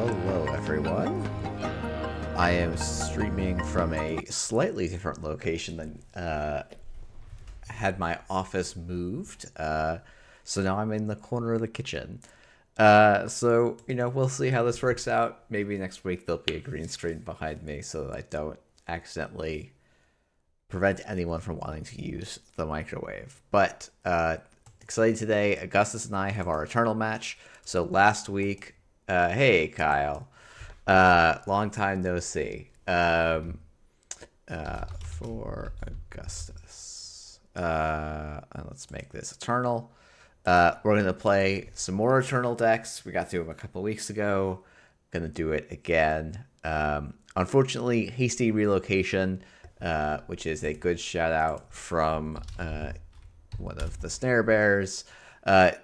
Hello everyone. I am streaming from a slightly different location than had my office moved. So now I'm in the corner of the kitchen. So, we'll see how this works out. Maybe next week there'll be a green screen behind me so that I don't accidentally prevent anyone from wanting to use the microwave. But excited today. Augustus and I have our Eternal match. So last week, hey Kyle, long time no see. For Augustus, let's make this Eternal. We're gonna play some more Eternal decks. We got to them a couple weeks ago. Gonna do it again. Unfortunately, Hasty Relocation, which is a good shout out from one of the Snare Bears.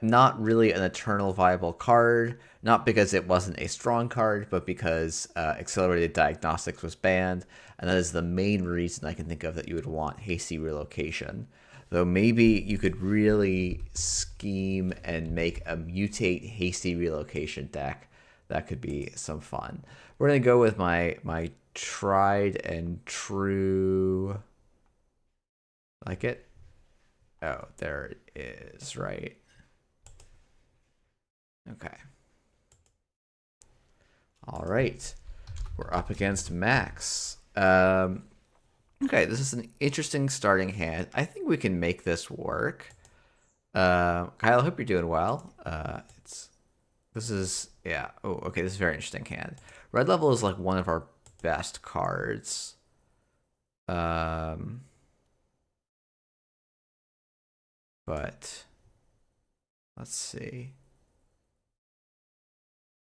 Not really an Eternal viable card, not because it wasn't a strong card, but because Accelerated Diagnostics was banned, and that is the main reason I can think of that you would want Hasty Relocation. Though maybe you could really scheme and make a mutate Hasty Relocation deck. That could be some fun. We're going to go with my tried and true... Like it? Oh, there it is, right? Okay. All right. We're up against Max. Okay, this is an interesting starting hand. I think we can make this work. Kyle, I hope you're doing well. This is this is a very interesting hand. Red level is like one of our best cards. But let's see.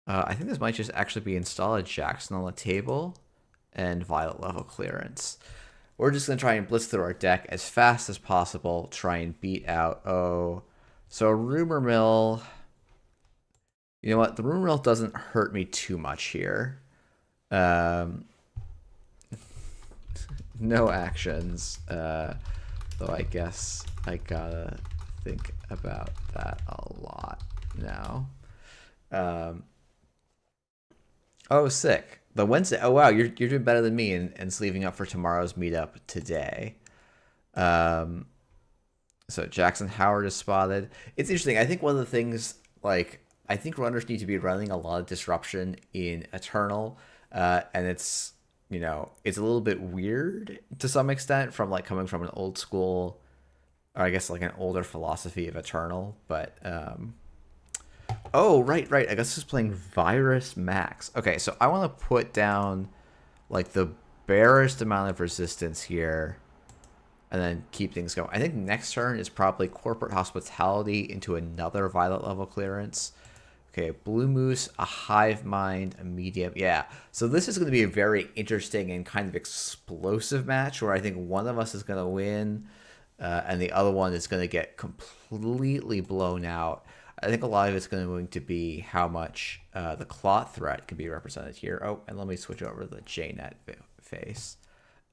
I think this might just actually be installed Jackson on the table and Violet level clearance. We're just going to try and blitz through our deck as fast as possible, try and beat out... So Rumor Mill... You know what? The Rumor Mill doesn't hurt me too much here. No actions. Though I guess I gotta think about that a lot now. Oh, sick. The Wednesday. Oh, wow. You're doing better than me and sleeving up for tomorrow's meetup today. So Jackson Howard is spotted. It's interesting. I think one of the things, I think runners need to be running a lot of disruption in Eternal. And it's, it's a little bit weird to some extent from coming from an old school, or I guess an older philosophy of Eternal. But, oh, right. I guess this is playing Virus Max. Okay, so I want to put down the barest amount of resistance here and then keep things going. I think next turn is probably Corporate Hospitality into another Violet level clearance. Okay, Blue Moose, a Hive Mind, a medium. Yeah, so this is going to be a very interesting and kind of explosive match where I think one of us is going to win and the other one is going to get completely blown out. I think a lot of it's going to be how much the Clot threat can be represented here. Oh, and let me switch over to the JNet face.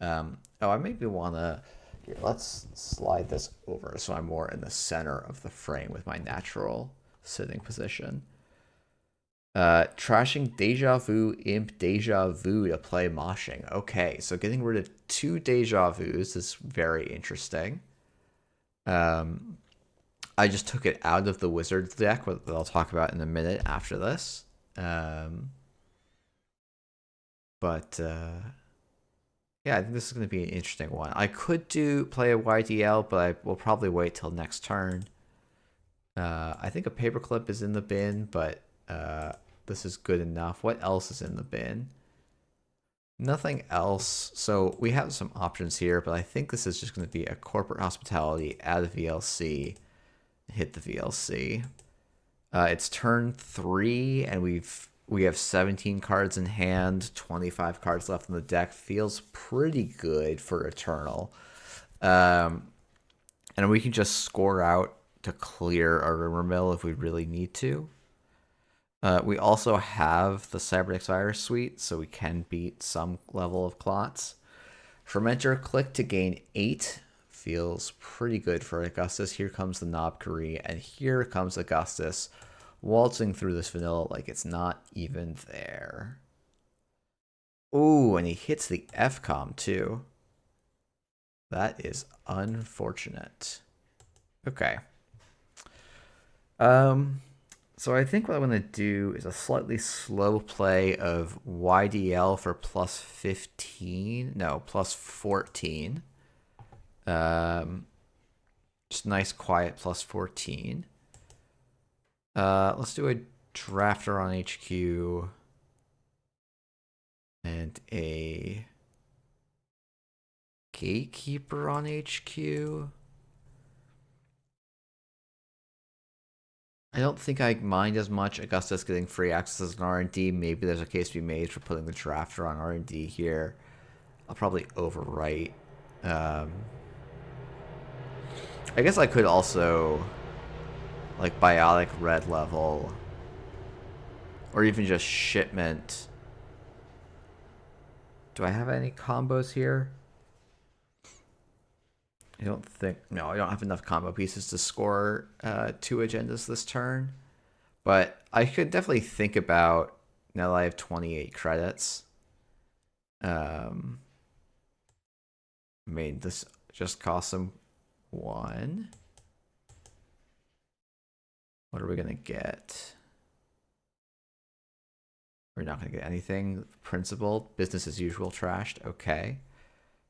I maybe want to... Here, let's slide this over so I'm more in the center of the frame with my natural sitting position. Trashing Deja Vu, Imp Deja Vu to play Moshing. Okay, so getting rid of 2 Deja Vus is very interesting. I just took it out of the Wizards deck, that I'll talk about in a minute after this. Yeah, I think this is going to be an interesting one. I could play a YDL, but I will probably wait till next turn. I think a Paperclip is in the bin, but this is good enough. What else is in the bin? Nothing else. So we have some options here, but I think this is just going to be a Corporate Hospitality, add a VLC, hit the VLC. It's turn 3, and we have 17 cards in hand, 25 cards left in the deck. Feels pretty good for Eternal. And we can just score out to clear a Rumor Mill if we really need to. We also have the Cybernetics Virus Suite, so we can beat some level of Clots. Fermenter, click to gain 8. Feels pretty good for Augustus. Here comes the Knob Kari, and here comes Augustus waltzing through this vanilla like it's not even there. Ooh, and he hits the FCOM too. That is unfortunate. Okay. So I think what I'm going to do is a slightly slow play of YDL for plus 15. No, plus 14. Just nice, quiet plus 14. Let's do a drafter on HQ. And a gatekeeper on HQ. I don't think I mind as much Augustus getting free access as an R&D. Maybe there's a case to be made for putting the drafter on R&D here. I'll probably overwrite. I guess I could also like biotic red level or even just shipment. Do I have any combos here? I don't think... No, I don't have enough combo pieces to score 2 agendas this turn. But I could definitely think about... Now that I have 28 credits. I mean, this just costs him 1. What are we going to get? We're not going to get anything. Principal, business as usual, trashed. Okay.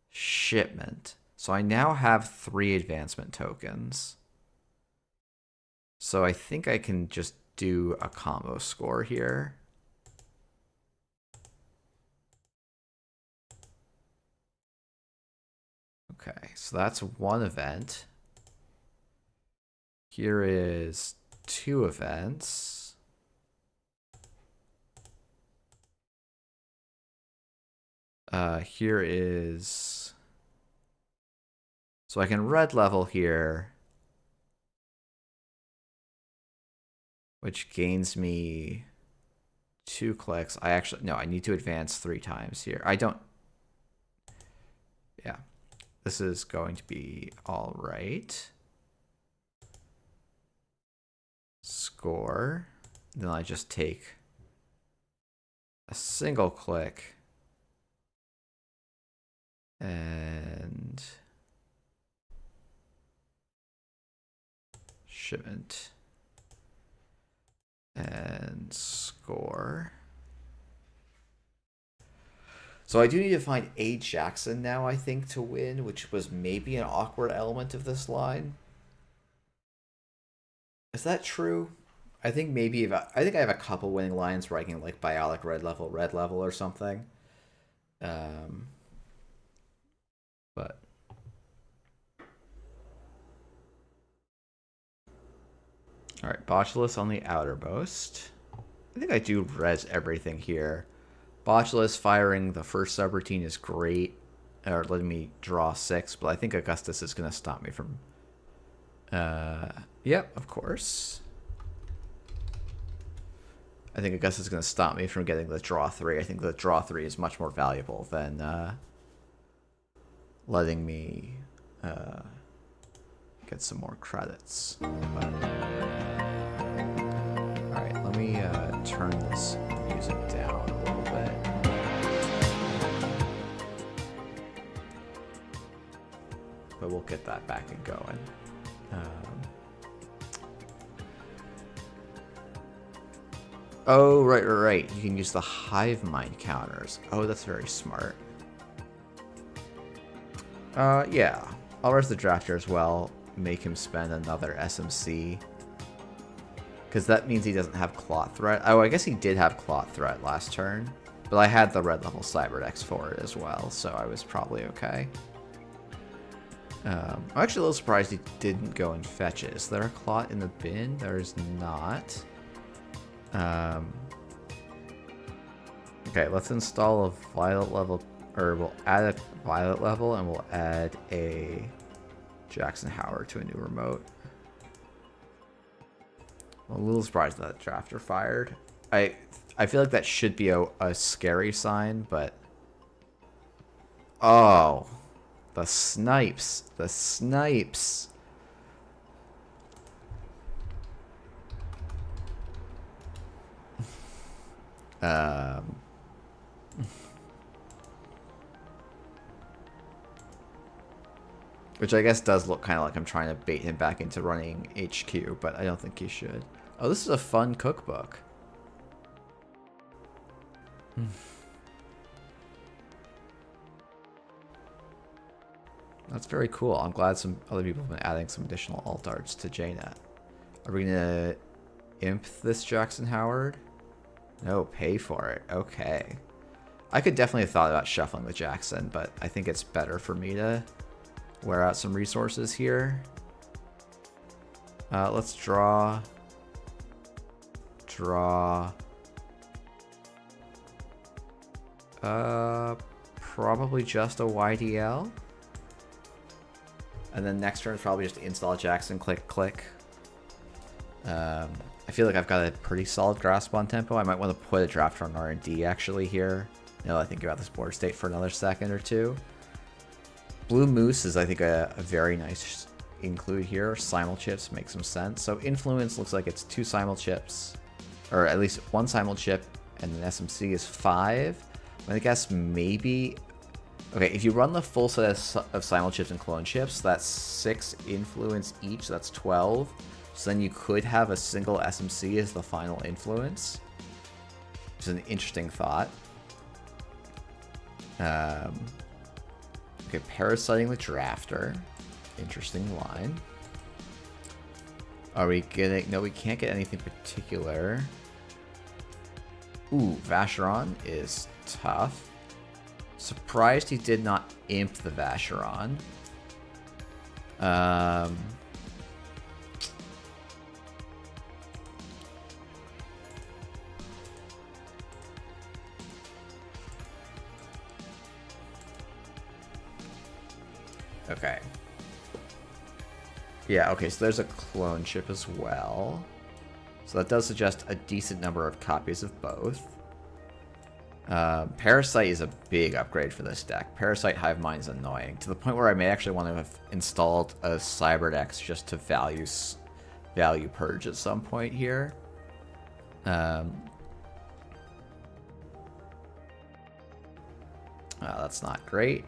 Shipment. So I now have 3 advancement tokens. So I think I can just do a combo score here. Okay, so that's 1 event. Here is 2 events. Here is... So I can red level here, which gains me 2 clicks. I actually... No, I need to advance 3 times here. I don't... Yeah. This is going to be all right. Score. Then I just take a single click and shipment and score. So I do need to find a Jackson now, I think, to win, which was maybe an awkward element of this line. Is that true? I think maybe if I think I have a couple winning lines where I can like biotic red level or something. But all right, Botulus on the outermost. I think I do res everything here. Botulus firing the first subroutine is great, or letting me draw 6, but I think Augustus is going to stop me from... Yep, of course. I think Augustus is going to stop me from getting the draw 3. I think the draw 3 is much more valuable than letting me get some more credits. But... Alright, let me turn this music down a little bit. But we'll get that back and going. Oh, right. You can use the hive mind counters. Oh, that's very smart. Yeah. I'll res the drafter as well. Make him spend another SMC. Because that means he doesn't have Clot Threat. Oh, I guess he did have Clot Threat last turn. But I had the red level Cyberdex for it as well, so I was probably okay. I'm actually a little surprised he didn't go and fetch it. Is there a Clot in the bin? There is not. Okay, let's install a Violet level, or we'll add a Violet level, and we'll add a Jackson Howard to a new remote. I'm a little surprised that drafter fired. I feel like that should be a scary sign, but... Oh, the snipes. The snipes. Um, which I guess does look kind of like I'm trying to bait him back into running HQ, but I don't think he should. Oh, this is a fun cookbook. That's very cool. I'm glad some other people have been adding some additional alt arts to JNet. Are we gonna imp this Jackson Howard? No, pay for it. Okay. I could definitely have thought about shuffling the Jackson, but I think it's better for me to wear out some resources here. Let's draw. Probably just a YDL. And then next turn is probably just install Jackson, click, click. I feel like I've got a pretty solid grasp on tempo. I might want to put a draft on R&D actually here. Now that I think about this board state for another second or two. Blue Moose is, I think, a very nice include here. Simul chips make some sense. So Influence looks like it's 2 simul chips, or at least 1 simul chip, and then SMC is 5. I guess maybe. Okay, if you run the full set of simul chips and clone chips, that's 6 influence each. So that's 12. So then you could have a single SMC as the final influence, which is an interesting thought. Okay, parasiting the drafter. Interesting line. Are we getting... No, we can't get anything particular. Ooh, Vacheron is tough. Surprised he did not imp the Vacheron. Okay. Yeah, okay, so there's a clone chip as well. So that does suggest a decent number of copies of both. Parasite is a big upgrade for this deck. Parasite Hive Mind is annoying, to the point where I may actually want to have installed a Cyberdex just to value purge at some point here. That's not great.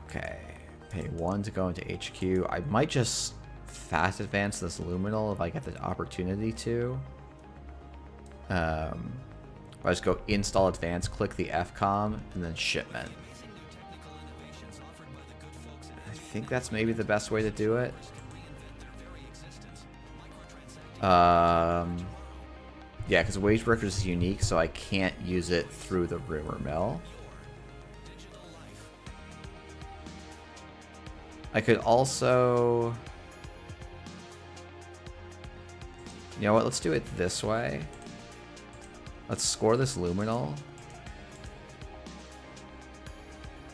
Okay, pay 1 to go into HQ. I might just fast advance this Luminal if I get the opportunity to. I just go install advance, click the FCOM, and then shipment. I think that's maybe the best way to do it. Yeah, because Wage Breakers is unique, so I can't use it through the Rumor Mill. I could also... You know what, let's do it this way. Let's score this Luminal.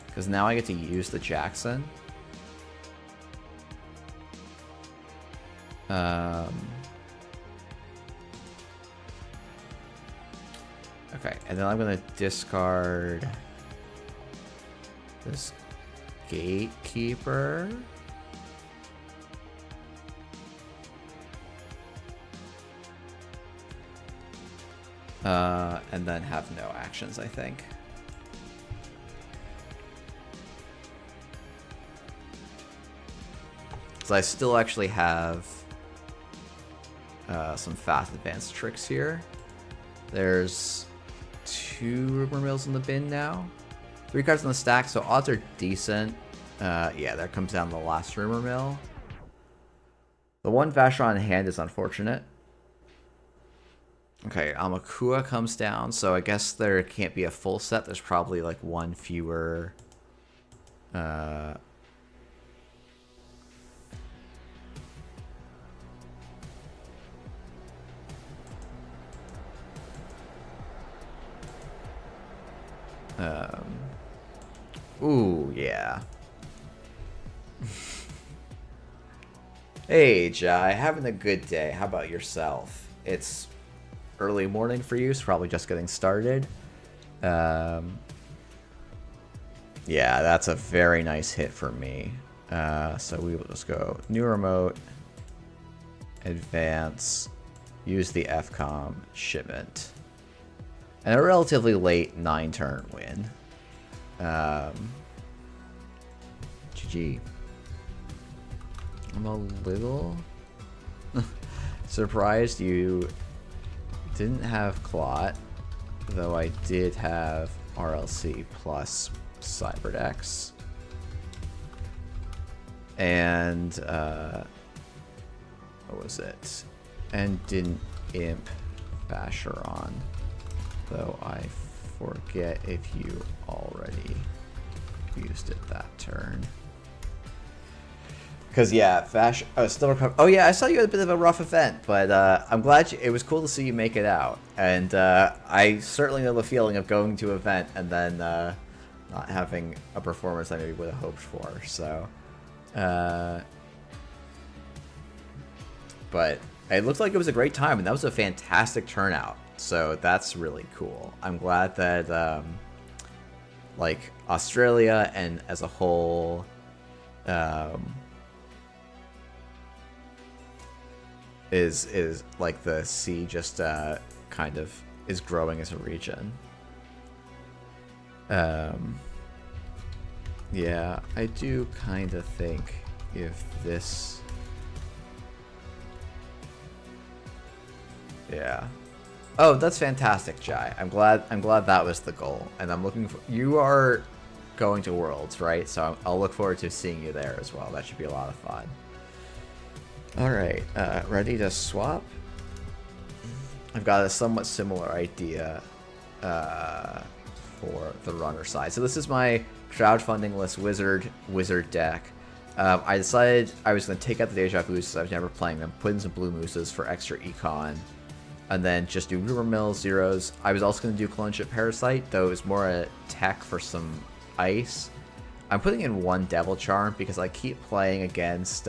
Because now I get to use the Jackson. Okay, and then I'm going to discard this Gatekeeper. And then have no actions, I think. So I still actually have some fast advanced tricks here. There's 2 Rumor Mills in the bin now. 3 cards in the stack, so odds are decent. Yeah, there comes down the last Rumor Mill. The 1 Vacheron in hand is unfortunate. Okay, Amakua comes down, so I guess there can't be a full set. There's probably like 1 fewer... Ooh, yeah. Hey, Jai, having a good day. How about yourself? It's early morning for you, so probably just getting started. Yeah, Yeah, that's a very nice hit for me. So we will just go new remote, advance, use the FCOM shipment, and a relatively late 9-turn win. GG. I'm a little surprised you didn't have Clot, though I did have RLC plus Cyberdex. And, what was it? And didn't Imp Basheron, though I forget if you already used it that turn. Because, yeah, Vash, I was still recovering. Oh, yeah, I saw you had a bit of a rough event, but I'm glad it was cool to see you make it out. And I certainly know the feeling of going to an event and then not having a performance I maybe would have hoped for. So, but it looked like it was a great time, and that was a fantastic turnout. So that's really cool. I'm glad that, like, Australia and as a whole, is like the sea just kind of is growing as a region. Yeah, I do kind of think if this, yeah. Oh, that's fantastic, Jai. I'm glad that was the goal, and I'm looking for. You are going to Worlds, right? So I'll look forward to seeing you there as well. That should be a lot of fun. All right, ready to swap? I've got a somewhat similar idea for the runner side. So this is my crowdfunding-less wizard deck. I decided I was going to take out the Deja Vu since I was never playing them, put in some blue mooses for extra econ, and then just do Rumor Mill, zeros. I was also going to do Cloneship Parasite, though it was more a tech for some ice. I'm putting in one Devil Charm because I keep playing against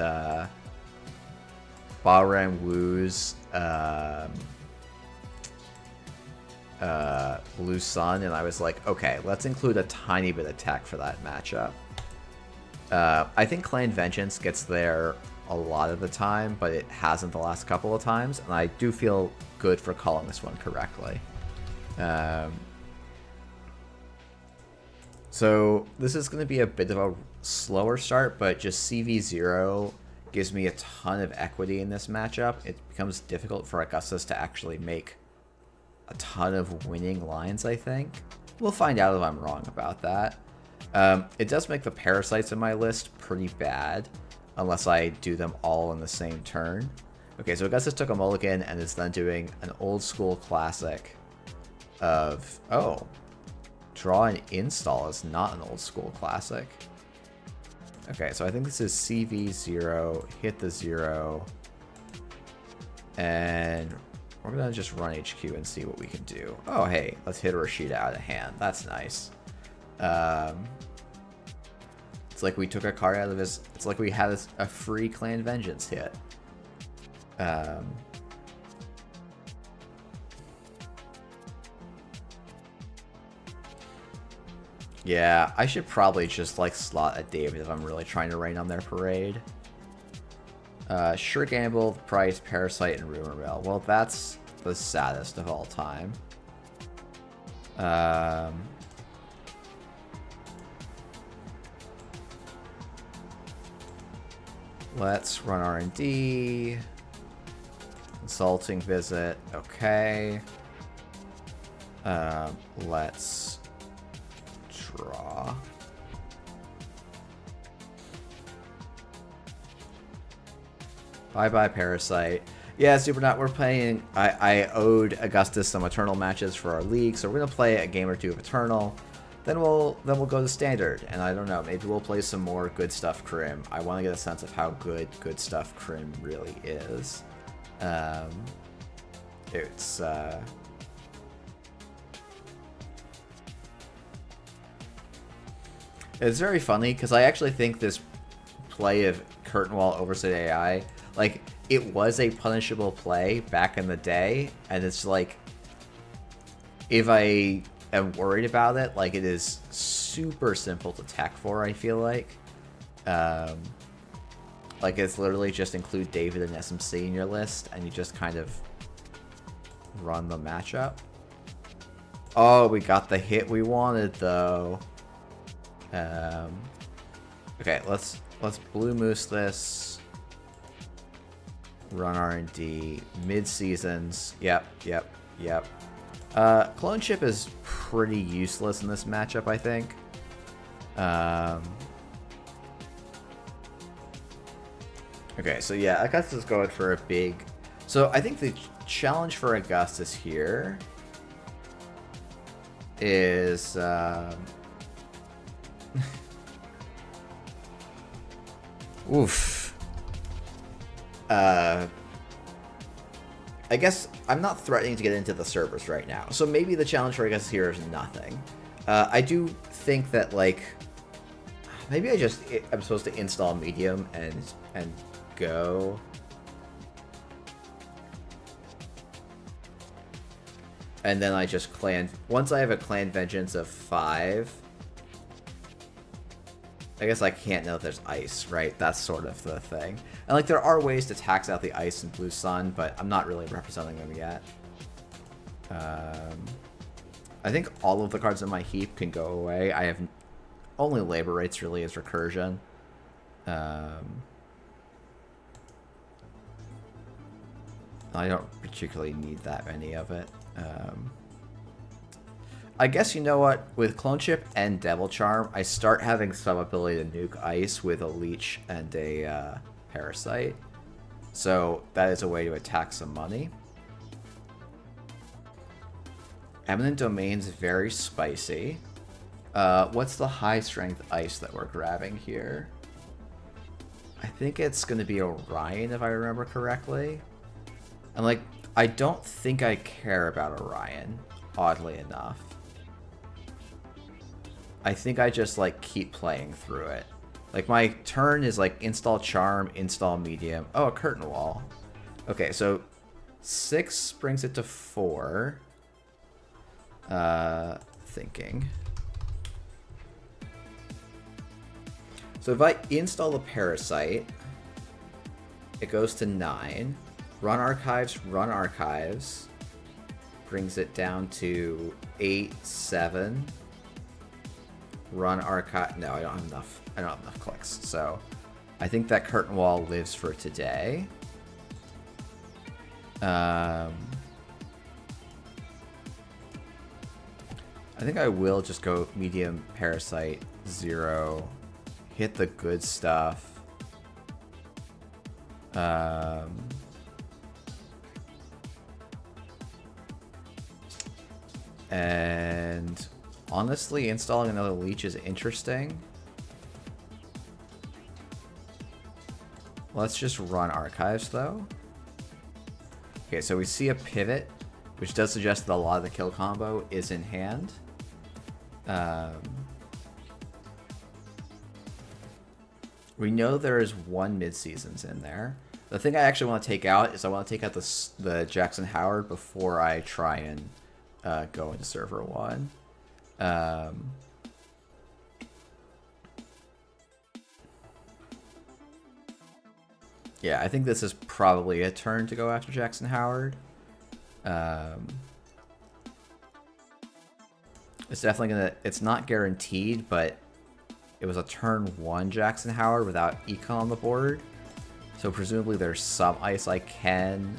Balram Wu's Blue Sun, and I was like, okay, let's include a tiny bit of tech for that matchup. I think Clan Vengeance gets there a lot of the time, but it hasn't the last couple of times, and I do feel good for calling this one correctly. So this is going to be a bit of a slower start, but just CV0 gives me a ton of equity in this matchup. It becomes difficult for Augustus to actually make a ton of winning lines, I think. We'll find out if I'm wrong about that. It does make the parasites in my list pretty bad, unless I do them all in the same turn. Okay, so Augustus took a mulligan and is then doing an old school classic of, oh, draw and install is not an old school classic. Okay, so I think this is CV0, hit the 0, and we're going to just run HQ and see what we can do. Oh, hey, let's hit Rashida out of hand. That's nice. It's like we took a card out of his... It's like we had a free Clan Vengeance hit. Yeah, I should probably just, like, slot a David if I'm really trying to rain on their parade. Sure Gamble, Price, Parasite, and Rumor Mill. Well, that's the saddest of all time. Let's run R&D. Consulting visit. Okay. Let's draw. Bye-bye, Parasite. Yeah, Supernut, we're playing... I owed Augustus some Eternal matches for our league, so we're going to play a game or two of Eternal. Then we'll go to Standard, and I don't know, maybe we'll play some more Good Stuff Crim. I want to get a sense of how good Good Stuff Crim really is. It's very funny, because I actually think this play of Curtain Wall Oversight AI, like, it was a punishable play back in the day, and it's like, if I am worried about it, like, it is super simple to tech for, I feel like. Like, it's literally just include David and SMC in your list, and you just kind of run the matchup. Oh, we got the hit we wanted, though. Okay, let's Blue Moose this. Run R&D. Mid-seasons. Yep. Clone Chip is pretty useless in this matchup, I think. Okay, so yeah, Augustus is going for a big... So I think the challenge for Augustus here is... Oof. I guess I'm not threatening to get into the servers right now, so maybe the challenge for Augustus here is nothing. I do think that, like, maybe I'm supposed to install Medium and go. And then I just clan... Once I have a clan vengeance of 5... I guess I can't know if there's ice, right? That's sort of the thing. And, like, there are ways to tax out the ice in Blue Sun, but I'm not really representing them yet. I think all of the cards in my heap can go away. I have only labor rates really as recursion. I don't particularly need that many of it. I guess, you know what, with Clone Chip and Devil Charm, I start having some ability to nuke ice with a Leech and a Parasite. So that is a way to attack some money. Eminent Domain's very spicy. What's the high strength ice that we're grabbing here? I think it's going to be Orion, if I remember correctly. And, like, I don't think I care about Orion, oddly enough. I think I just, like, keep playing through it. Like, my turn is, like, install Charm, install Medium. Oh, a Curtain Wall. Okay, so 6 brings it to 4. Thinking. So if I install the Parasite, it goes to 9. Run Archives. Brings it down to 8, 7. Run Archive. No, I don't have enough. I don't have enough clicks. So I think that Curtain Wall lives for today. I think I will just go Medium, Parasite, 0. Hit the good stuff. And honestly, installing another Leech is interesting. Let's just run Archives, though. Okay, so we see a pivot, which does suggest that a lot of the kill combo is in hand. We know there is 1 mid-seasons in there. The thing I actually want to take out is I want to take out the Jackson Howard before I try and go into server 1. Yeah, I think this is probably a turn to go after Jackson Howard. It's definitely gonna... It's not guaranteed, but it was a turn 1 Jackson Howard without Econ on the board. So presumably there's some ice I can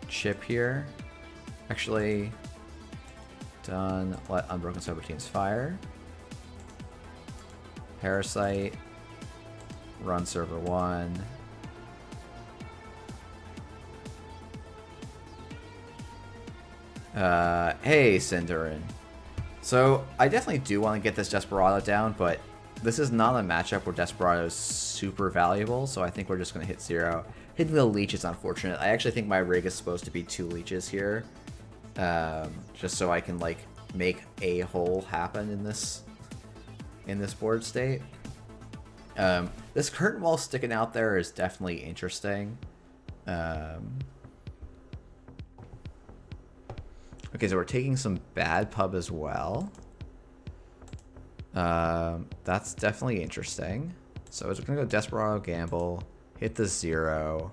chip here. Actually, done. Let Unbroken Subroutines fire. Parasite. Run server 1. Hey, Cinderin. So, I definitely do want to get this Desperado down, but this is not a matchup where Desperado is super valuable, so I think we're just going to hit 0. Hitting the Leech is unfortunate. I actually think my rig is supposed to be 2 Leeches here. Just so I can, like, make a hole happen in this board state. This Curtain Wall sticking out there is definitely interesting. Okay, so we're taking some bad pub as well. That's definitely interesting. So we're gonna go Desperado Gamble, hit the 0.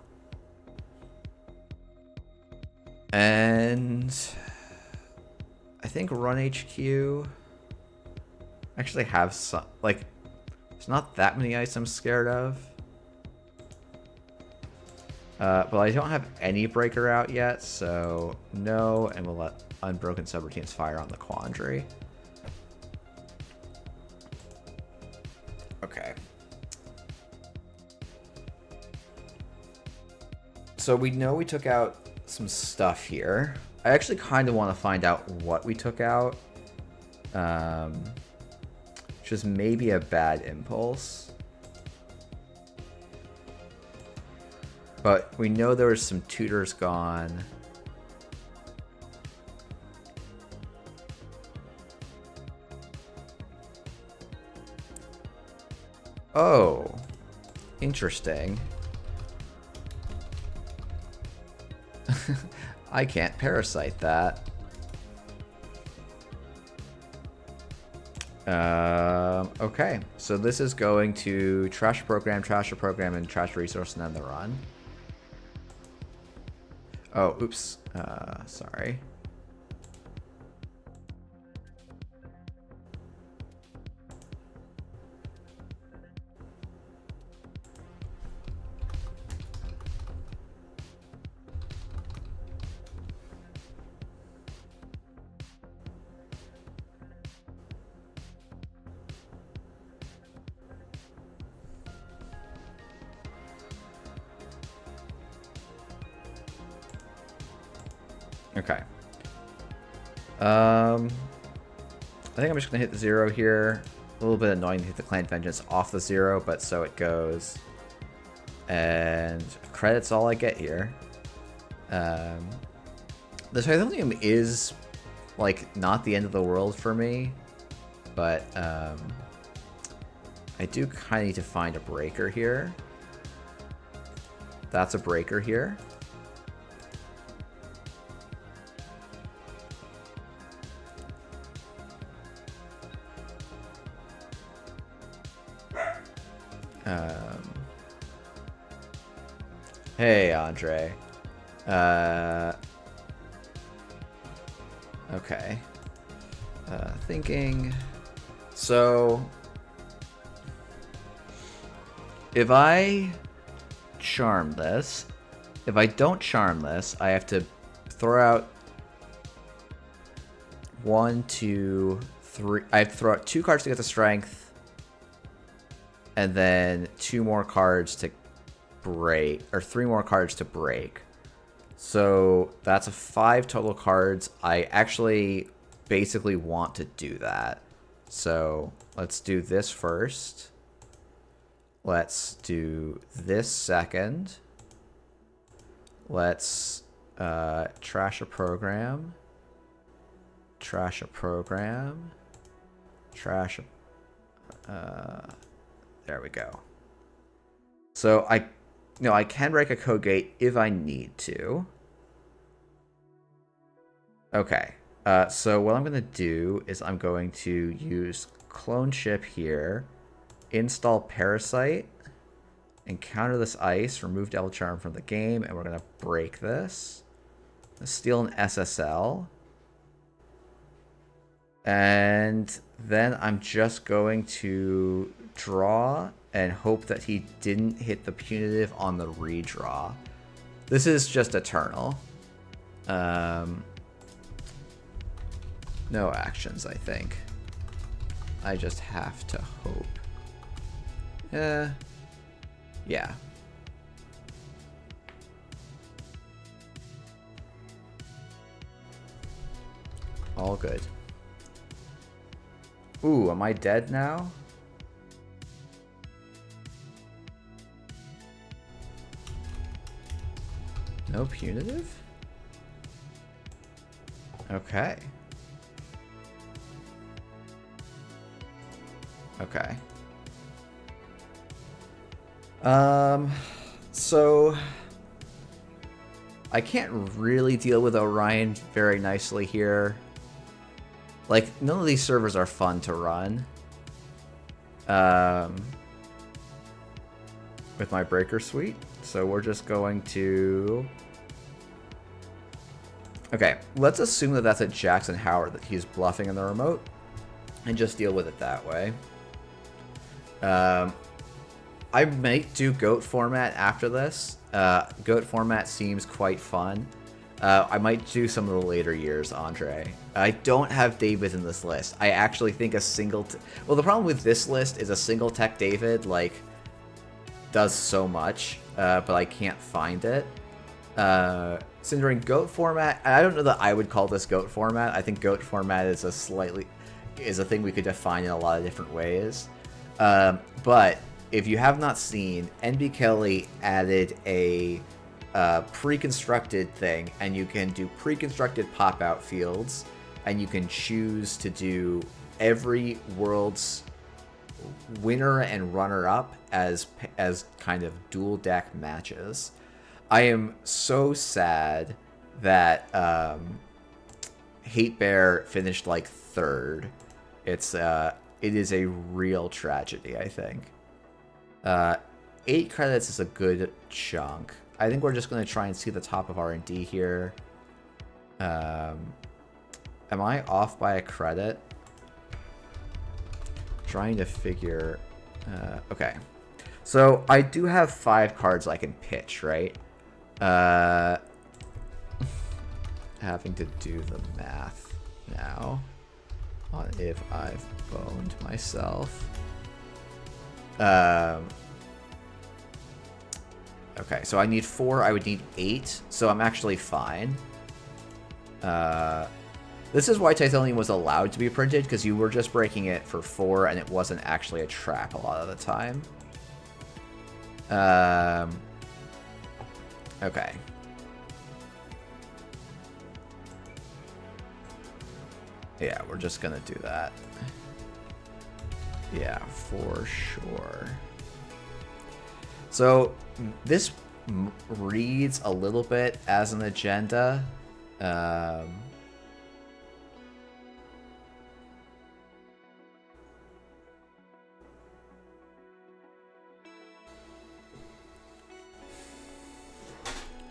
And I think Run HQ actually have some, like, there's not that many ice I'm scared of. But I don't have any breaker out yet, so no, and we'll let Unbroken Subroutines fire on the Quandary. Okay. So we know we took out some stuff here. I actually kind of want to find out what we took out. Which is maybe a bad impulse. But we know there was some tutors gone. Oh, interesting. I can't parasite that. Okay, so this is going to trash a program, and trash a resource, and then the run. Oh, oops. Sorry. Okay. I think I'm just gonna hit the 0 here. A little bit annoying to hit the Clan Vengeance off the 0, but so it goes. And credit's all I get here. The Tithonium is, like, not the end of the world for me, but I do kind of need to find a breaker here. That's a breaker here. Hey, Andre. Okay. Thinking. So, if I charm this, if I don't charm this, I have to throw out 1, 2, 3. I have to throw out 2 cards to get the strength, and then 2 more cards to break, or 3 more cards to break. So that's a 5 total cards. I actually basically want to do that. So let's do this first. Let's do this second. Let's trash a program. Trash a program. Trash a... there we go. So I can break a code gate if I need to. Okay. So what I'm going to do is I'm going to use Clone Ship here, install Parasite, and counter this ice, remove Devil Charm from the game, and we're going to break this. Steal an SSL. And then I'm just going to draw and hope that he didn't hit the punitive on the redraw. This is just Eternal. No actions, I think. I just have to hope. Yeah. All good. Ooh, am I dead now? No punitive? Okay. Okay. So I can't really deal with Orion very nicely here. Like, none of these servers are fun to run. with my breaker suite. So we're just going to... Okay, let's assume that that's a Jackson Howard, that he's bluffing in the remote, and just deal with it that way. I might do GOAT format after this. GOAT format seems quite fun. I might do some of the later years, Andre. I don't have David in this list. I actually think a single... Well, the problem with this list is a single tech David, like, does so much, but I can't find it. Considering GOAT format, I don't know that I would call this GOAT format. I think GOAT format is a thing we could define in a lot of different ways. But if you have not seen, NB Kelly added a pre-constructed thing, and you can do pre-constructed pop-out fields, and you can choose to do every world's winner and runner-up as kind of dual deck matches. I am so sad that Hate Bear finished like third. It is a real tragedy, I think. 8 credits is a good chunk. I think we're just going to try and see the top of R&D here. Am I off by a credit? Trying to figure... okay. So I do have 5 cards I can pitch, right? Having to do the math now on if I've boned myself. Okay, so I need 4, I would need 8, so I'm actually fine. This is why Titanium was allowed to be printed, because you were just breaking it for 4, and it wasn't actually a trap a lot of the time. Okay. Yeah, we're just gonna do that. Yeah, for sure. So this reads a little bit as an agenda.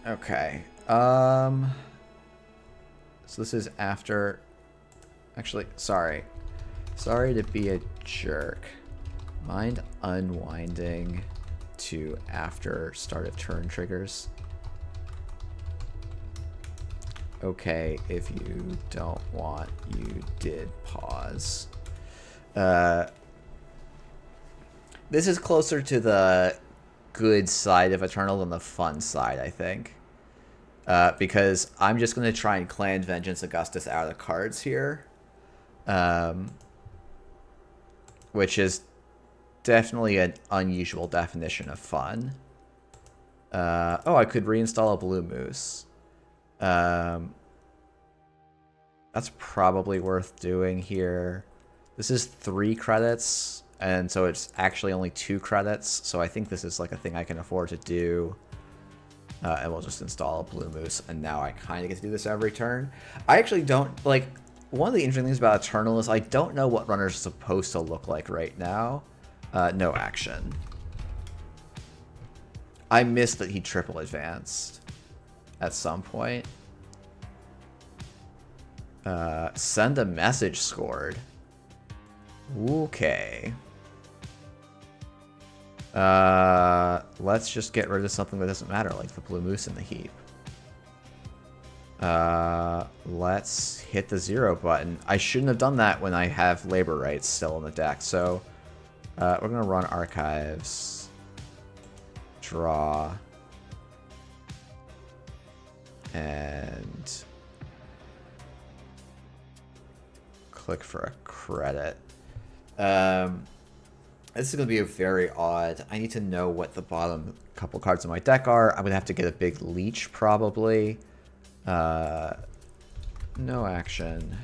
Okay. So this is after... Actually, sorry. Sorry to be a jerk. Mind unwinding to after start of turn triggers? Okay, if you don't want, you did pause. This is closer to the good side of Eternal than the fun side, I think. Because I'm just going to try and Clan Vengeance Augustus out of the cards here. Which is definitely an unusual definition of fun. Oh, I could reinstall a Blue Moose. That's probably worth doing here. This is 3 credits, and so it's actually only 2 credits, so I think this is like a thing I can afford to do. And we'll just install a Blue Moose, and now I kind of get to do this every turn. I actually don't, like, one of the interesting things about Eternal is I don't know what runners are supposed to look like right now. No action. I missed that he triple advanced at some point. Send a message scored. Okay. Let's just get rid of something that doesn't matter, like the Blue Moose in the heap. Let's hit the 0 button. I shouldn't have done that when I have labor rights still in the deck, so we're gonna run archives, draw, and click for a credit. This is going to be a very odd. I need to know what the bottom couple cards of my deck are. I'm going to have to get a big leech, probably. No action.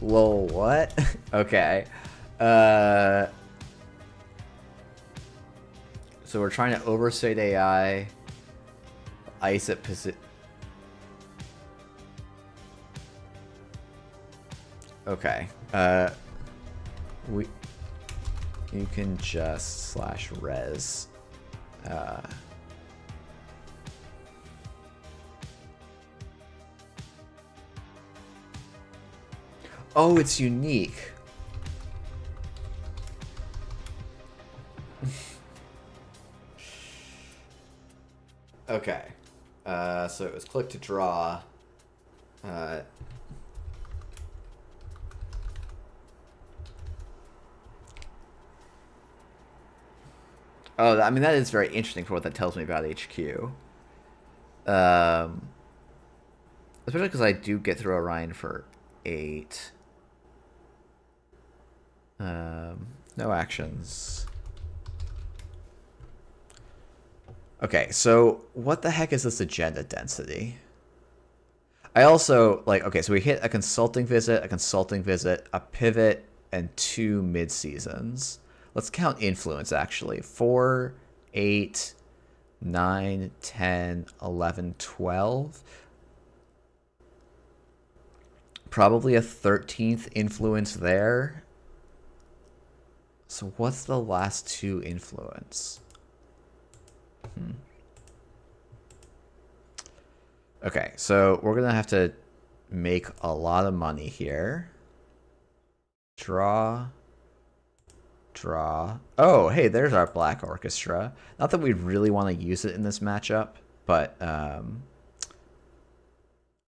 Lol, what? Okay. So we're trying to overstate AI. Ice at position. Okay. You can just /res. Oh, it's unique. Okay. So it was click to draw. Oh, I mean, that is very interesting for what that tells me about HQ. Especially because I do get through Orion for 8. No actions. Okay, so what the heck is this agenda density? I also, like, okay, so we hit a consulting visit, a pivot, and 2 mid-seasons. Let's count influence, actually. 4, 8, 9, 10, 11, 12. Probably a 13th influence there. So what's the last 2 influence? Okay, so we're going to have to make a lot of money here. Draw. Oh, hey, there's our Black Orchestra. Not that we really want to use it in this matchup, but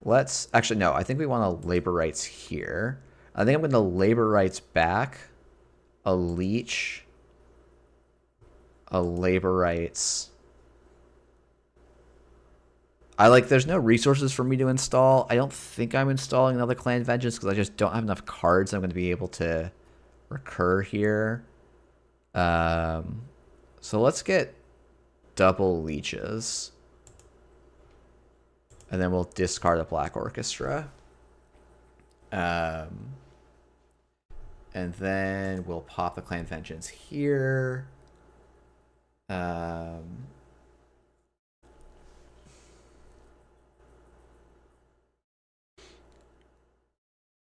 let's... Actually, no, I think we want a labor rights here. I think I'm going to labor rights back, a leech, a labor rights... there's no resources for me to install. I don't think I'm installing another Clan Vengeance because I just don't have enough cards I'm going to be able to recur here. So let's get double leeches. And then we'll discard a Black Orchestra. And then we'll pop the Clan Vengeance here.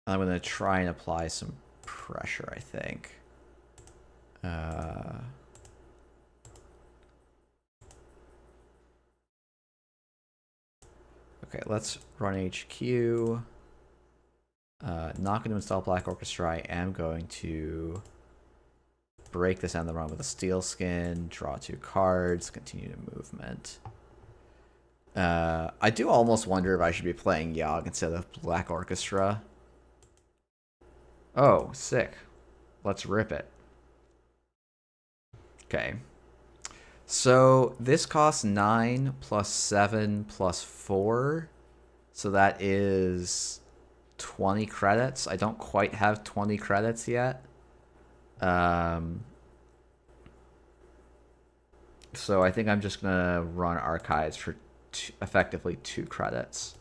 I'm going to try and apply some pressure, I think. Okay, let's run HQ. Not going to install Black Orchestra. I am going to break this end of the run with a Steel Skin, draw 2 cards, continue to movement. I do almost wonder if I should be playing Yogg instead of Black Orchestra. Oh, sick. Let's rip it. Okay. So this costs 9 plus 7 plus 4. So that is 20 credits. I don't quite have 20 credits yet. So I think I'm just going to run Archives for effectively 2 credits.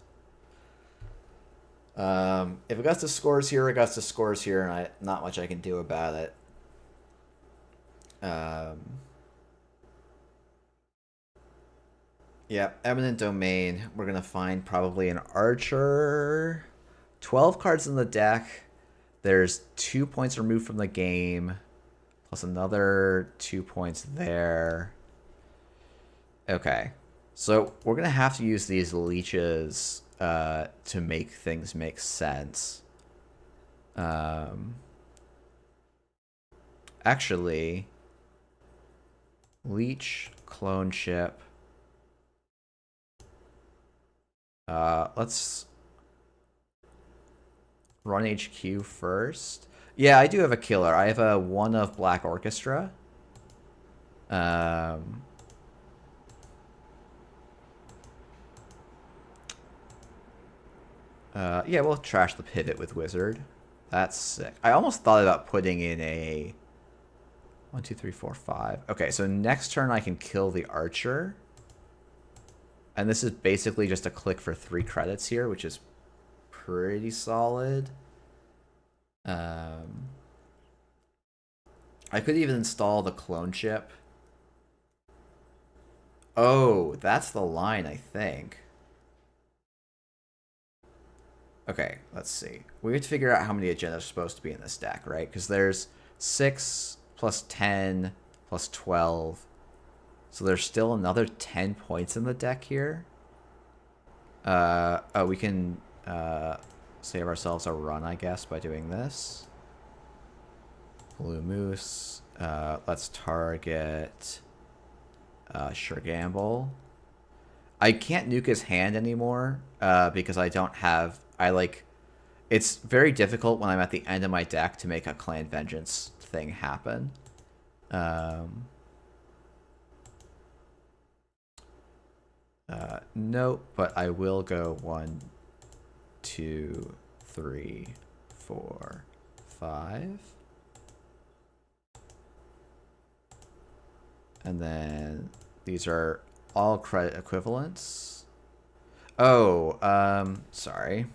If Augusta scores here, Augusta scores here, and not much I can do about it. Yeah, Eminent Domain. We're going to find probably an Archer. 12 cards in the deck. There's 2 points removed from the game, plus another 2 points there. Okay, so we're going to have to use these leeches to make things make sense. Actually, leech, clone ship. Let's run HQ first. Yeah, I do have a killer. I have a 1 of Black Orchestra. Yeah, we'll trash the pivot with Wizard. That's sick. I almost thought about putting in a 1, 2, 3, 4, 5. Okay, so next turn I can kill the Archer. And this is basically just a click for 3 credits here, which is pretty solid. Um, I could even install the clone chip. Oh, that's the line, I think. Okay, let's see. We have to figure out how many agendas are supposed to be in this deck, right? Because there's 6 plus 10 plus 12. So there's still another 10 points in the deck here. Oh, we can save ourselves a run, I guess, by doing this. Blue Moose. Let's target Sure Gamble. I can't nuke his hand anymore because I don't have... It's very difficult when I'm at the end of my deck to make a Clan Vengeance thing happen. Nope, but I will go 1, 2, 3, 4, 5. And then these are all credit equivalents. Oh, sorry.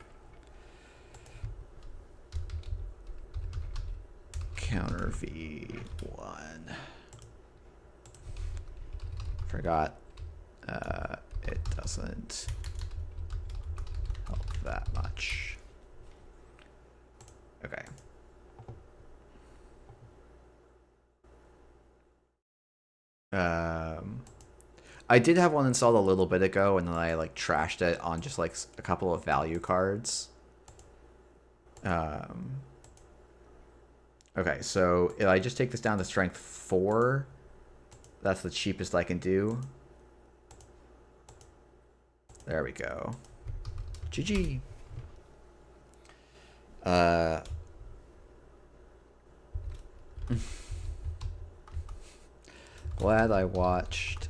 Counter V1. Forgot it doesn't help that much. Okay. I did have one installed a little bit ago, and then I like trashed it on just like a couple of value cards. Okay, so if I just take this down to strength 4, that's the cheapest I can do. There we go. GG. Glad I watched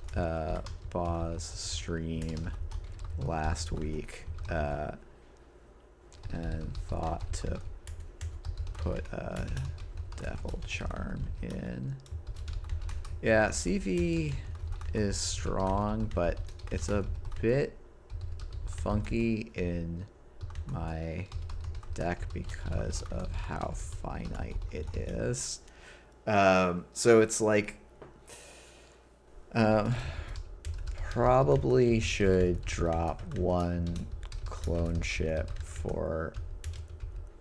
Boz's stream last week and thought to put a Devil Charm in. Yeah, CV is strong, but it's a bit funky in my deck because of how finite it is. So it's like probably should drop 1 clone ship for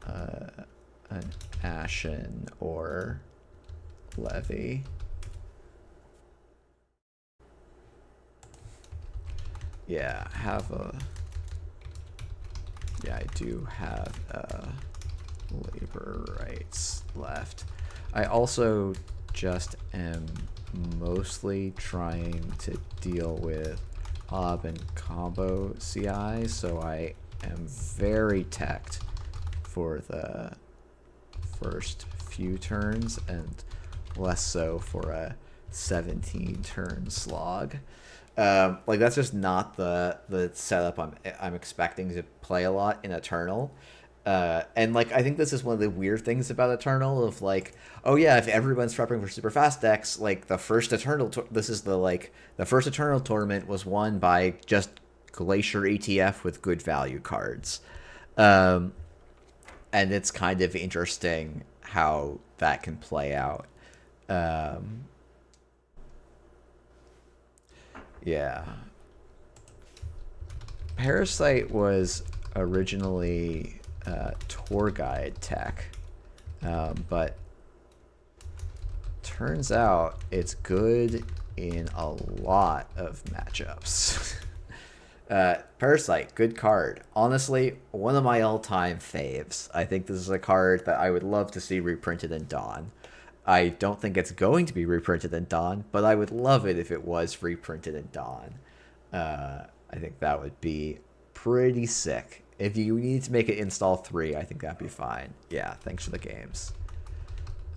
an Ashen or Levy. Yeah, I do have labor rights left. I also just am mostly trying to deal with ob and combo CI, so I am very teched for the first few turns and less so for a 17 turn slog. Like that's just not the setup I'm expecting to play a lot in Eternal. And like I think this is one of the weird things about Eternal of like, oh yeah, if everyone's prepping for super fast decks, like the first Eternal the first Eternal tournament was won by just Glacier ETF with good value cards. And it's kind of interesting how that can play out. Yeah. Parasite was originally tour guide tech, but turns out it's good in a lot of matchups. Parasite, good card. Honestly, one of my all-time faves. I think this is a card that I would love to see reprinted in Dawn. I don't think it's going to be reprinted in Dawn, but I would love it if it was reprinted in Dawn. I think that would be pretty sick. If you need to make it install 3, I think that'd be fine. Yeah, thanks for the games.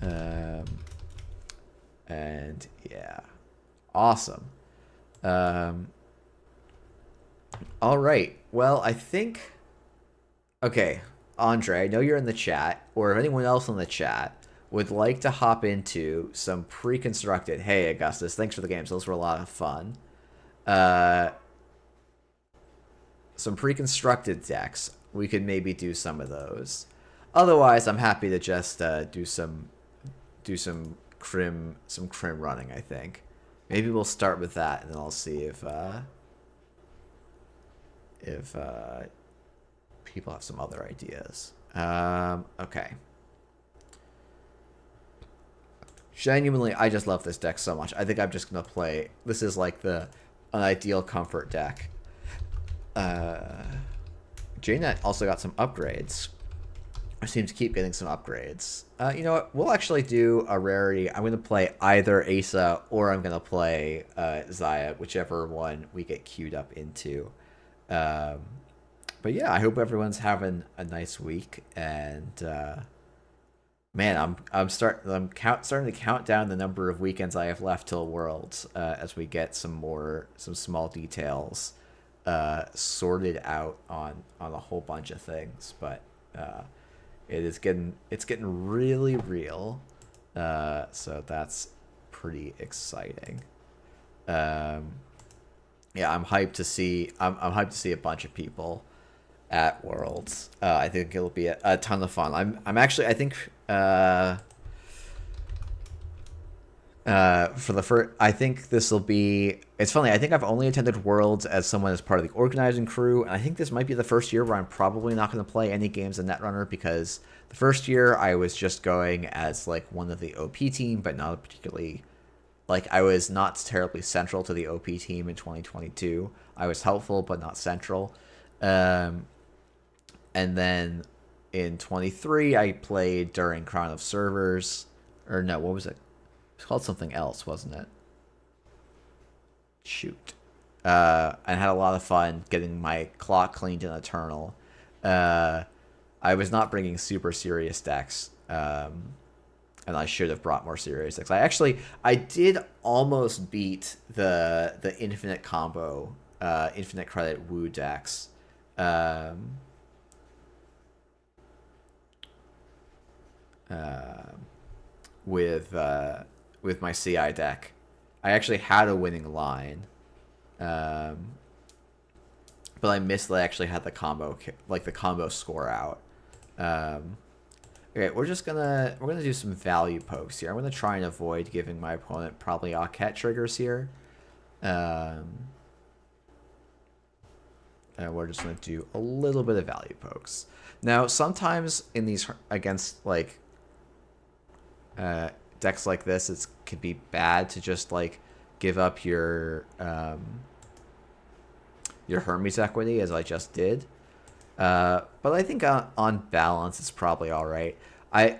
And yeah, awesome. All right. Well, I think... Okay, Andre, I know you're in the chat, or if anyone else in the chat would like to hop into some pre-constructed... Hey, Augustus, thanks for the games. Those were a lot of fun. Some pre-constructed decks. We could maybe do some of those. Otherwise, I'm happy to just do some crim running. I think maybe we'll start with that, and then I'll see if people have some other ideas. Okay. Genuinely, I just love this deck so much. I think I'm just gonna play. This is like an ideal comfort deck. JNet also got some upgrades. I seem to keep getting some upgrades. You know what? We'll actually do a rarity. I'm going to play either Asa or I'm going to play Zaya, whichever one we get queued up into. But yeah, I hope everyone's having a nice week. And man, I'm starting to count down the number of weekends I have left till Worlds as we get some small details sorted out on a whole bunch of things. But it's getting really real, so that's pretty exciting. Yeah, I'm hyped to see. I'm hyped to see a bunch of people at Worlds. I think it'll be a ton of fun. I'm actually. I think for the first, I think this will be. It's funny. I think I've only attended Worlds as someone as part of the organizing crew, and I think this might be the first year where I'm probably not going to play any games in Netrunner, because the first year I was just going as like one of the OP team, but not particularly. Like, I was not terribly central to the OP team in 2022. I was helpful, but not central. And then in 23, I played during Crown of Servers, or no, what was it? It's called something else, wasn't it? Shoot. And had a lot of fun getting my clock cleaned in Eternal. I was not bringing super serious decks, and I should have brought more serious decks. I did almost beat the infinite combo, infinite credit Woo decks. With my CI deck. I actually had a winning line, but I missed that I actually had the combo score out. Okay, we're gonna do some value pokes here. I'm gonna try and avoid giving my opponent probably Aket triggers here. And we're just gonna do a little bit of value pokes. Now, sometimes in these against like decks like this, it can be bad to just like give up your Hermes equity, as I just did. But I think on balance, it's probably all right. I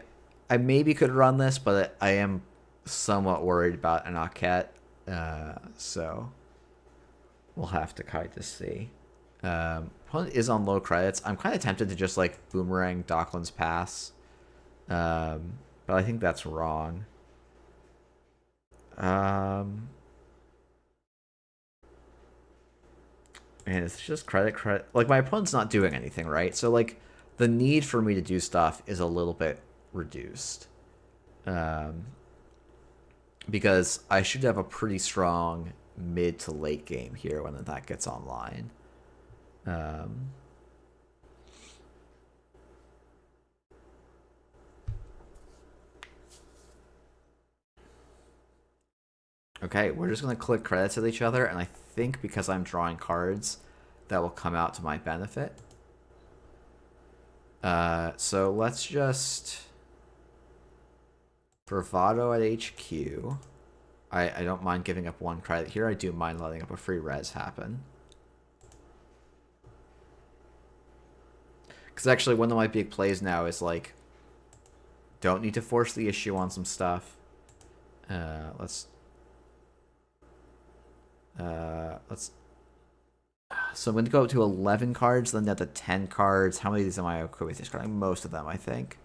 maybe could run this, but I am somewhat worried about an Aket, so we'll have to kind of see. Opponent is on low credits. I'm kind of tempted to just like boomerang Dockland's Pass, but I think that's wrong. And it's just credit. Like, my opponent's not doing anything, right? So, like, the need for me to do stuff is a little bit reduced. Because I should have a pretty strong mid to late game here when that gets online. Okay, we're just going to click credits at each other, and I think because I'm drawing cards, that will come out to my benefit. So let's just Bravado at HQ. I don't mind giving up one credit here. I do mind letting up a free res happen. Because actually, one of my big plays now is like, don't need to force the issue on some stuff. So I'm going to go up to 11 cards, then down to 10 cards. How many of these am I okay with discarding? Most of them, I think.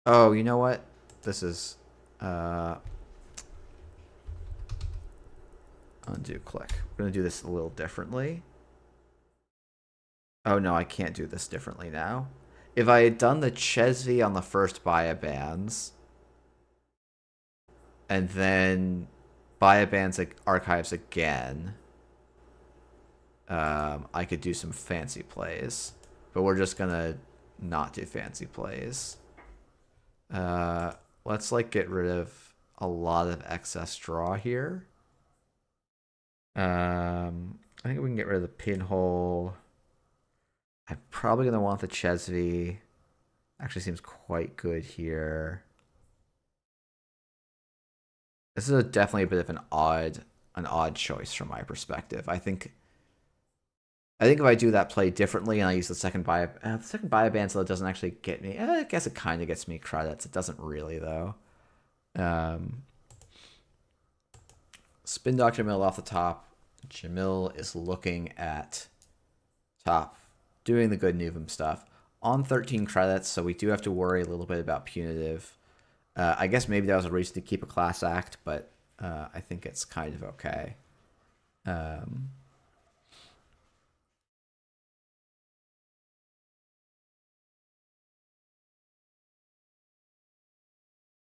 Oh, you know what? This is undo click. We're going to do this a little differently. Oh no, I can't do this differently now. If I had done the Chesvi on the first Baya bans, and then Bioband's archives again. I could do some fancy plays, but we're just gonna not do fancy plays. Let's like get rid of a lot of excess draw here. I think we can get rid of the pinhole. I'm probably gonna want the Chesney. Actually seems quite good here. This is definitely a bit of an odd choice from my perspective. I think if I do that play differently and I use the second Bioband, so it doesn't actually get me. I guess it kind of gets me credits. It doesn't really though. Spin Dr. Jamil off the top. Jamil is looking at top, doing the good Nuvum stuff on 13 credits. So we do have to worry a little bit about punitive. I guess maybe that was a reason to keep a class act, but I think it's kind of okay.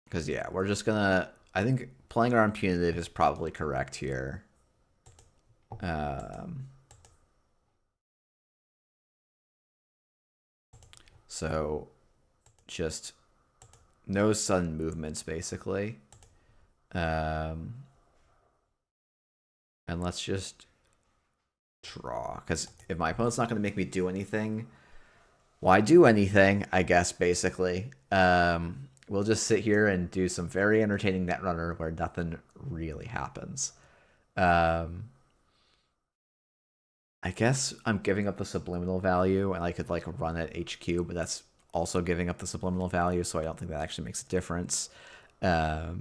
Because, yeah, we're just going to... I think playing around punitive is probably correct here. So, just no sudden movements, basically. And let's just draw. Because if my opponent's not going to make me do anything, why do anything, I guess, basically. We'll just sit here and do some very entertaining Netrunner where nothing really happens. I guess I'm giving up the subliminal value, and I could like run at HQ, but that's also giving up the subliminal value, so I don't think that actually makes a difference. But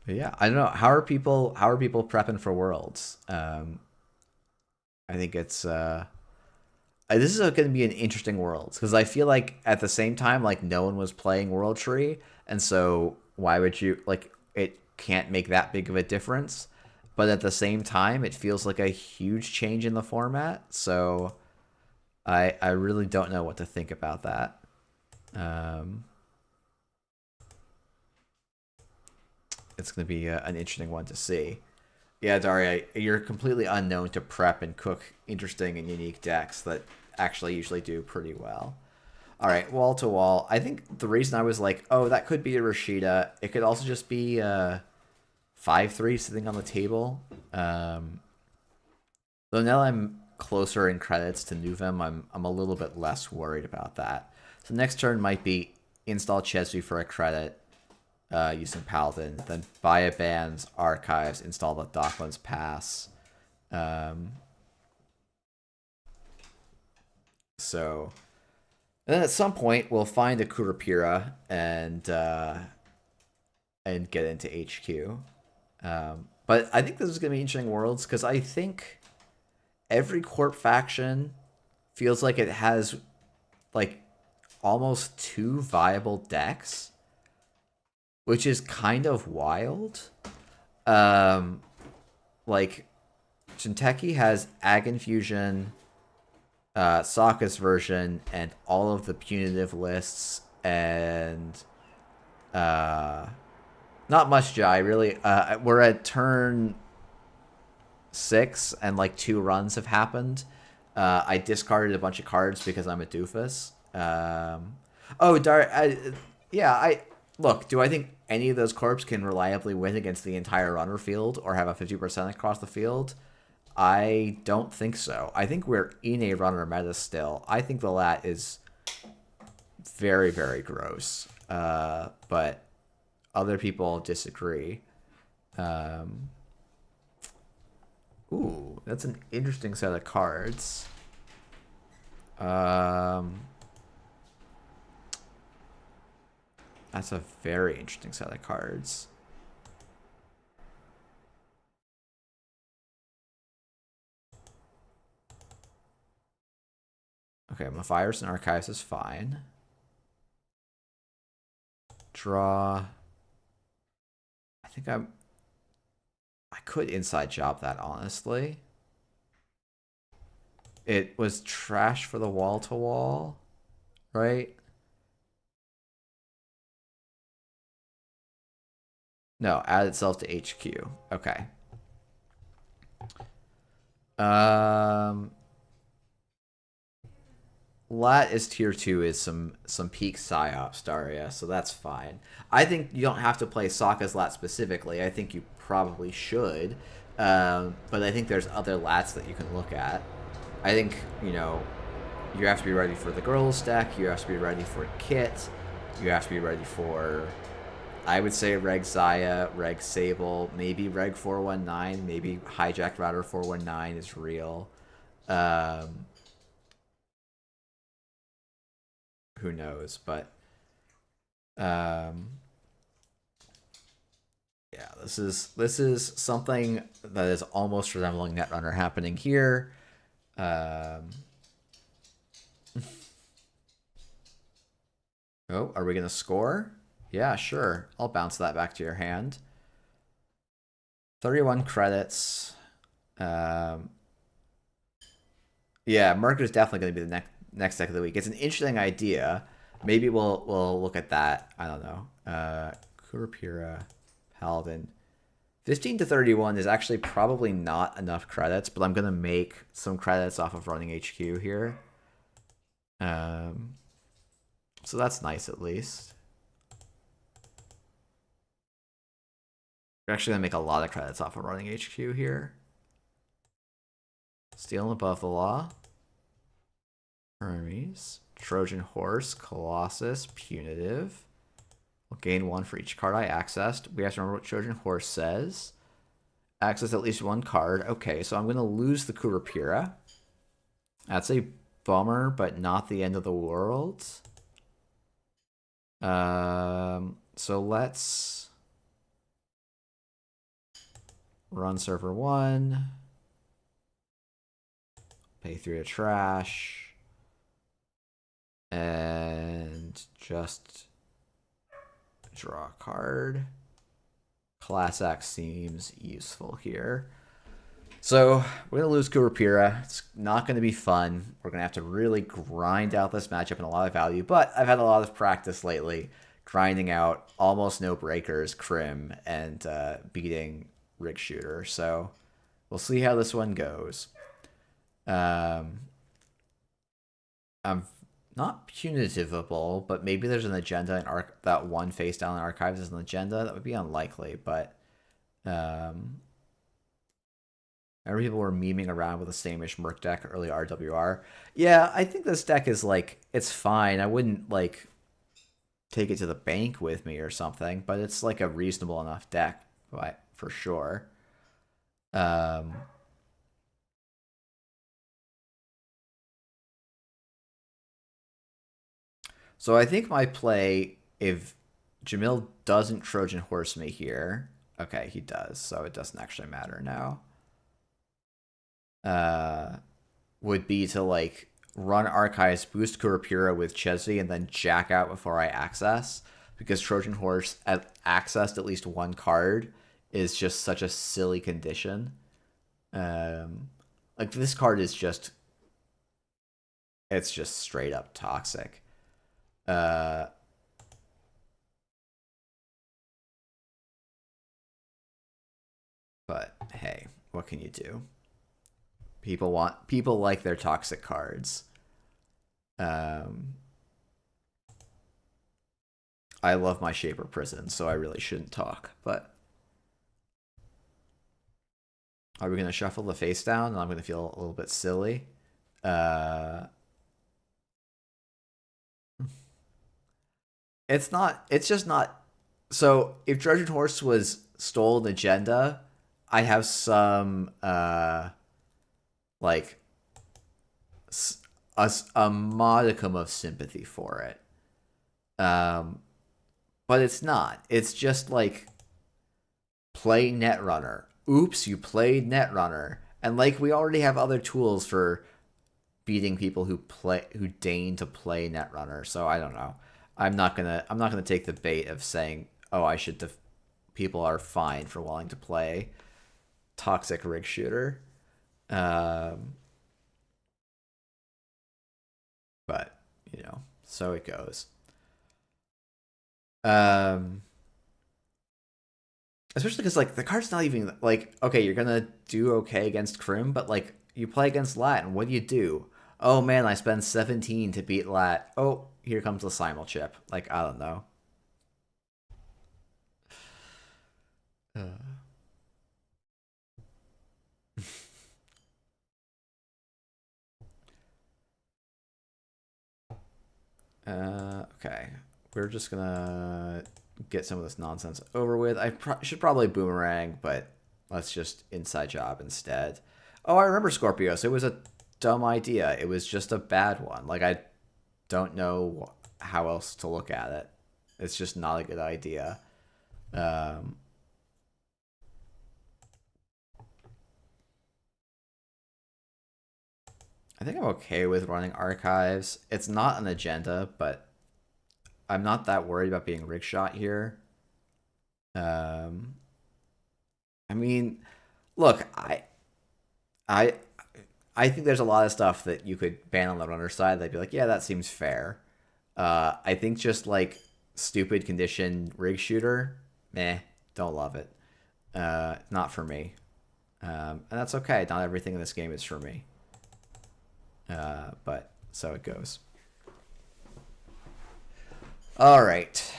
yeah, I don't know. How are people prepping for Worlds? I think it's this is going to be an interesting Worlds, because I feel like at the same time, like no one was playing World Tree, and so why would you like it? Can't make that big of a difference. But at the same time, it feels like a huge change in the format. So I really don't know what to think about that. It's going to be an interesting one to see. Yeah, Daria, you're completely unknown to prep and cook interesting and unique decks that actually usually do pretty well. All right, wall to wall. I think the reason I was like, oh, that could be a Rashida. It could also just be 5-3 sitting on the table. Though now I'm closer in credits to Nuvem, I'm a little bit less worried about that. So next turn might be install Chesney for a credit using Paladin, then buy a band's archives, install the Docklands Pass. So, and then at some point we'll find a Kurapira and get into HQ. But I think this is going to be interesting Worlds, because I think every Corp faction feels like it has like almost 2 viable decks, which is kind of wild. Like Jinteki has Ag Infusion, Sokka's version, and all of the punitive lists, and not much Jai, really. We're at turn 6, and like 2 runs have happened. I discarded a bunch of cards because I'm a doofus. Look, do I think any of those corps can reliably win against the entire runner field or have a 50% across the field? I don't think so. I think we're in a runner meta still. I think the lat is very, very gross. But other people disagree. Ooh, that's an interesting set of cards. That's a very interesting set of cards. Okay, Matthias and Archives is fine. Draw. I think I could inside job that, honestly. It was trash for the wall to wall, right? No, add itself to HQ. Okay. Um, Lat is tier 2 is some peak psyops Daria, so that's fine. I think you don't have to play Sokka's Lat specifically. I think you probably should. But I think there's other Lats that you can look at. I think, you have to be ready for the girls deck, you have to be ready for Kit, you have to be ready for, I would say, Reg Zaya, Reg Sable, maybe Reg 419, maybe Hijack Router 419 is real. Who knows? But yeah, this is something that is almost resembling Netrunner happening here. Oh, are we gonna score? Yeah, sure. I'll bounce that back to your hand. 31 credits. Yeah, Merc is definitely going to be the next deck of the week. It's an interesting idea. Maybe we'll look at that. I don't know. Kurapira, Paladin. 15 to 31 is actually probably not enough credits, but I'm going to make some credits off of running HQ here. So that's nice at least. We're actually going to make a lot of credits off of running HQ here. Stealing above the law. Hermes. Trojan Horse. Colossus. Punitive. We'll gain 1 for each card I accessed. We have to remember what Trojan Horse says. Access at least 1 card. Okay, so I'm going to lose the Kurapira. That's a bummer, but not the end of the world. So let's run server 1. Pay 3 to trash. And just draw a card. Class X seems useful here. So we're going to lose Kurapira. It's not going to be fun. We're going to have to really grind out this matchup in a lot of value. But I've had a lot of practice lately grinding out almost no breakers, Crim, and beating Rig Shooter. So we'll see how this one goes. I'm not punitivable, but maybe there's an agenda in that one face down in Archives is an agenda. That would be unlikely, but every people were memeing around with the same-ish Merc deck early RWR. Yeah, I think this deck is it's fine. I wouldn't take it to the bank with me or something, but it's a reasonable enough deck, for sure. So I think my play, if Jamil doesn't Trojan Horse me here, okay, he does, so it doesn't actually matter now. Would be to run Archives, boost Kurapira with Chesney, and then jack out before I access, because Trojan Horse accessed at least 1 card is just such a silly condition. This card is just, it's just straight up toxic. But hey, what can you do? People like their toxic cards. I love my Shaper Prison, so I really shouldn't talk, but are we gonna shuffle the face down and I'm gonna feel a little bit silly? It's just not. So if Trojan Horse was stolen agenda, I have some a modicum of sympathy for it. But it's not. It's just play Netrunner. Oops, you played Netrunner. And we already have other tools for beating people who deign to play Netrunner. So I don't know. I'm not gonna take the bait of saying, oh, I should people are fine for wanting to play toxic Rig Shooter. But so it goes. Especially because like the card's not even like okay, you're gonna do okay against Crim, but like you play against Lat, and what do? Oh man, I spend 17 to beat Lat. Oh, here comes the Simul chip. Like I don't know. Okay, we're just gonna get some of this nonsense over with. I should probably boomerang, but let's just inside job instead. Oh, I remember Scorpios. It was a dumb idea. It was just a bad one. Like I don't know how else to look at it. It's just not a good idea. Um, I think I'm okay with running archives. It's not an agenda, but I'm not that worried about being rig shot here. Um, I mean, look, I, I think there's a lot of stuff that you could ban on the runner side. They'd be like, yeah, that seems fair. I think just like stupid condition rig shooter, meh, don't love it. Not for me. And that's okay. Not everything in this game is for me. But so it goes. All right.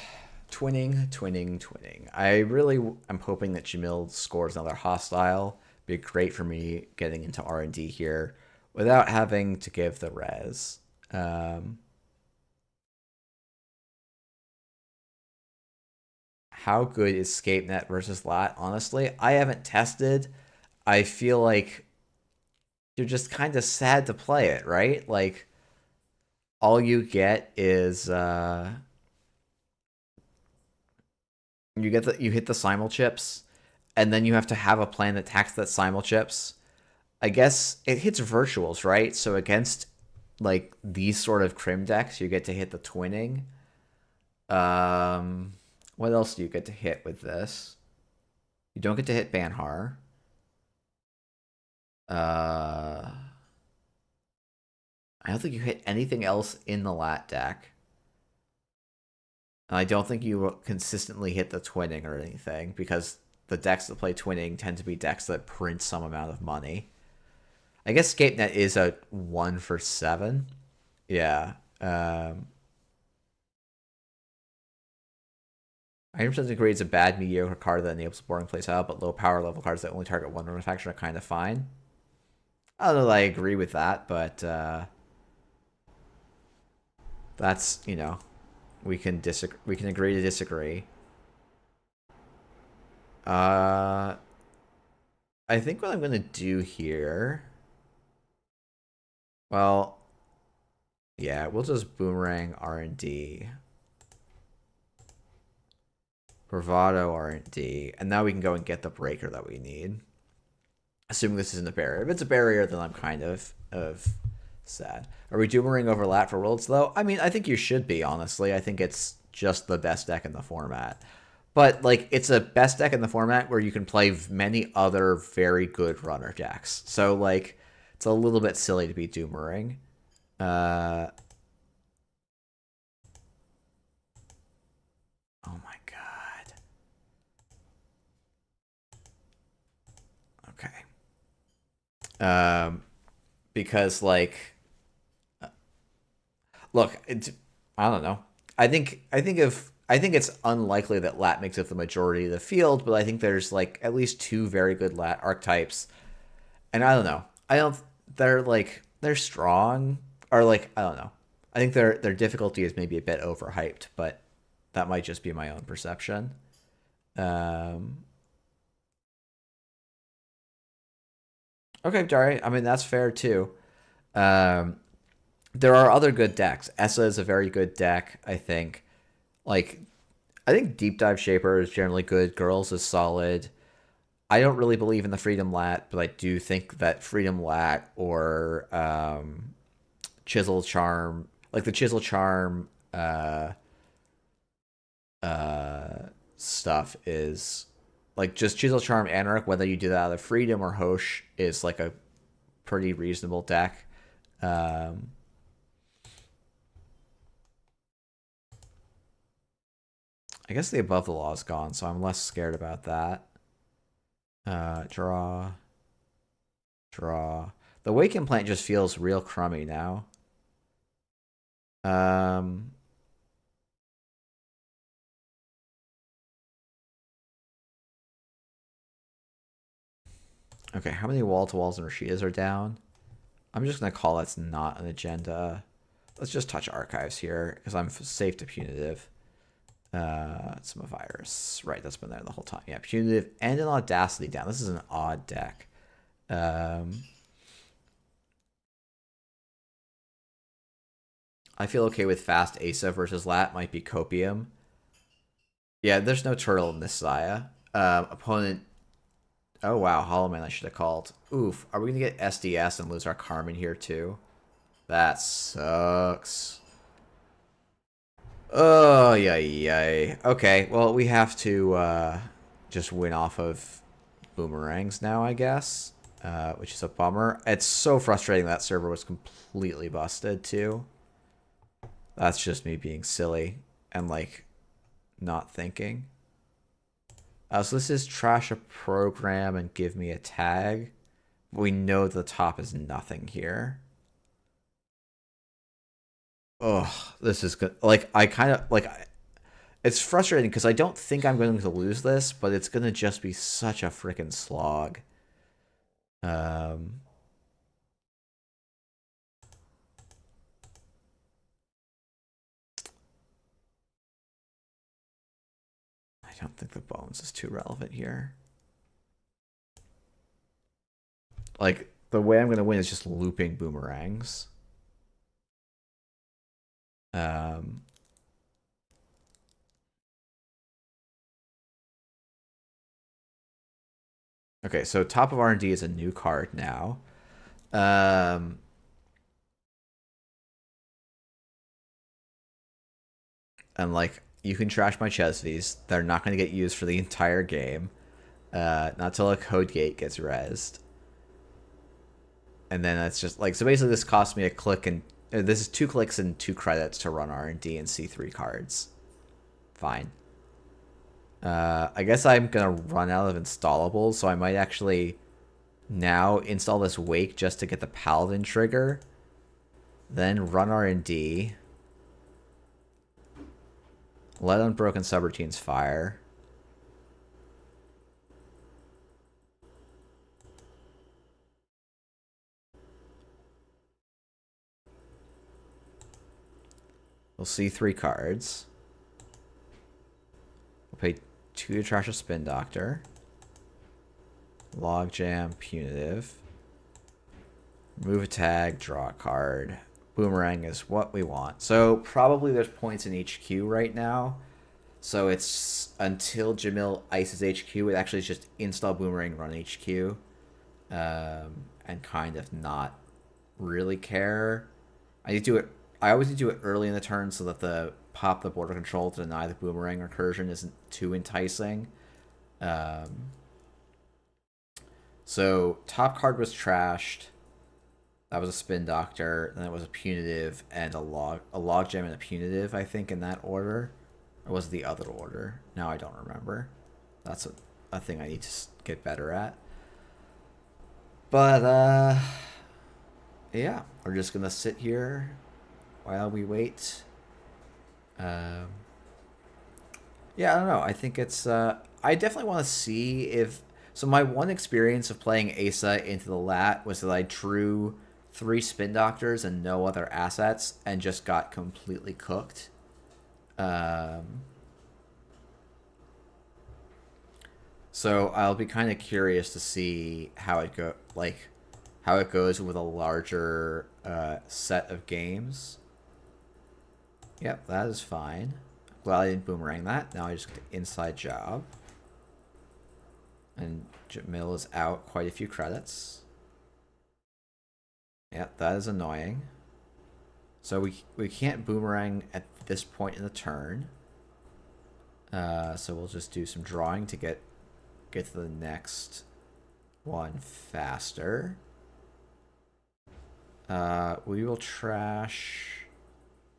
Twinning, twinning, twinning. I really am hoping that Jamil scores another hostile. Be great for me getting into R&D here without having to give the res. How good is ScapeNet versus Lat? Honestly, I haven't tested. I feel like you're just kind of sad to play it, right? Like all you get is you hit the simul chips, and then you have to have a plan that attacks that simul chips. I guess it hits virtuals, right? So against like these sort of crim decks, you get to hit the twinning. Um, what else do you get to hit with this? You don't get to hit Banhar. Uh, I don't think you hit anything else in the lat deck. And I don't think you consistently hit the twinning or anything because the decks that play twinning tend to be decks that print some amount of money. I guess ScapeNet is a 1 for 7. Yeah. I 100% agree it's a bad mediocre card that enables boring plays out, but low power level cards that only target one manufacturer are kind of fine. I don't know that I agree with that, but that's, we can disagree. We can agree to disagree. Uh, I think what I'm gonna do here. Well, yeah, we'll just boomerang R&D, bravado R&D, and now we can go and get the breaker that we need. Assuming this isn't a barrier. If it's a barrier, then I'm kind of sad. Are we boomerang over lat for worlds though? I mean, I think you should be, honestly. I think it's just the best deck in the format. But like it's a best deck in the format where you can play many other very good runner decks. So like it's a little bit silly to be Doomerang. Oh my god. Okay. Because like, look, I don't know. I think it's unlikely that lat makes up the majority of the field, but I think there's like at least two very good lat archetypes, and I don't know. I don't. They're strong, or like I don't know. I think their difficulty is maybe a bit overhyped, but that might just be my own perception. Um, okay, Dari. I mean that's fair too. Um, there are other good decks. Essa is a very good deck. I think. Like I think Deep Dive Shaper is generally good. Girls is solid. I don't really believe in the Freedom Lat, but I do think that Freedom Lat or Chisel Charm, like the Chisel Charm stuff is like just Chisel Charm Anarch, whether you do that out of Freedom or Hosh, is like a pretty reasonable deck. Um, I guess the Above the Law is gone, so I'm less scared about that. Draw. Draw. The Awaken Plant just feels real crummy now. Okay, how many wall-to-walls and Rashidas are down? I'm just going to call that's not an agenda. Let's just touch archives here, because I'm safe to punitive. It's a virus. Right, that's been there the whole time. Yeah, punitive and an audacity down. This is an odd deck. I feel okay with fast Asa versus Lat. Might be Copium. Yeah, there's no turtle in this Zaya. Opponent. Oh wow, Hollow Man I should have called. Oof. Are we gonna get SDS and lose our Carmen here too? That sucks. Oh yeah. Okay, well we have to just win off of boomerangs now, I guess. Which is a bummer. It's so frustrating that server was completely busted too. That's just me being silly and like not thinking. So this is trash a program and give me a tag. We know the top is nothing here. Oh, this is good. Like I kind of like it's frustrating because I don't think I'm going to lose this, but it's going to just be such a freaking slog. I don't think the bones is too relevant here. Like the way I'm going to win is just looping boomerangs. Okay, so top of R&D is a new card now. And like you can trash my Chesvies. They're not going to get used for the entire game. Not till a code gate gets rezzed. And then that's just like so basically this cost me a click and this is 2 clicks and 2 credits to run R&D and C3 cards. Fine. I guess I'm gonna run out of installables, so I might actually now install this Wake just to get the Paladin trigger. Then run R&D. Let Unbroken Subroutines fire. We'll see 3 cards. We'll pay 2 to trash a Spin Doctor. Logjam, Punitive. Remove a tag, draw a card. Boomerang is what we want. So probably there's points in HQ right now. So it's until Jamil ices HQ, it actually is just install Boomerang, run HQ. And kind of not really care. I always need to do it early in the turn so that the pop the border control to deny the Boomerang recursion isn't too enticing. So top card was trashed. That was a Spin Doctor. Then it was a Punitive and a Logjam and a Punitive, I think, in that order. Or was it the other order? Now I don't remember. That's a thing I need to get better at. But, yeah. We're just going to sit here while we wait. Yeah, I don't know. I think it's... I definitely want to see if... So my one experience of playing Asa into the lat was that I drew 3 Spin Doctors and no other assets and just got completely cooked. So I'll be kind of curious to see how it goes with a larger set of games. Yep, that is fine. Glad I didn't boomerang that. Now I just get the inside job. And Jamil is out quite a few credits. Yep, that is annoying. So we can't boomerang at this point in the turn. So we'll just do some drawing to get to the next one faster. We will trash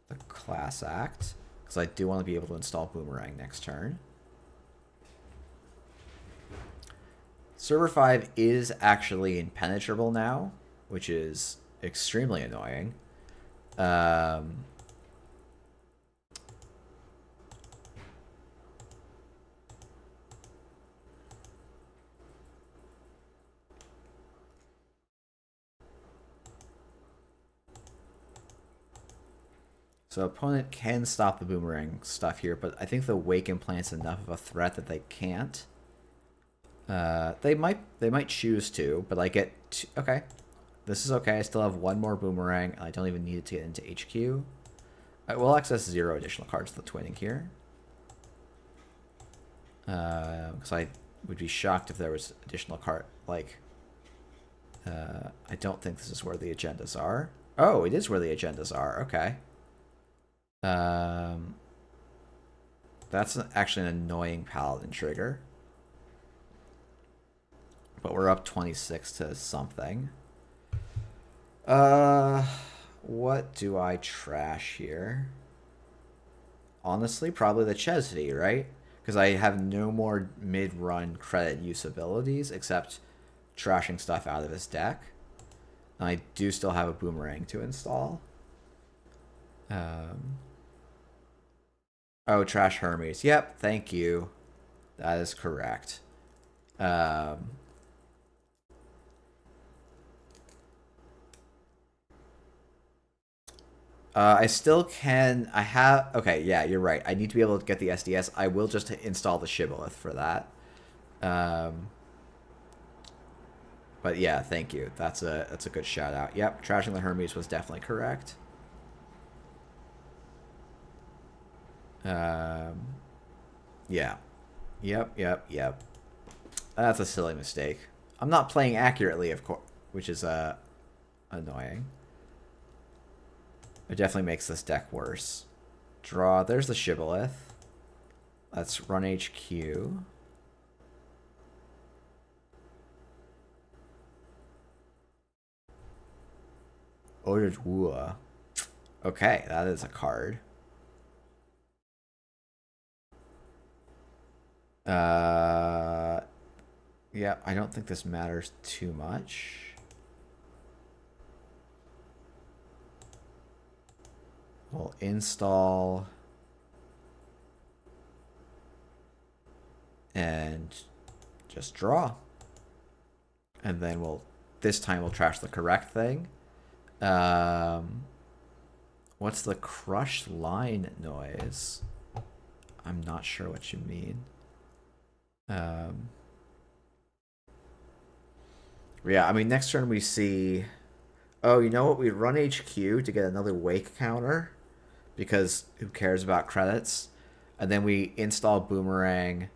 the Class Act because I do want to be able to install Boomerang next turn. Server 5 is actually impenetrable now, which is extremely annoying. So opponent can stop the boomerang stuff here, but I think the wake implant's enough of a threat that they can't. They might choose to, but I get okay. This is okay. I still have one more boomerang, and I don't even need it to get into HQ. We'll access 0 additional cards to the twinning here. Because I would be shocked if there was additional card. Like, I don't think this is where the agendas are. Oh, it is where the agendas are. Okay. That's actually an annoying paladin trigger. But we're up 26 to something. What do I trash here? Honestly, probably the Chesney, right? Because I have no more mid-run credit use abilities except trashing stuff out of his deck. And I do still have a boomerang to install. Oh, trash Hermes. Yep, thank you. That is correct. I still can. I have. Okay, yeah, you're right. I need to be able to get the SDS. I will just install the Shibboleth for that. But yeah, thank you. That's a good shout out. Yep, trashing the Hermes was definitely correct. Yeah. Yep. That's a silly mistake. I'm not playing accurately, of course, which is annoying. It definitely makes this deck worse. Draw. There's the Shibboleth. Let's run HQ. Ordered Wua. Okay, that is a card. Yeah, I don't think this matters too much. We'll install and just draw. And then this time we'll trash the correct thing. What's the crush line noise? I'm not sure what you mean. Yeah, I mean, next turn we see... Oh, you know what? We run HQ to get another wake counter. Because who cares about credits? And then we install Boomerang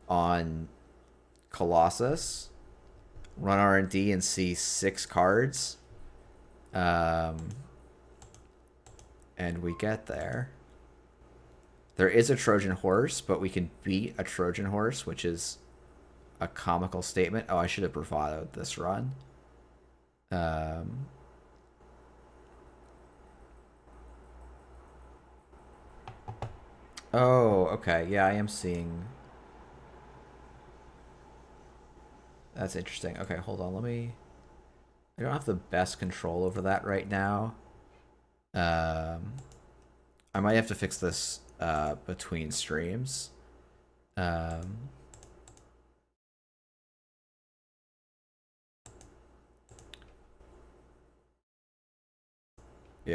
on Colossus. Run R&D and see 6 cards. And we get there. There is a Trojan horse, but we can beat a Trojan horse, which is a comical statement. Oh, I should have bravadoed this run. Oh, okay. Yeah, I am seeing... That's interesting. Okay, hold on. I don't have the best control over that right now. I might have to fix this between streams. Yeah,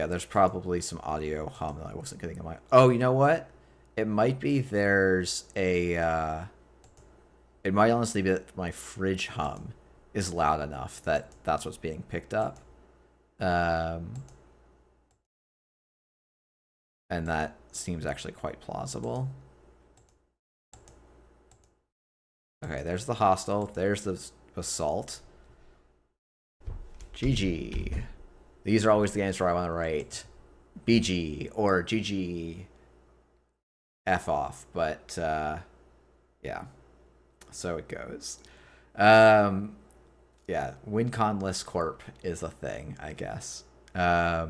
there's probably some audio hum that I wasn't getting in my... Oh, you know what? It might be there's a... It might honestly be that my fridge hum is loud enough that that's what's being picked up. And that seems actually quite plausible. Okay, there's the hostile. There's the assault. GG. These are always the games where I want to write BG or GG F off, but yeah. So it goes. Yeah, WinCon list corp is a thing, I guess. Yeah,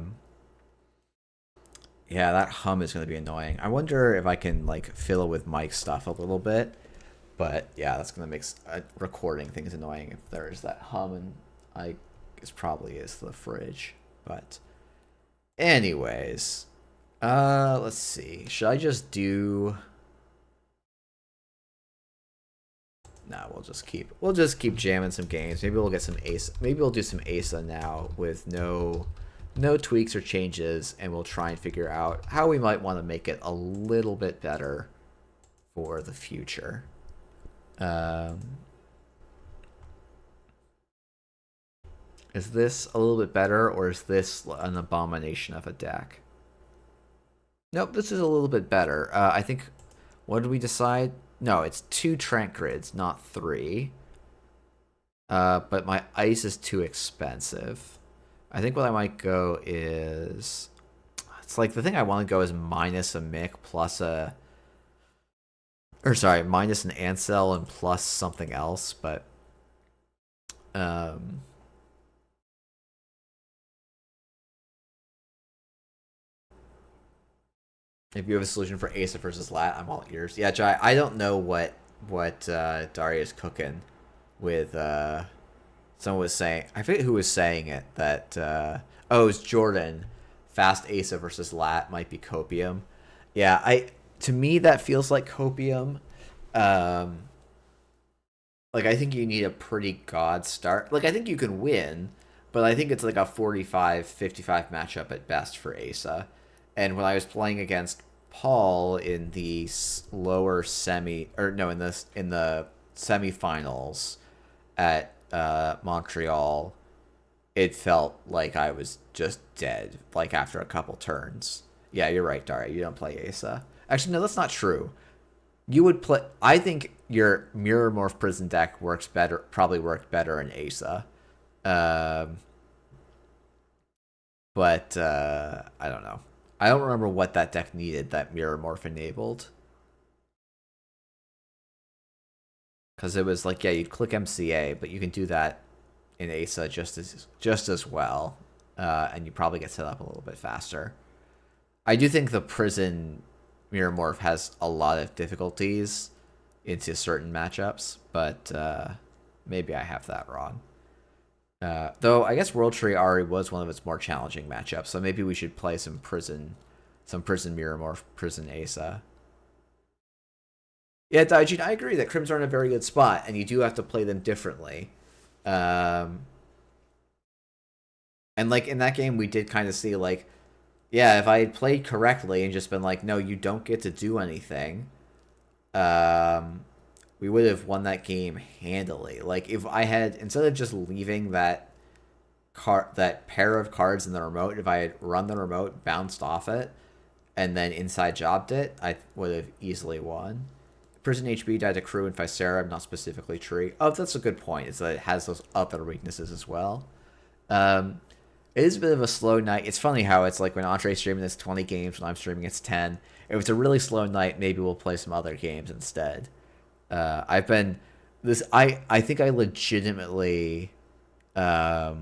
that hum is going to be annoying. I wonder if I can like fiddle with Mike's stuff a little bit. But yeah, that's gonna make recording things annoying if there's that hum, and I guess probably is the fridge. But anyways, let's see. Should I just do? No, we'll just keep jamming some games. Maybe we'll get some Ace. Maybe we'll do some Asa now with no tweaks or changes, and we'll try and figure out how we might want to make it a little bit better for the future. Is this a little bit better, or is this an abomination of a deck? Nope, this is a little bit better. I think, what did we decide? No, it's 2 Trent grids, not 3. But my ice is too expensive. I think what I might go is... It's like the thing I want to go is minus a Mick plus a... Or sorry, minus an Ansel and plus something else, but... If you have a solution for Asa versus Lat, I'm all ears. Yeah, Jai, I don't know what Daria's cooking with... someone was saying... I forget who was saying it, that... oh, it was Jordan. Fast Asa versus Lat might be copium. Yeah, to me, that feels like copium. Like, I think you need a pretty god start. Like, I think you can win, but I think it's like a 45-55 matchup at best for Asa. And when I was playing against Paul in the lower semi, or no, in the semifinals at Montreal, it felt like I was just dead, like after a couple turns. Yeah, you're right, Daria. You don't play Asa. Actually, no, that's not true. You would play... I think your Mirror Morph Prison deck probably worked better in Asa. But I don't know. I don't remember what that deck needed that Mirror Morph enabled. Because it was like, yeah, you'd click MCA, but you can do that in Asa just as well. And you probably get set up a little bit faster. I do think the Prison Mirror Morph has a lot of difficulties into certain matchups, but maybe I have that wrong. Though I guess World Tree Ari was one of its more challenging matchups, so maybe we should play some Prison Mirror Morph, Prison Asa. Yeah, Daijin, I agree that Crims are in a very good spot, and you do have to play them differently. And like in that game, we did kind of see like, yeah, if I had played correctly and just been like, no, you don't get to do anything, we would have won that game handily. Like if I had, instead of just leaving that pair of cards in the remote, if I had run the remote, bounced off it, and then inside jobbed it, I would have easily won. Prison HB died to Crew and Ficera, not specifically Tree. Oh, that's a good point, is that it has those other weaknesses as well. It is a bit of a slow night. It's funny how it's like when Entree's streaming it's 20 games, when I'm streaming it's 10. If it's a really slow night, maybe we'll play some other games instead. I think I legitimately have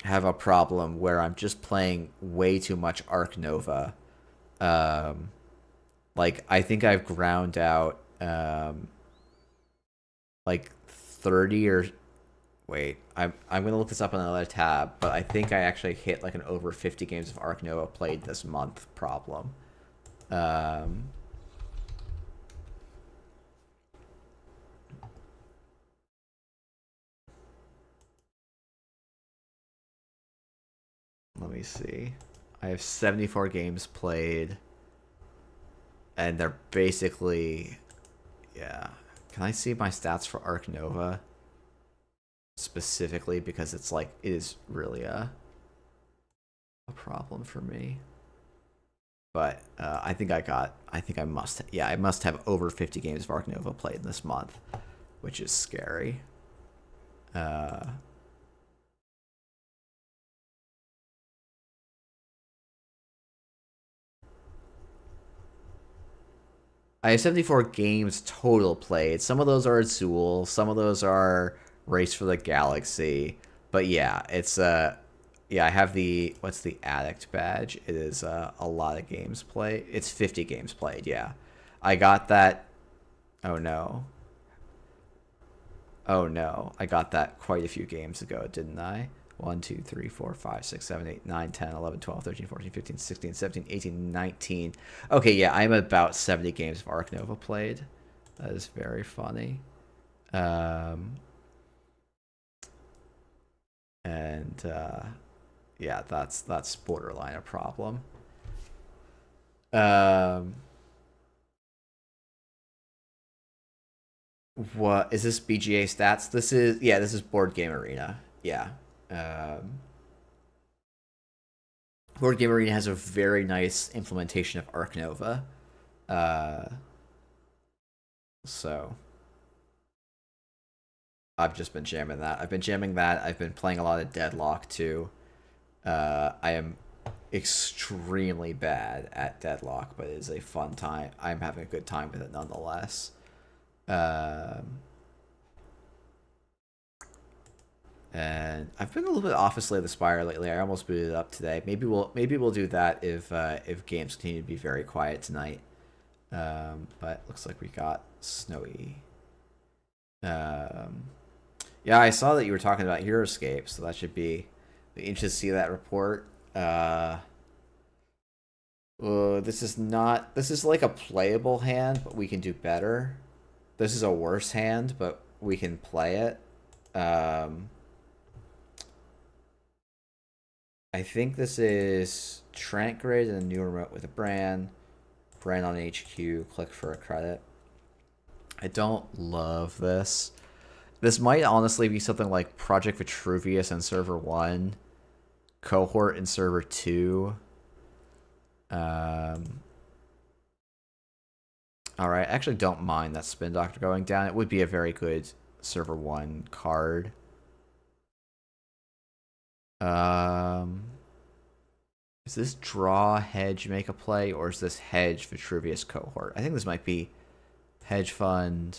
a problem where I'm just playing way too much Arc Nova. Like I think I've ground out like 30 or wait, I'm gonna look this up on another tab, but I think I actually hit like an over 50 games of Arc Nova played this month problem. Let me see. I have 74 games played, and they're basically, yeah. Can I see my stats for Arc Nova specifically, because it's like it is really a problem for me. But I must have over 50 games of Arc Nova played in this month, which is scary. I have 74 games total played. Some of those are Azul, some of those are Race for the Galaxy. But yeah, it's yeah, I have the, what's the Addict badge? It is a lot of games played. It's 50 games played, yeah. I got that. Oh no. Oh no, I got that quite a few games ago, didn't I? 1, 2, 3, 4, 5, 6, 7, 8, 9, 10, 11, 12, 13, 14, 15, 16, 17, 18, 19. Okay, yeah, I'm about 70 games of Arc Nova played. That is very funny. And yeah, that's borderline a problem. What is this BGA stats? This is Board Game Arena. Yeah. Um, Board Game Arena has a very nice implementation of Arc Nova. Uh, so I've just been jamming that. I've been jamming that. I've been playing a lot of Deadlock too. I am extremely bad at Deadlock, but it is a fun time. I'm having a good time with it nonetheless. Um, and I've been a little bit off of Slay the Spire lately. I almost booted it up today. Maybe we'll do that if games continue to be very quiet tonight. But looks like we got Snowy. Yeah, I saw that you were talking about Hero Escape, so that should be interesting to see that report. This is like a playable hand, but we can do better. This is a worse hand, but we can play it. I think this is Trent Grid and a new remote with a brand. Brand on HQ, click for a credit. I don't love this. This might honestly be something like Project Vitruvius in Server 1, Cohort in Server 2. Alright, I actually don't mind that Spin Doctor going down. It would be a very good Server 1 card. Is this draw, hedge, make a play, or is this hedge, Vitruvius, Cohort? I think this might be hedge fund,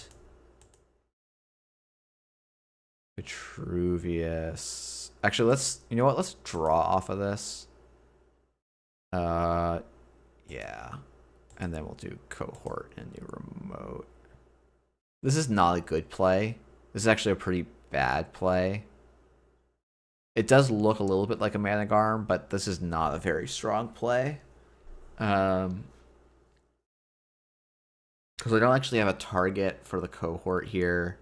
Vitruvius. Actually, you know what? Let's draw off of this. Yeah. And then we'll do Cohort and new remote. This is not a good play. This is actually a pretty bad play. It does look a little bit like a Managarm, but this is not a very strong play. Because I don't actually have a target for the Cohort here.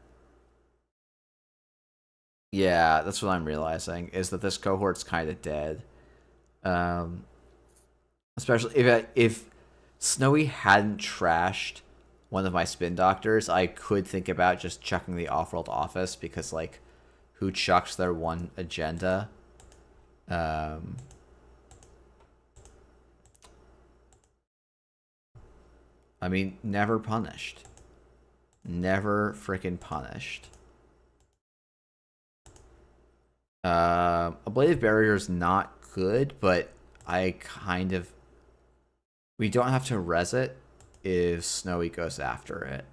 Yeah, that's what I'm realizing, is that this Cohort's kind of dead. Especially if Snowy hadn't trashed one of my Spin Doctors, I could think about just chucking the Off-World Office, because, like, who chucks their one agenda? I mean, never punished. Never freaking punished. Ablative Barrier is not good, but I kind of... We don't have to res it if Snowy goes after it.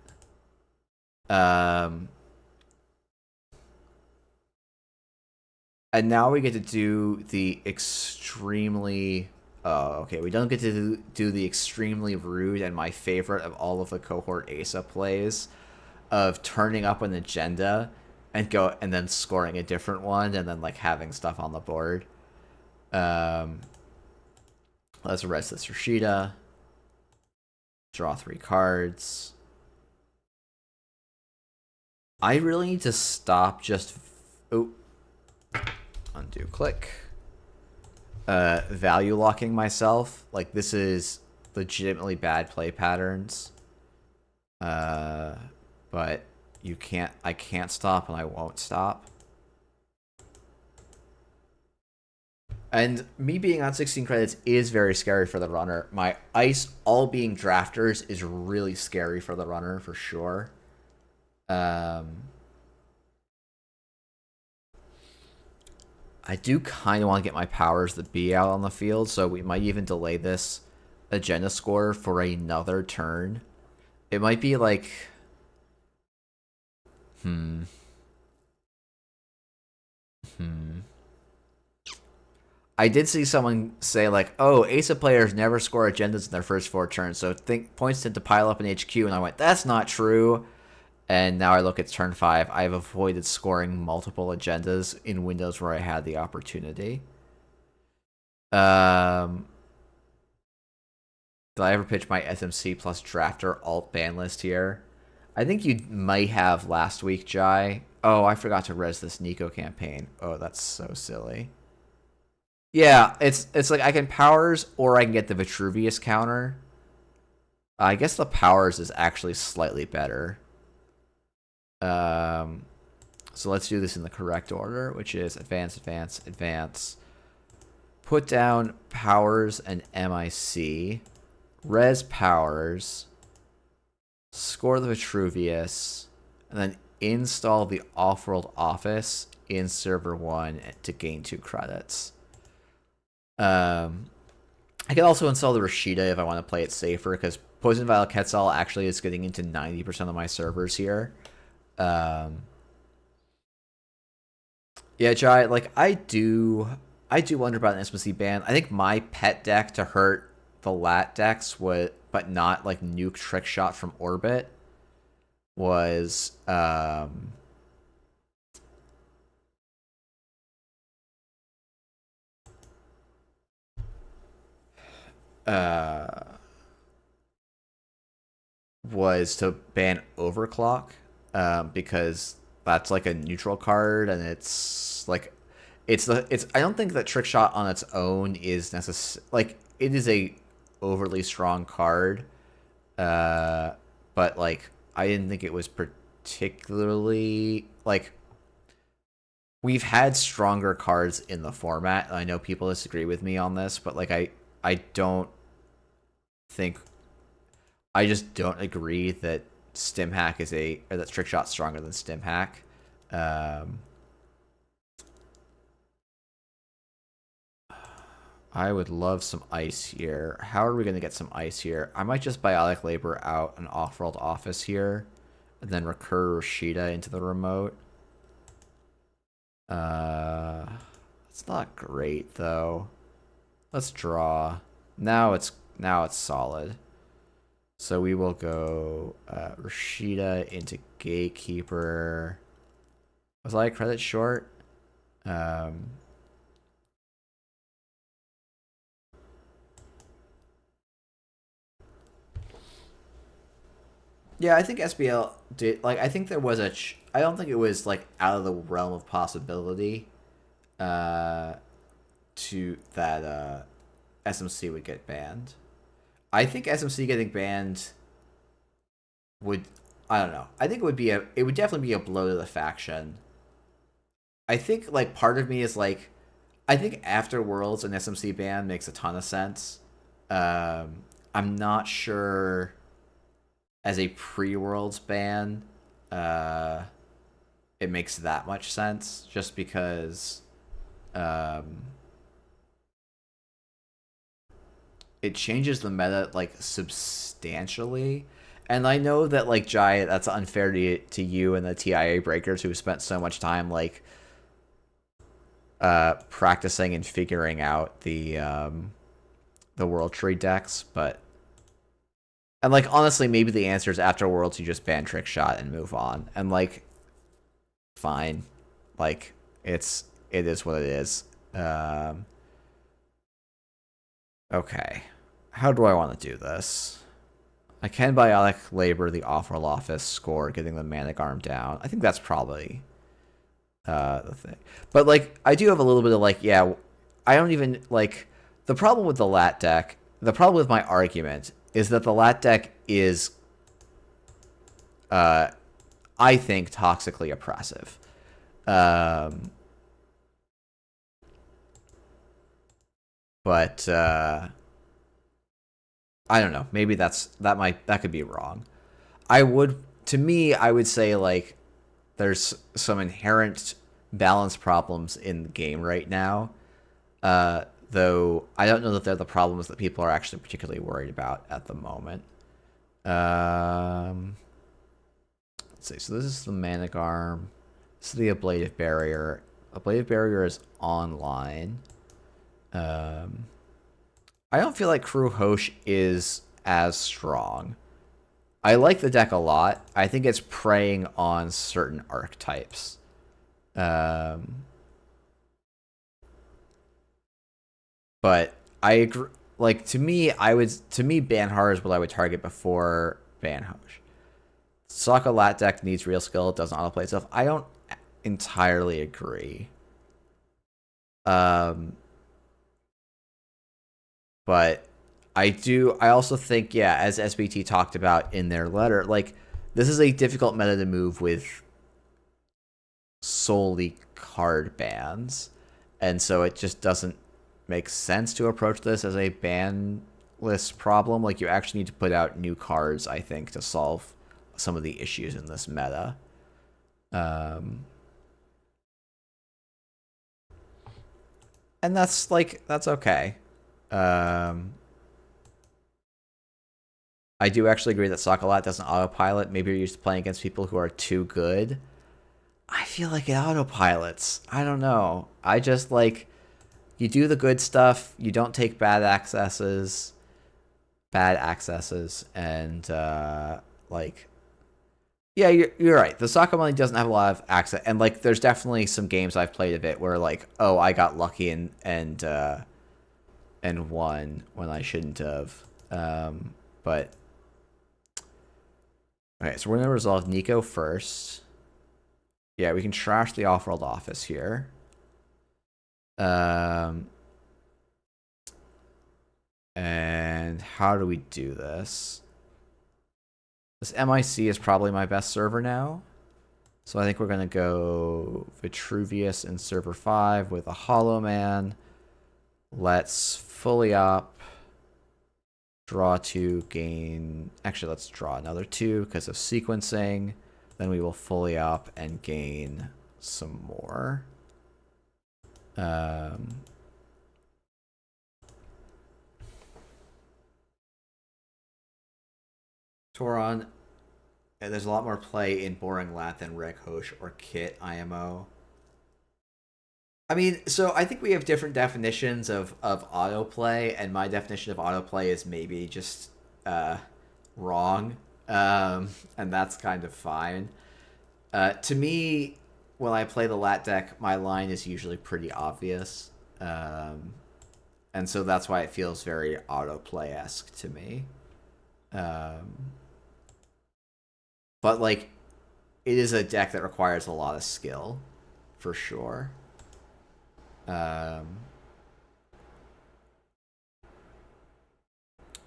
And now we get to do the extremely... Oh, okay. We don't get to do the extremely rude and my favorite of all of the Cohort Asa plays of turning up an agenda and then scoring a different one and then, like, having stuff on the board. Let's res this Rashida. Draw 3 cards. I really need to stop just... Oh. Undo click. Value locking myself. Like, this is legitimately bad play patterns. But I can't stop and I won't stop. And me being on 16 credits is very scary for the runner. My ice all being drafters is really scary for the runner, for sure. I do kind of want to get my powers that be out on the field, so we might even delay this agenda score for another turn. It might be like... I did see someone say, like, oh, Asa players never score agendas in their first 4 turns, so points tend to pile up in HQ, and I went, that's not true. And now I look at turn 5. I've avoided scoring multiple agendas in windows where I had the opportunity. Did I ever pitch my SMC plus drafter alt ban list here? I think you might have last week, Jai. Oh, I forgot to res this Nico campaign. Oh, that's so silly. Yeah, it's like I can powers or I can get the Vitruvius counter. I guess the powers is actually slightly better. So let's do this in the correct order, which is advance, advance, advance. Put down powers and MIC. Res powers. Score the Vitruvius. And then install the off-world office in server 1 to gain 2 credits. I can also install the Rashida if I want to play it safer, because Poison Vial Quetzal actually is getting into 90% of my servers here. Yeah, Jai, like I do wonder about an SMC ban. I think my pet deck to hurt the lat decks would, but not like nuke trick shot from orbit, was was to ban Overclock, because that's like a neutral card, and it's like it's I don't think that trick shot on its own is necessary. Like it is a overly strong card, but like I didn't think it was particularly like. We've had stronger cards in the format, and I know people disagree with me on this, but like I don't think, I just don't agree that Stim Hack is or that Trick Shot's stronger than Stim Hack. I would love some ice here. How are we going to get some ice here? I might just Biotic Labor out an off-world office here, and then recur Rashida into the remote. It's not great though. Let's draw. Now it's solid. So we will go Rashida into Gatekeeper. Was I a credit short? Yeah, I think SBL did, like, I think there was I don't think it was like out of the realm of possibility to that SMC would get banned. I think SMC getting banned would, I don't know. I think it would definitely be a blow to the faction. I think like part of me is like, I think after Worlds an SMC ban makes a ton of sense. I'm not sure as a pre-Worlds ban it makes that much sense, just because it changes the meta like substantially. And I know that like Jai, that's unfair to you and the TIA breakers who spent so much time like practicing and figuring out the World Tree decks, but and like honestly maybe the answer is after Worlds you just ban Trick Shot and move on, and like fine, like it is what it is. Okay, how do I want to do this? I can Biotic Labor the off-world office, score getting the Manic Arm down. I think that's probably the thing. But like I do have a little bit of like, yeah, I don't even like the problem with the lat deck. The problem with my argument is that the lat deck is I think toxically oppressive. But I don't know. Maybe that could be wrong. I would say like there's some inherent balance problems in the game right now. Though I don't know that they're the problems that people are actually particularly worried about at the moment. Let's see. So this is the Manic Arm. This is the Ablative Barrier. Ablative Barrier is online. I don't feel like Crew Hosh is as strong. I like the deck a lot. I think it's preying on certain archetypes. Um, but I agree. Like to me, Banhar is what I would target before Banhosh. Sokka Lat deck needs real skill. It doesn't autoplay itself. I don't entirely agree. Um, but I do. I also think, yeah, as SBT talked about in their letter, like this is a difficult meta to move with solely card bans, and so it just doesn't make sense to approach this as a ban list problem. Like you actually need to put out new cards, I think, to solve some of the issues in this meta. Um, and that's okay. Um, I do actually agree that Sokolat doesn't autopilot. Maybe you're used to playing against people who are too good. I feel like it autopilots. I don't know. I just like you do the good stuff. You don't take bad accesses, and like yeah, you're right. The Sakamani doesn't have a lot of access, and like there's definitely some games I've played of it where like oh I got lucky and won when I shouldn't have. But okay, so we're gonna resolve Nico first. Yeah, we can trash the off-world office here. And how do we do this? This MIC is probably my best server now. So I think we're going to go Vitruvius in server 5 with a Hollow Man. Let's fully up. Draw 2, gain... Actually, let's draw another 2 because of sequencing. Then we will fully up and gain some more. Toron, there's a lot more play in Boring Lat than Reg Hosh or Kit IMO. I mean, so I think we have different definitions of autoplay, and my definition of autoplay is maybe just wrong, and that's kind of fine. To me, when I play the Lat deck, my line is usually pretty obvious, and so that's why it feels very autoplay-esque to me. But like, it is a deck that requires a lot of skill, for sure.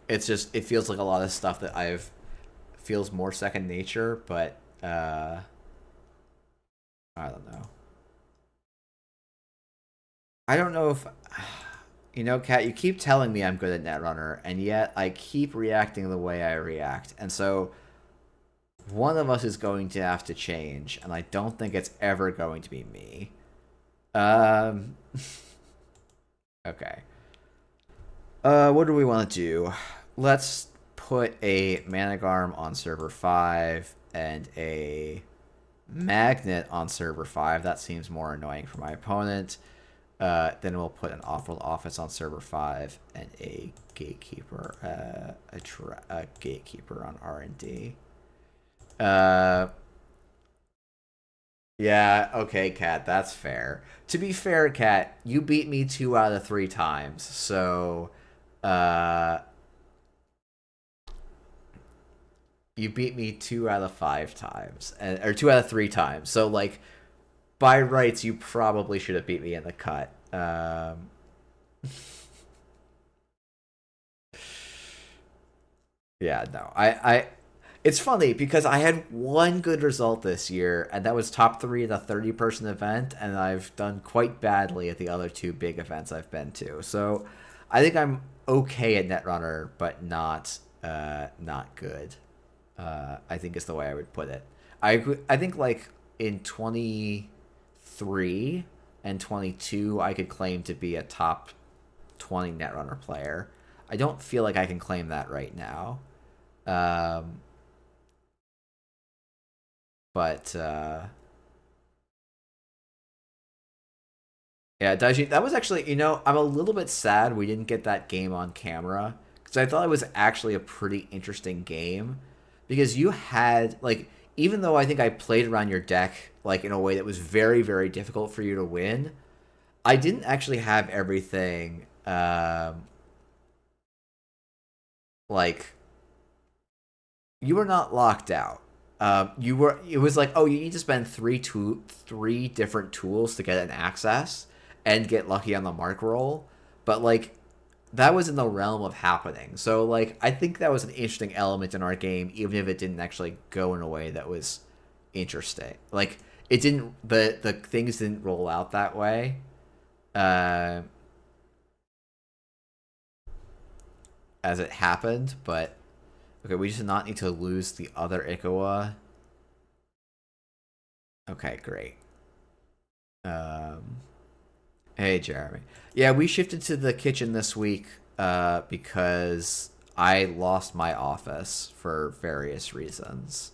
It's just it feels like a lot of stuff that I've feels more second nature, but I don't know. I don't know if you know, Kat, you keep telling me I'm good at Netrunner, and yet I keep reacting the way I react, and so one of us is going to have to change, and I don't think it's ever going to be me. Okay. What do we want to do? Let's put a Managarm on server 5 and a Magnet on server 5. That seems more annoying for my opponent. Then we'll put an Off-World Office on server 5 and a Gatekeeper, a Gatekeeper on R&D. Yeah, okay, Kat, that's fair. To be fair, Kat, you beat me 2 out of 3 times, so you beat me 2 out of 5 times, or 2 out of 3 times. So like, by rights, you probably should have beat me in the cut. Yeah, no, it's funny because I had one good result this year, and that was top 3 in a 30-person event, and I've done quite badly at the other 2 big events I've been to. So I think I'm okay at Netrunner, but not good. I think is the way I would put it. I think like in 23 and 22, I could claim to be a top 20 Netrunner player. I don't feel like I can claim that right now. But yeah, Daiji, that was actually, you know, I'm a little bit sad we didn't get that game on camera because I thought it was actually a pretty interesting game. because you had like, even though I think I played around your deck like in a way that was very very difficult for you to win, I didn't actually have everything like you were not locked out. You were. It was like, oh, you need to spend three different tools to get an access and get lucky on the mark roll. But like that was in the realm of happening. So like I think that was an interesting element in our game, even if it didn't actually go in a way that was interesting. Like it didn't. The things didn't roll out that way. Uh, as it happened, but okay, we just did not need to lose the other Ikawa. Okay, great. Um, hey, Jeremy. Yeah, we shifted to the kitchen this week because I lost my office for various reasons.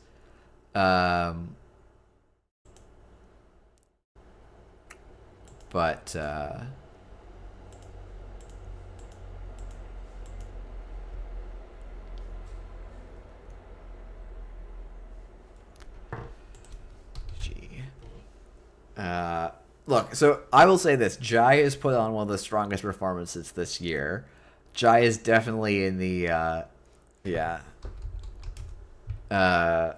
Um, but gee. Look, so I will say this: Jai has put on one of the strongest performances this year. Jai is definitely in the yeah. Uh,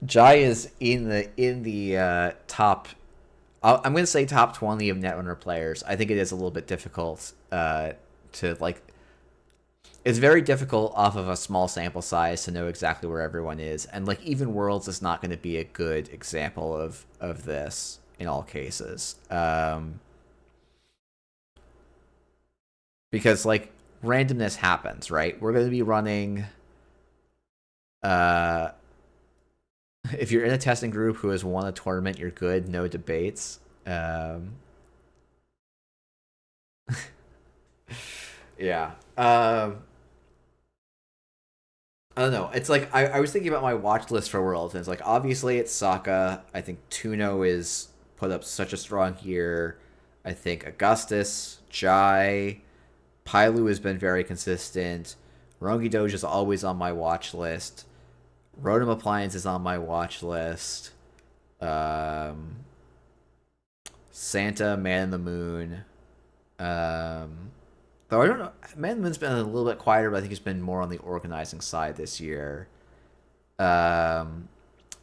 Jai is in the top. I'm going to say top 20 of Netrunner players. I think it is a little bit difficult to like. It's very difficult off of a small sample size to know exactly where everyone is, and like even Worlds is not going to be a good example of this in all cases, because like randomness happens, right? We're going to be running. Uh, if you're in a testing group who has won a tournament, you're good. No debates. Yeah. I don't know. It's like I was thinking about my watch list for Worlds, and it's like obviously it's Sokka. I think Tuno is put up such a strong year. I think Augustus, Jai, Pailu has been very consistent. Rongi Doge is always on my watch list. Rotom Appliance is on my watch list. Um, Santa, Man in the Moon. Though I don't know, Man in the Moon's been a little bit quieter, but I think he's been more on the organizing side this year. I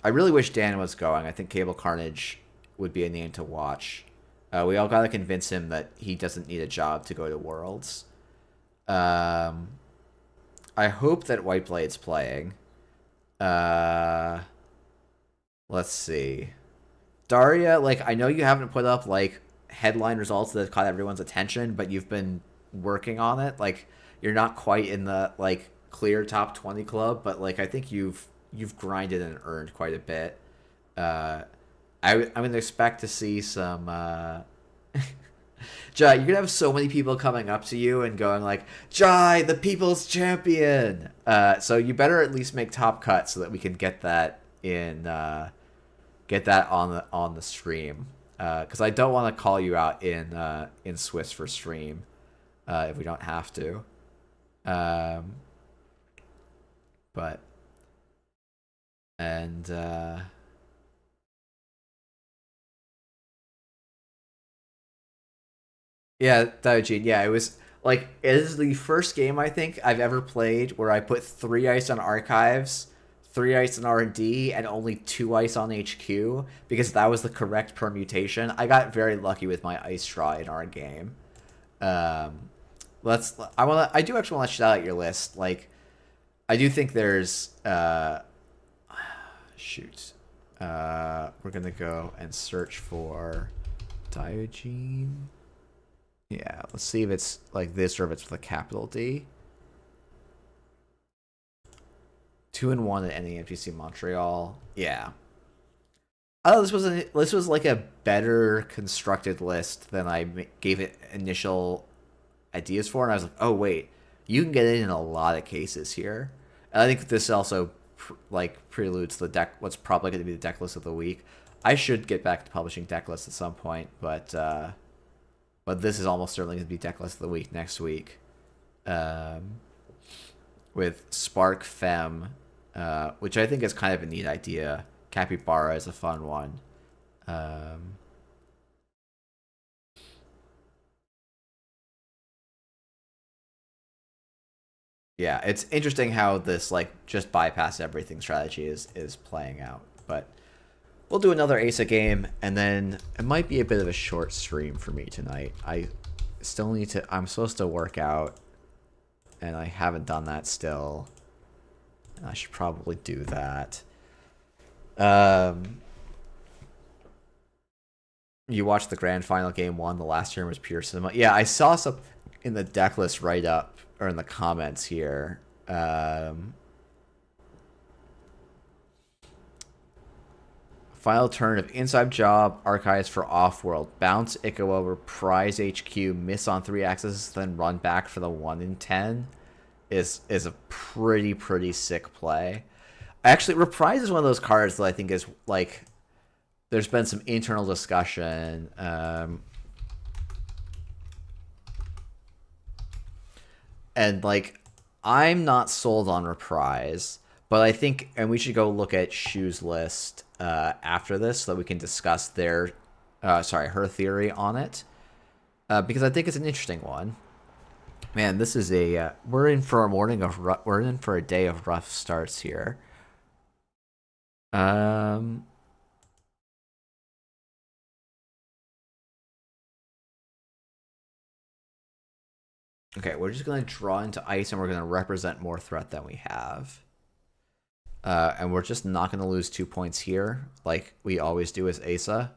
really wish Dan was going. I think Cable Carnage would be a name to watch. We all gotta convince him that he doesn't need a job to go to Worlds. Um, I hope that Whiteblade's playing. Uh, let's see. Daria, like I know you haven't put up like headline results that have caught everyone's attention, but you've been working on it. Like you're not quite in the like clear top 20 club, but like I think you've grinded and earned quite a bit. Uh, I'm gonna expect to see some. Jai, you're gonna have so many people coming up to you and going like, "Jai, the people's champion." So you better at least make top cut so that we can get that in. Get that on the stream, because I don't want to call you out in Swiss for stream, if we don't have to. Um, but and yeah, Daijin, yeah, it was like it is the first game I think I've ever played where I put 3 ice on archives, 3 ice on R&D, and only 2 ice on HQ because that was the correct permutation. I got very lucky with my ice straw in our game. Um, I do actually want to shout out your list. Like I do think there's shoot. We're gonna go and search for Diogene. Yeah, let's see if it's like this or if it's with a capital D. 2-1 at NEMTC Montreal. Yeah. Oh, this was like a better constructed list than I gave it initial ideas for, and I was like, oh wait, you can get it in a lot of cases here. And I think this also like preludes the deck. What's probably going to be the deck list of the week. I should get back to publishing deck lists at some point, but this is almost certainly going to be deck list of the week next week. With Spark Fem which I think is kind of a neat idea. Capybara is a fun one. Yeah, it's interesting how this like just bypass everything strategy is playing out. But we'll do another Asa game, and then it might be a bit of a short stream for me tonight. I still need to. I'm supposed to work out, and I haven't done that still. And I should probably do that. You watched the grand final game one. The last term was pure cinema. Yeah, I saw some in the deck list right up or in the comments here. Final turn of Inside Job, Archives for Offworld, Bounce Ikawa, Reprise HQ, miss on 3 axes, then run back for the 1 in 10 is a pretty sick play. Actually, Reprise is one of those cards that I think is like there's been some internal discussion. And like I'm not sold on Reprise, but I think, and we should go look at Shu's list after this so that we can discuss her theory on it, because I think it's an interesting one. Man, this is we're in for a day of rough starts here. Okay, we're just gonna draw into ice, and we're gonna represent more threat than we have. And we're just not going to lose 2 points here, like we always do as Asa.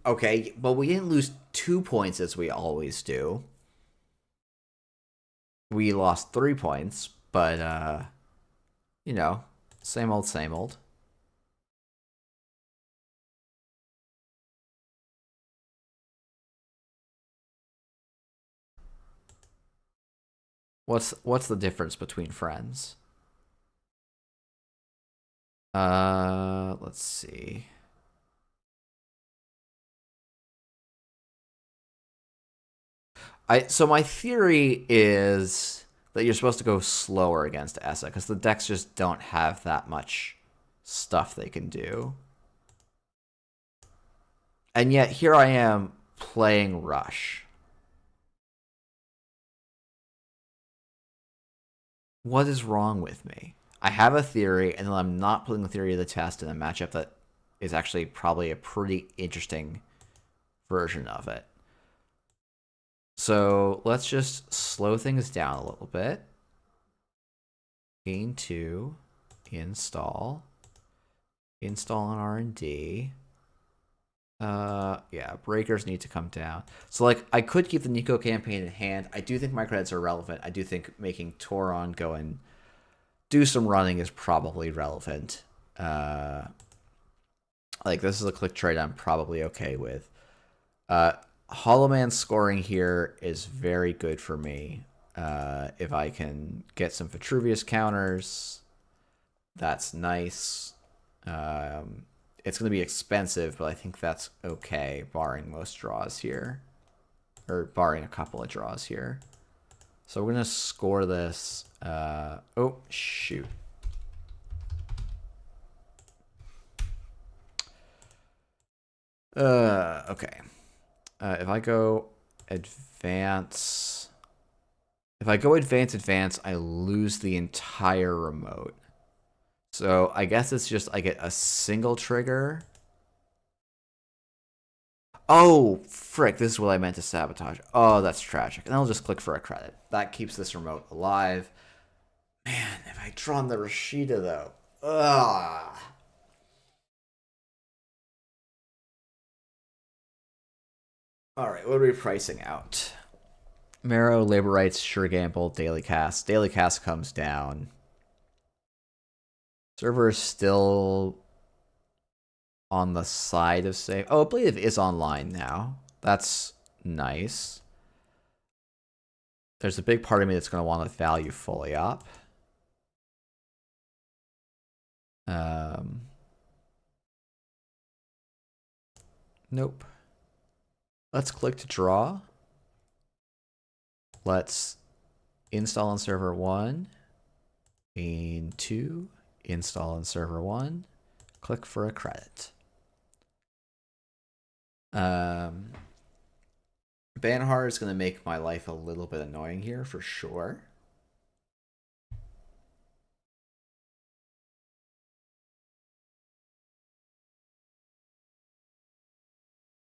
Okay, but we didn't lose 2 points as we always do. We lost 3 points, but, you know, same old, same old. What's the difference between friends? Let's see. So my theory is that you're supposed to go slower against Essa because the decks just don't have that much stuff they can do. And yet here I am playing Rush. What is wrong with me? I have a theory, and then I'm not putting the theory to the test in a matchup that is actually probably a pretty interesting version of it. So let's just slow things down a little bit. Gain 2, install on R&D. Yeah, breakers need to come down. So like I could keep the Nico campaign in hand. I do think microheads are relevant. I do think making Tauron go and do some running is probably relevant. Like this is a click trade I'm probably okay with. Hollow Man scoring here is very good for me. If I can get some Vitruvius counters, that's nice. It's going to be expensive, but I think that's okay, barring most draws here. Or barring a couple of draws here. So we're going to score this. Oh, shoot. Okay. If I go advance... If I go advance, I lose the entire remote. So I guess it's just I get a single trigger. Oh, frick, this is what I meant to sabotage. Oh, that's tragic. And I'll just click for a credit. That keeps this remote alive. Man, if I drawn the Rashida, though. Ugh. Alright, what are we pricing out? Marrow, Labor Rights, Sure Gamble, Daily Cast. Daily Cast comes down. Server is still on the side of save. Oh, Ablative is online now. That's nice. There's a big part of me that's going to want to value fully up. Nope. Let's click to draw. Let's install on server 1. In 2. Install on server 1. Click for a credit. Banhard is going to make my life a little bit annoying here for sure.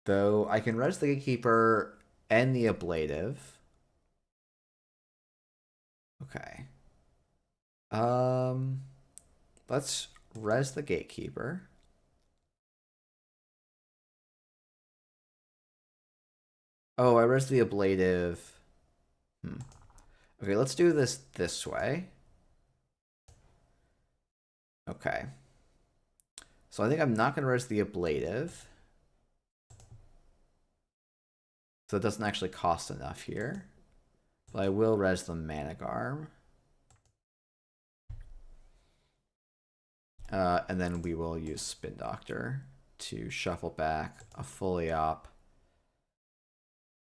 Though I can res the Gatekeeper and the Ablative. Okay. Let's res the Gatekeeper. Oh, I res the Ablative. Okay, let's do this way. Okay. So I think I'm not going to res the Ablative. So it doesn't actually cost enough here. But I will res the Managarm. And then we will use Spin Doctor to shuffle back a fully op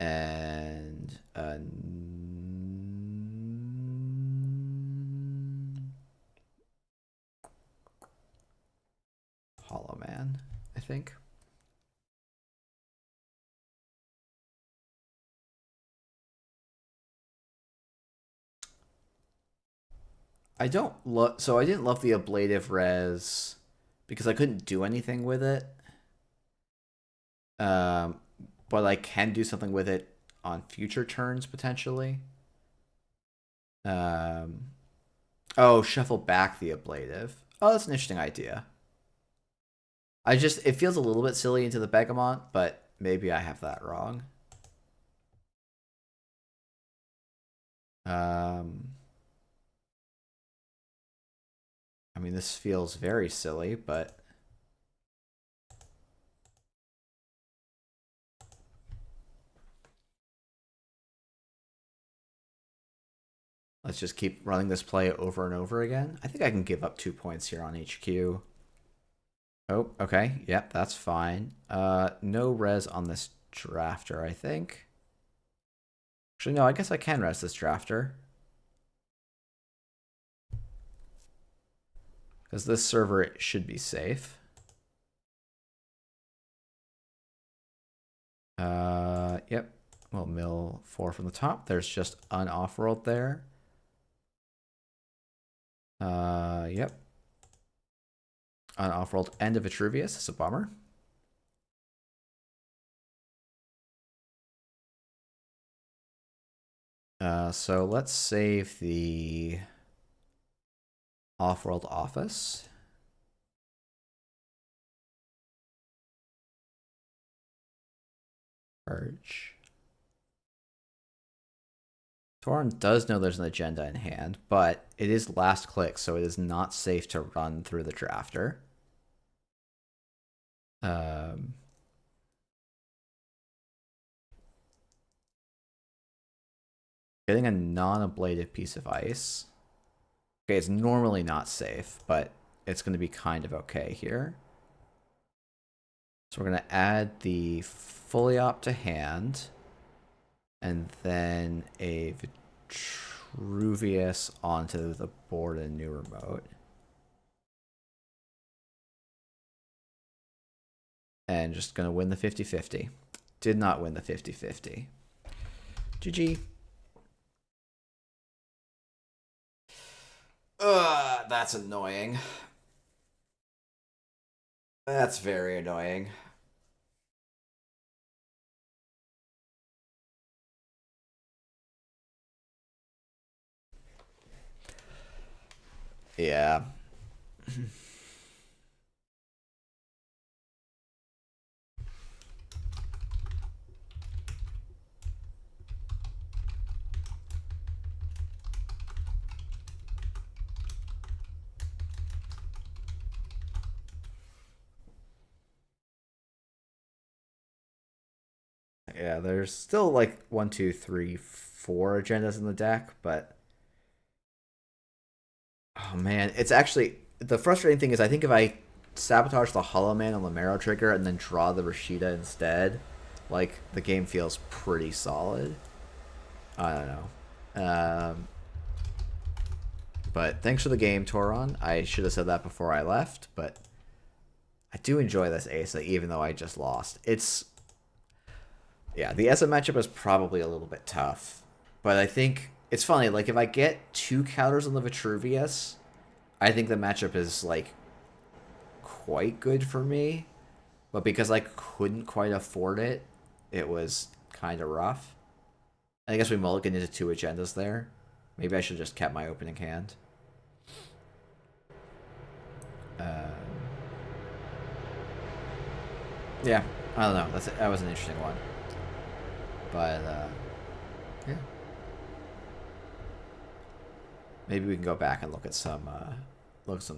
and Hollow Man, I think. I don't love, so I didn't love the Ablative res because I couldn't do anything with it. But I can do something with it on future turns potentially. Oh, shuffle back the Ablative. Oh, that's an interesting idea. It feels a little bit silly into the Begamot, but maybe I have that wrong. I mean, this feels very silly, but let's just keep running this play over and over again. I think I can give up 2 points here on HQ. Oh, okay. Yep, that's fine. No res on this drafter, I think. Actually, no, I guess I can res this drafter. Because this server should be safe. Yep. We'll mill 4 from the top. There's just an off-world there. Yep. An off-world end of Vitruvius. It's a bummer. So let's save the off-world office. Purge. Torin does know there's an agenda in hand, but it is last click, so it is not safe to run through the drafter. Getting a non-ablative piece of ice. Okay, it's normally not safe, but it's going to be kind of okay here. So we're going to add the fully op to hand, and then a Vitruvius onto the board in new remote. And just going to win the 50-50. Did not win the 50-50. GG. That's annoying. That's very annoying. Yeah. Yeah, there's still like 1, 2, 3, 4 agendas in the deck, but oh man, it's actually the frustrating thing is I think if I sabotage the Hollow Man on the Marrow Trigger and then draw the Rashida instead, like, the game feels pretty solid. I don't know. But thanks for the game, Toron. I should have said that before I left, but I do enjoy this Asa, even though I just lost. Yeah, the Asa matchup is probably a little bit tough, but I think it's funny. Like, if I get 2 counters on the Vitruvius, I think the matchup is, like, quite good for me. But because I couldn't quite afford it, it was kind of rough. I guess we mulliganed into 2 agendas there. Maybe I should have just kept my opening hand. Yeah, I don't know. That was an interesting one. But, yeah. Maybe we can go back and look at some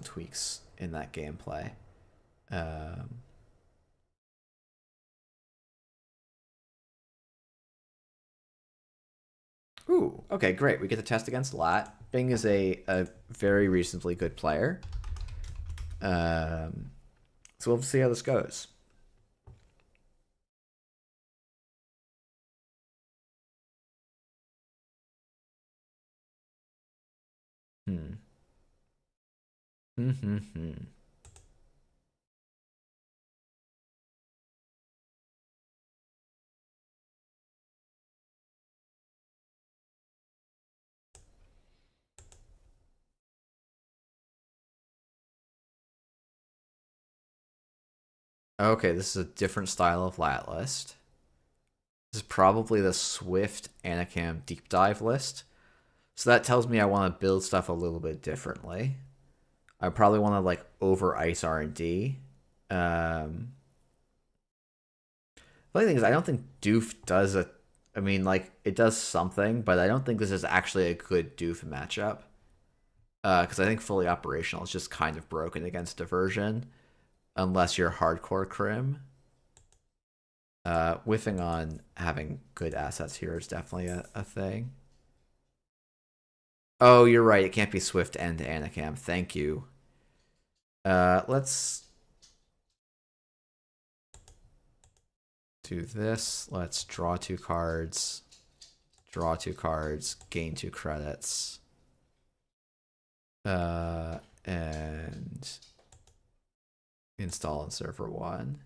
tweaks in that gameplay. Ooh, okay, great. We get to test against Lat. Bing is a very reasonably good player. So we'll see how this goes. Okay, this is a different style of lat list. This is probably the Swift Anacam deep dive list. So that tells me I want to build stuff a little bit differently. I probably want to like over ice R&D. The only thing is I don't think Doof does a... I mean, like, it does something, but I don't think this is actually a good Doof matchup. Because I think fully operational is just kind of broken against diversion. Unless you're hardcore Crim. Whiffing on having good assets here is definitely a thing. Oh, you're right. It can't be Swift and Anacam. Thank you. Let's do this. Let's draw 2 cards. Draw 2 cards. Gain 2 credits. And install in server 1.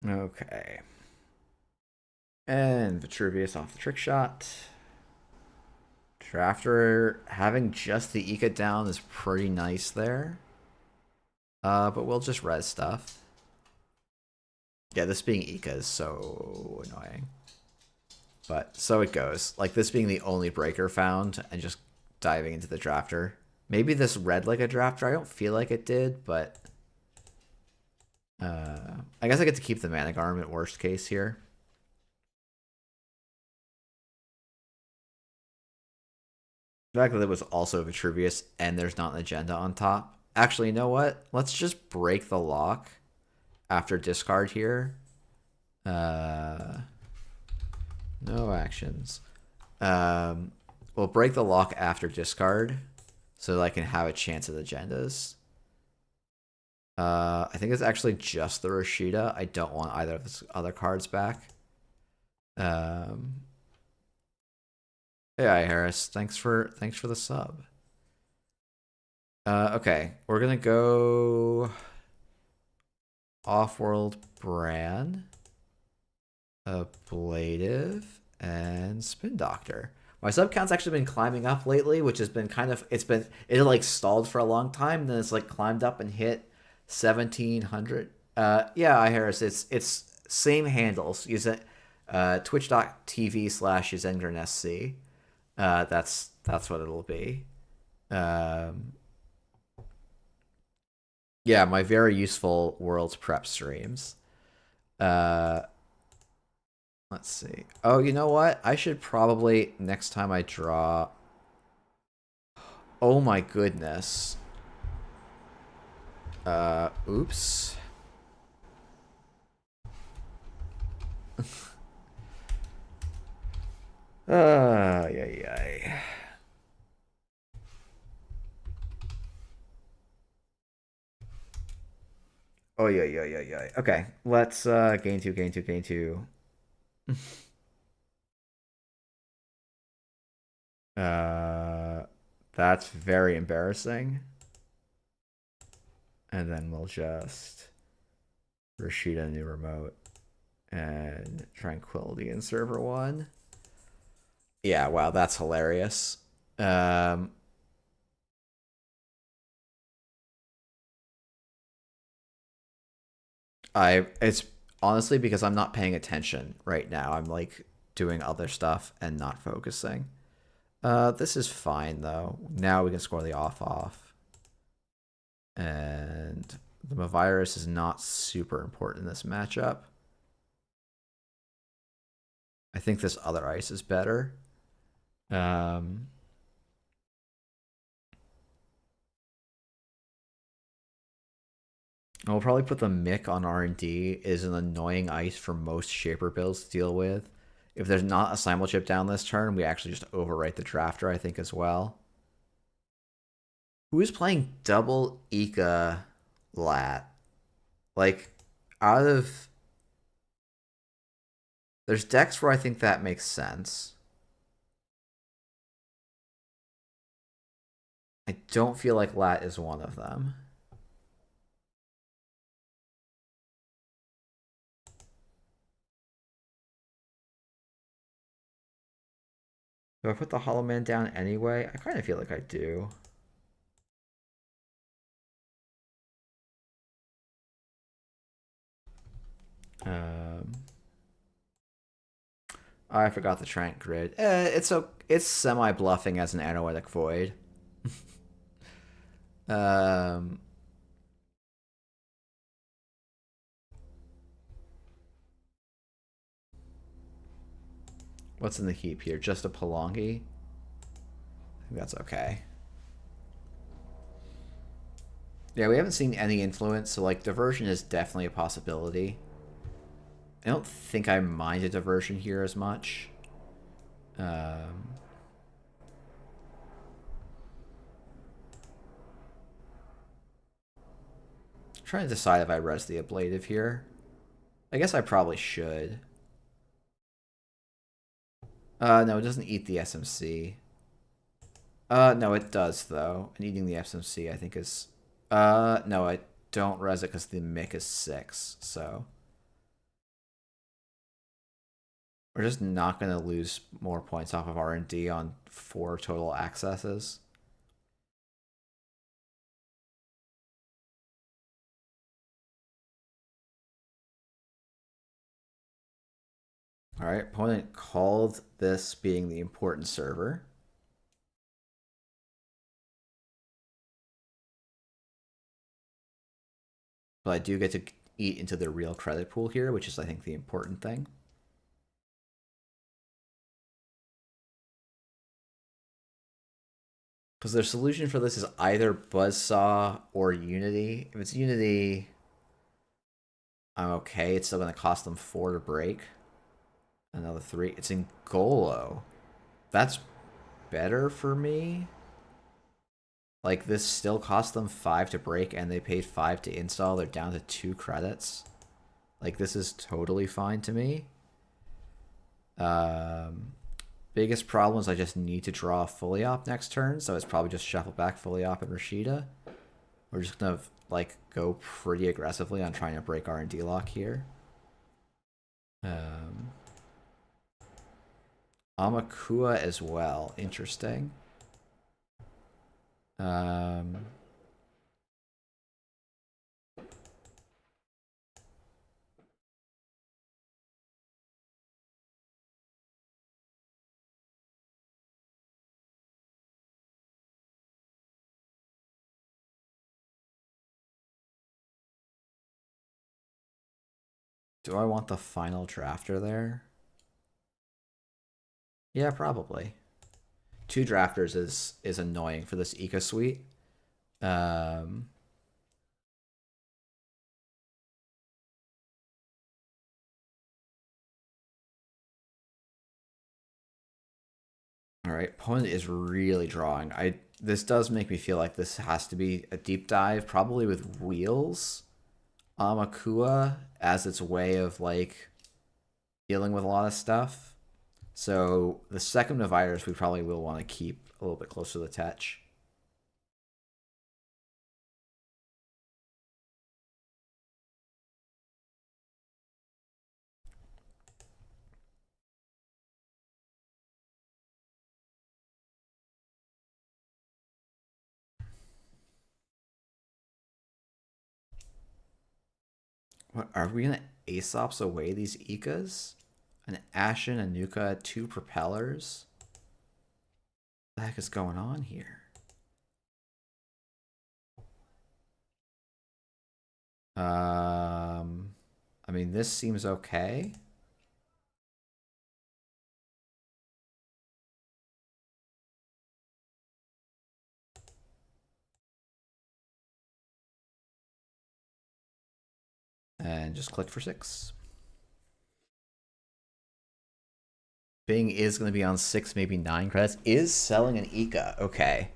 Okay. And Vitruvius off the trick shot. Drafter having just the Ika down is pretty nice there. But we'll just res stuff. Yeah, this being Ika is so annoying. But so it goes. Like, this being the only breaker found and just diving into the drafter. Maybe this read like a drafter. I don't feel like it did, but... I guess I get to keep the Mana Garment worst case here. The fact that it was also Vitruvius and there's not an agenda on top. Actually, you know what? Let's just break the lock after discard here. No actions. We'll break the lock after discard so that I can have a chance at agendas. I think it's actually just the Rashida. I don't want either of the other cards back. Yeah, Harris. Thanks for the sub. Okay, we're gonna go Off-World Bran, Ablative, and Spin Doctor. My sub count's actually been climbing up lately, which has been kind of it like stalled for a long time, then it's like climbed up and hit 1700. Yeah, Harris, it's same handles. Use it twitch.tv/UzenGrenSC. That's what it'll be. Um, yeah, my very useful World's Prep streams. Uh, let's see. Oh, you know what? I should probably next time I draw. Oh my goodness. Oops. Yeah, yeah. Oh yeah, yeah, yeah, yeah. Okay, let's gain two, gain two, gain two. uh, that's very embarrassing. And then we'll just Rashida new remote and Tranquility in server one. Yeah, wow, that's hilarious. Um, it's honestly because I'm not paying attention right now. I'm like doing other stuff and not focusing. This is fine though. Now we can score the off. And the Mavirus is not super important in this matchup. I think this other ice is better. Um, I'll probably put the Mick on R&D. Is an annoying ice for most Shaper builds to deal with. If there's not a Simul chip down this turn, we actually just overwrite the Drafter, I think, as well. Who is playing double Ika Lat? Like, out of... There's decks where I think that makes sense. I don't feel like Lat is one of them. Do I put the Hollow Man down anyway? I kind of feel like I do. Um, I forgot the Trank Grid. It's semi bluffing as an Anoetic Void. um, what's in the heap here? Just a Palongi? I think that's okay. Yeah, we haven't seen any influence, so like diversion is definitely a possibility. I don't think I mind a diversion here as much. Um, trying to decide if I res the ablative here. I guess I probably should. No, it doesn't eat the SMC. No, it does though. And eating the SMC, I think is. No, I don't res it because the Mick is 6. So we're just not gonna lose more points off of R&D on 4 total accesses. All right, opponent called this being the important server. But I do get to eat into the real credit pool here, which is, I think, the important thing. Because their solution for this is either Buzzsaw or Unity. If it's Unity, I'm okay. It's still going to cost them 4 to break. Another 3. It's in Golo. That's better for me. Like, this still cost them 5 to break, and they paid 5 to install. They're down to 2 credits. Like, this is totally fine to me. Biggest problem is I just need to draw a fully op next turn, so it's probably just shuffle back fully op and Rashida. We're just gonna like go pretty aggressively on trying to break R&D lock here. Amakua as well. Interesting. Do I want the final drafter there? Yeah, probably. 2 drafters is annoying for this eco suite. Um, all right, opponent is really drawing. This does make me feel like this has to be a deep dive, probably with wheels. Amakua as its way of like dealing with a lot of stuff. So the second dividers we probably will want to keep a little bit closer to the touch. What are we gonna Aesop's away these Ekas? An Ashen, a Nuka, 2 propellers. What the heck is going on here? I mean, this seems okay. And just click for 6. Bing is going to be on 6, maybe 9 credits. Is selling an Ika. Okay.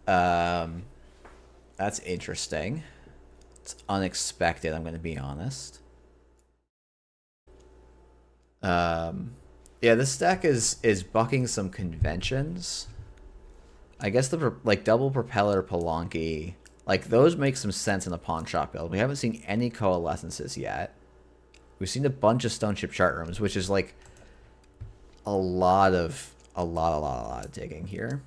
That's interesting. It's unexpected, I'm going to be honest. Yeah, this deck is bucking some conventions. I guess the like double propeller Palanki, like those make some sense in the pawn shop build. We haven't seen any coalescences yet. We've seen a bunch of stone chip chart rooms, which is like a lot of digging here.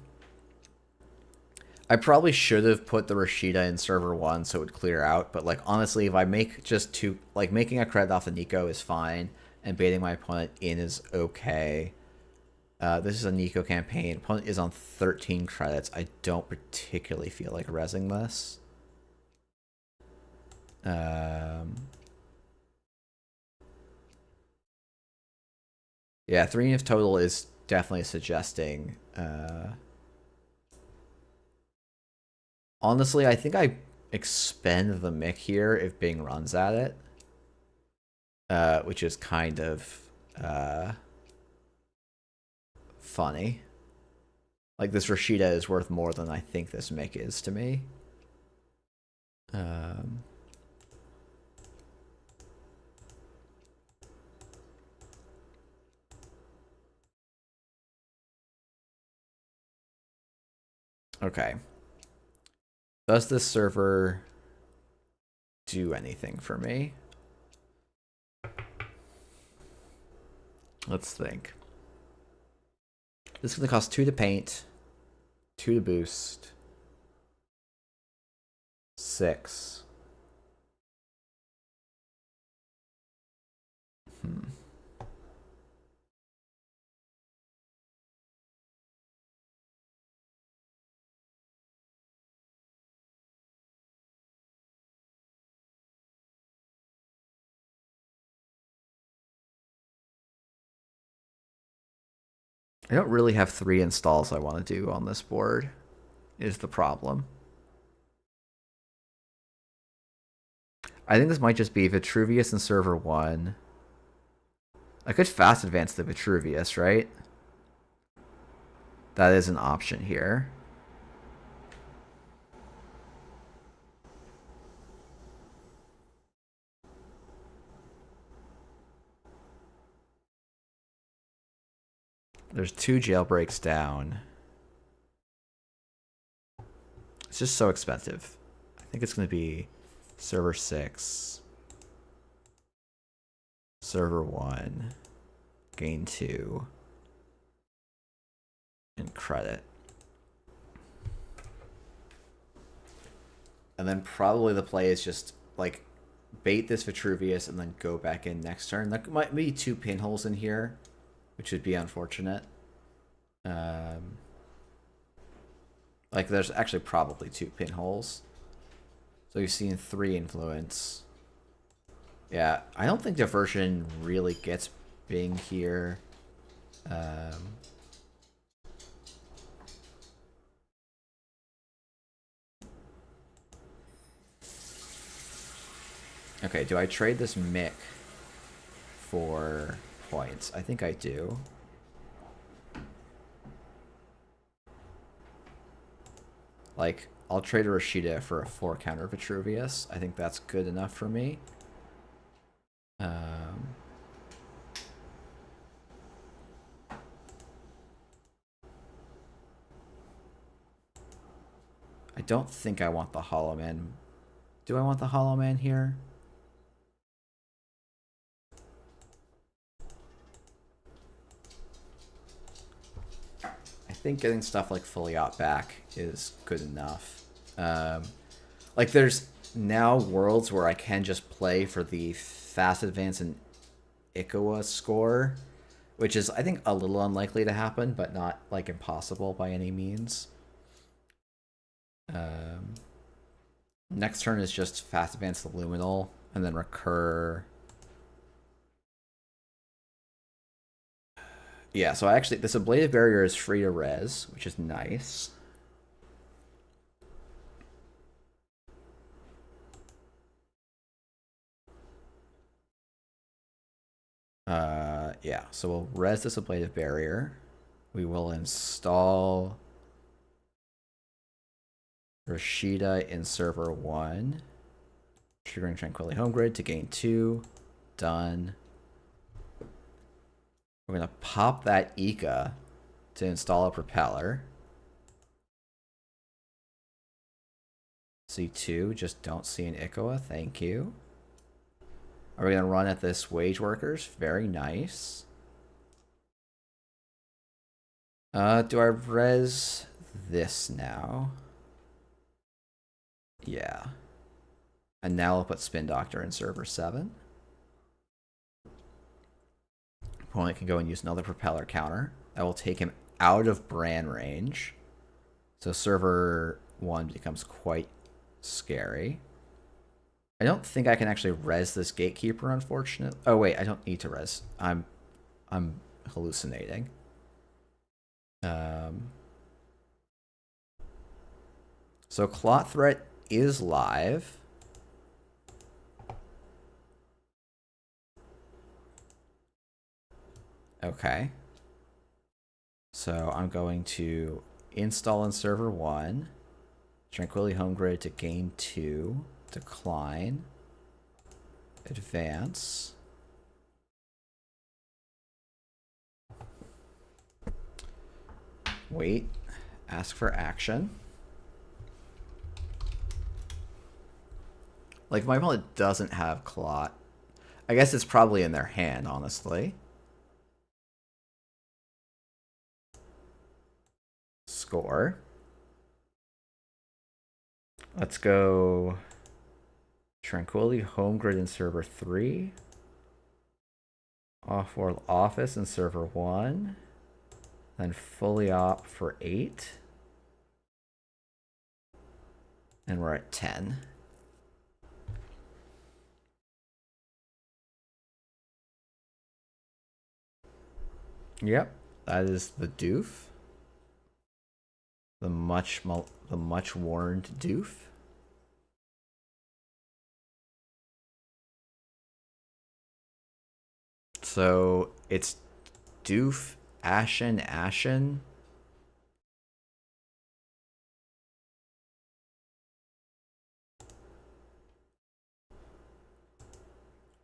I probably should have put the Rashida in server 1 so it would clear out, but like honestly, if I make just 2, like making a credit off the Nico is fine, and baiting my opponent in is okay. This is a Nico campaign. Opponent is on 13 credits. I don't particularly feel like rezzing this. Yeah, 3 of total is definitely suggesting. Honestly, I think I expend the Mick here if Bing runs at it. Which is kind of funny. Like, this Rashida is worth more than I think this Mick is to me. Okay. Does this server do anything for me? Let's think. This is going to cost 2 to paint, 2 to boost, 6. I don't really have 3 installs I want to do on this board, is the problem. I think this might just be Vitruvius in server 1. I could fast advance the Vitruvius, right? That is an option here. There's 2 jailbreaks down. It's just so expensive. I think it's going to be server 6, server 1, gain 2, and credit. And then probably the play is just like bait this Vitruvius and then go back in next turn. There might be 2 pinholes in here, which would be unfortunate. Like there's actually probably 2 pinholes. So you've seen 3 influence. Yeah, I don't think diversion really gets Bing here. Um, okay, do I trade this Mick for points? I think I do. Like, I'll trade a Rashida for a 4 counter Vitruvius. I think that's good enough for me. I don't think I want the Hollow Man. Do I want the Hollow Man here? I think getting stuff like Foliot back is good enough. Like, there's now worlds where I can just play for the Fast Advance and Ikawa score, which is, I think, a little unlikely to happen, but not, like, impossible by any means. Next turn is just Fast Advance the Luminal, and then recur. Yeah, so actually, this Ablative Barrier is free to res, which is nice. Yeah, so we'll res this Ablative Barrier. We will install Rashida in server 1. Triggering Tranquility Home Grid to gain 2. Done. We're going to pop that Ika to install a Propeller. C2, just don't see an Ikawa, thank you. Are we going to run at this Wage Workers? Very nice. Do I res this now? Yeah. And now I'll put Spin Doctor in server 7. Opponent can go and use another Propeller counter. That will take him out of Bran range. So server 1 becomes quite scary. I don't think I can actually res this Gatekeeper, unfortunately. Oh wait, I don't need to res. I'm hallucinating. So Clot Threat is live. Okay. So I'm going to install in server 1. Tranquility Home Grid to gain 2. Decline. Advance. Wait. Ask for action. Like, my opponent doesn't have Clot. I guess it's probably in their hand, honestly. Score. Let's go Tranquility Home Grid in server 3. Off-world Office in server 1. Then fully op for 8. And we're at 10. Yep, that is the doof. The much warned doof. So it's doof, ashen.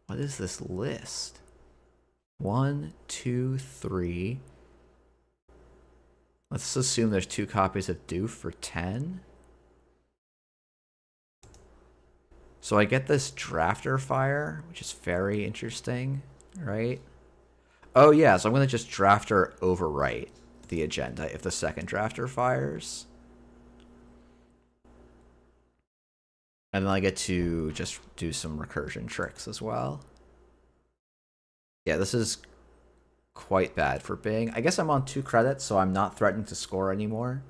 What is this list? 1, 2, 3. Let's assume there's 2 copies of doof for 10. So I get this Drafter Fire, which is very interesting, right? Oh yeah, so I'm going to just Drafter overwrite the agenda if the second Drafter fires. And then I get to just do some recursion tricks as well. Yeah, this is quite bad for Bing. I guess I'm on 2 credits, so I'm not threatening to score anymore.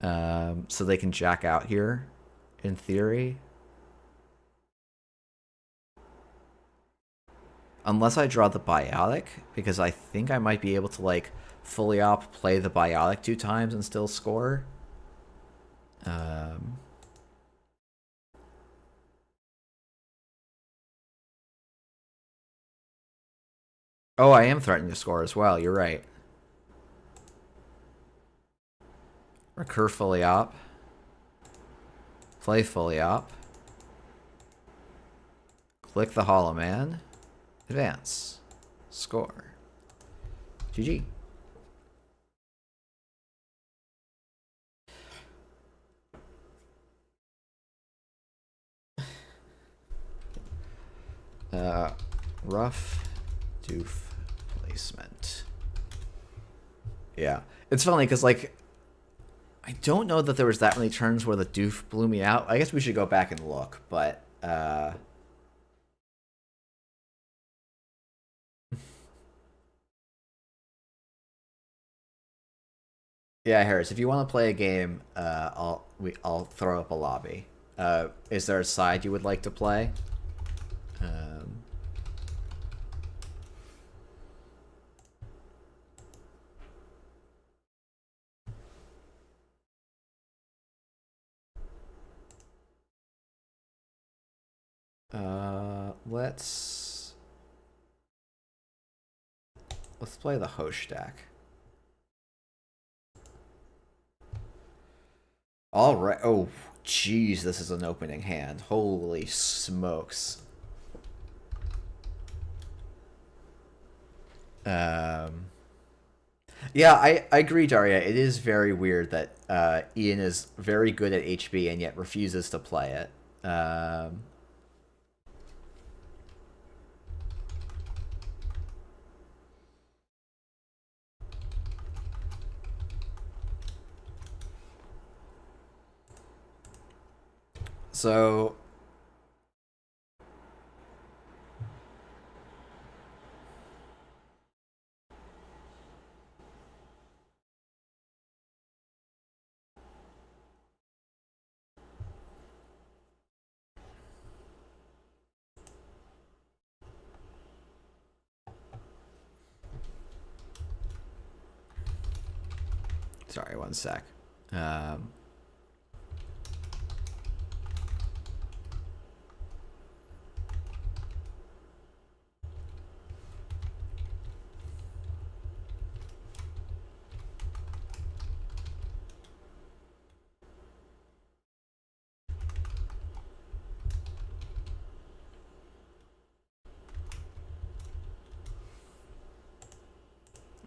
So they can jack out here, in theory. Unless I draw the biotic, because I think I might be able to, like, fully op play the biotic 2 times and still score. Oh, I am threatening to score as well. You're right. Recur fully op. Play fully op. Click the Hollow Man. Advance. Score. GG. Rough doof placement. Yeah. It's funny because, like, I don't know that there was that many turns where the doof blew me out. I guess we should go back and look, but yeah, Harris, if you want to play a game, I'll throw up a lobby. Is there a side you would like to play? Let's play the host deck. All right. Oh, jeez, this is an opening hand. Holy smokes. Yeah, I agree, Daria. It is very weird that Ian is very good at HB and yet refuses to play it. So sorry, one sec.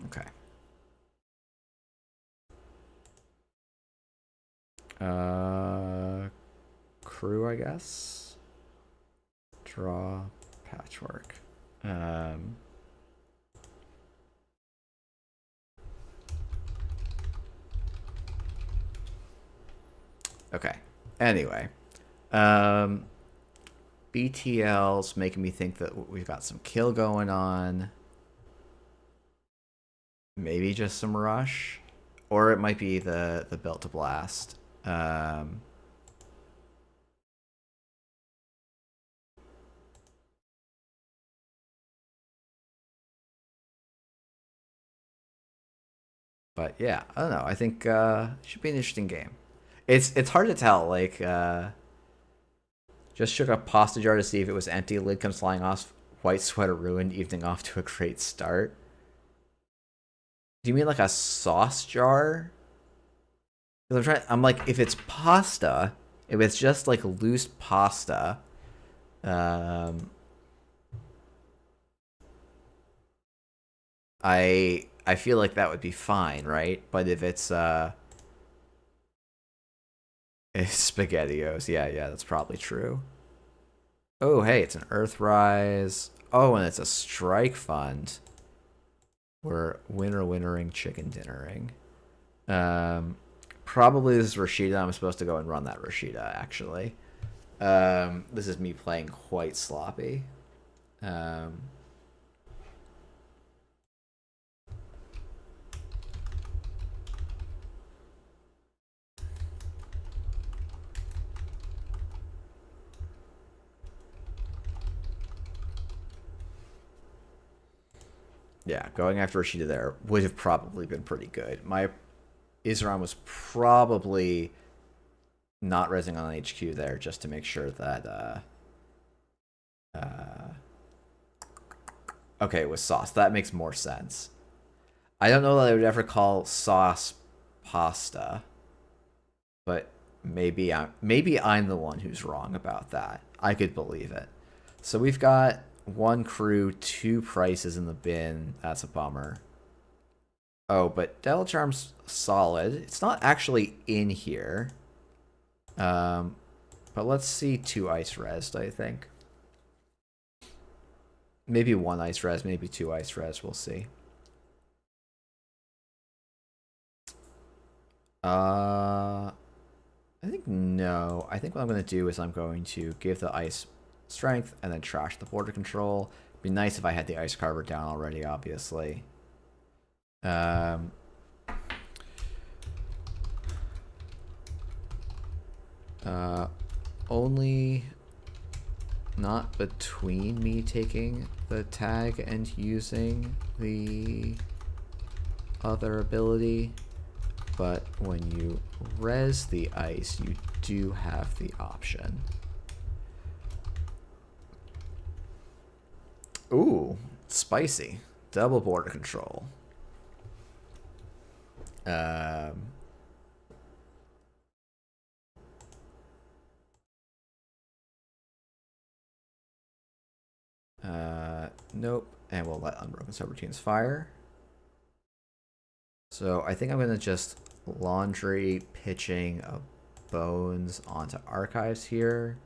Okay. Crew, I guess. Draw patchwork. Okay. Anyway, BTL's making me think that we've got some kill going on. Maybe just some rush, or it might be the built to blast. But yeah, I don't know. I think it should be an interesting game. It's hard to tell. Like, just shook a pasta jar to see if it was empty. Lid comes flying off. White sweater ruined. Evening off to a great start. Do you mean like a sauce jar? Because I'm like, if it's pasta, if it's just like loose pasta, I feel like that would be fine, right? But if it's SpaghettiOs, yeah, that's probably true. Oh, hey, it's an Earthrise. Oh, and it's a strike fund. We're winnering chicken dinnering. Probably this is Rashida. I'm supposed to go and run that Rashida, actually. This is me playing quite sloppy. Yeah, going after Rashida there would have probably been pretty good. My Isram was probably not resing on HQ there just to make sure that uh okay, it was sauce. That makes more sense. I don't know that I would ever call sauce pasta, but maybe I'm the one who's wrong about that. I could believe it. So we've got one crew, two prices in the bin. That's a bummer. Oh, but Devil Charm's solid. It's not actually in here. But let's see two ice res, I think. Maybe one ice res, maybe two ice res. We'll see. I think no. I think what I'm going to do is I'm going to give the ice strength and then trash the border control. Be nice if I had the ice carver down already, obviously. Um, only not between me taking the tag and using the other ability, but when you res the ice, you do have the option. Ooh, spicy. Double border control. Nope. And we'll let Unbroken Subroutines fire. So I think I'm going to just laundry pitching of bones onto archives here.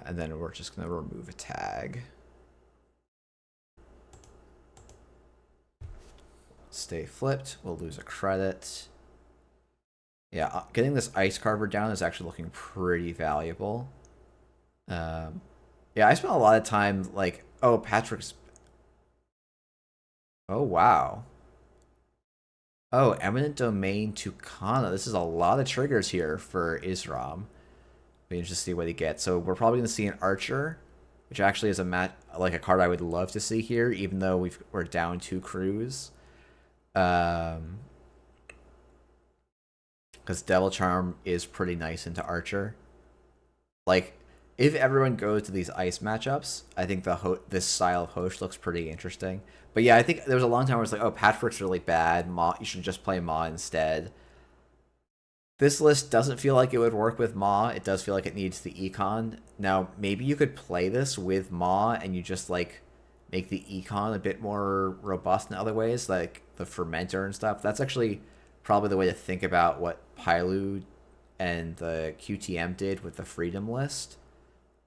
And then we're just going to remove a tag. Stay flipped. We'll lose a credit. Yeah, getting this ice carver down is actually looking pretty valuable. Yeah, I spent a lot of time like, oh, Patrick's. Oh, wow. Oh, Eminent Domain to Kana. This is a lot of triggers here for Isram. We can just see what he gets. So we're probably going to see an Archer, which actually is like a card I would love to see here, even though we're down two crews. Because Devil Charm is pretty nice into Archer. Like, if everyone goes to these ice matchups, I think this style of host looks pretty interesting. But yeah, I think there was a long time where it's like, oh, Patchwork's really bad. Ma, you should just play Ma instead. This list doesn't feel like it would work with Ma. It does feel like it needs the econ. Now, maybe you could play this with Ma and you just like make the econ a bit more robust in other ways, like the fermenter and stuff. That's actually probably the way to think about what Pylu and the QTM did with the Freedom list.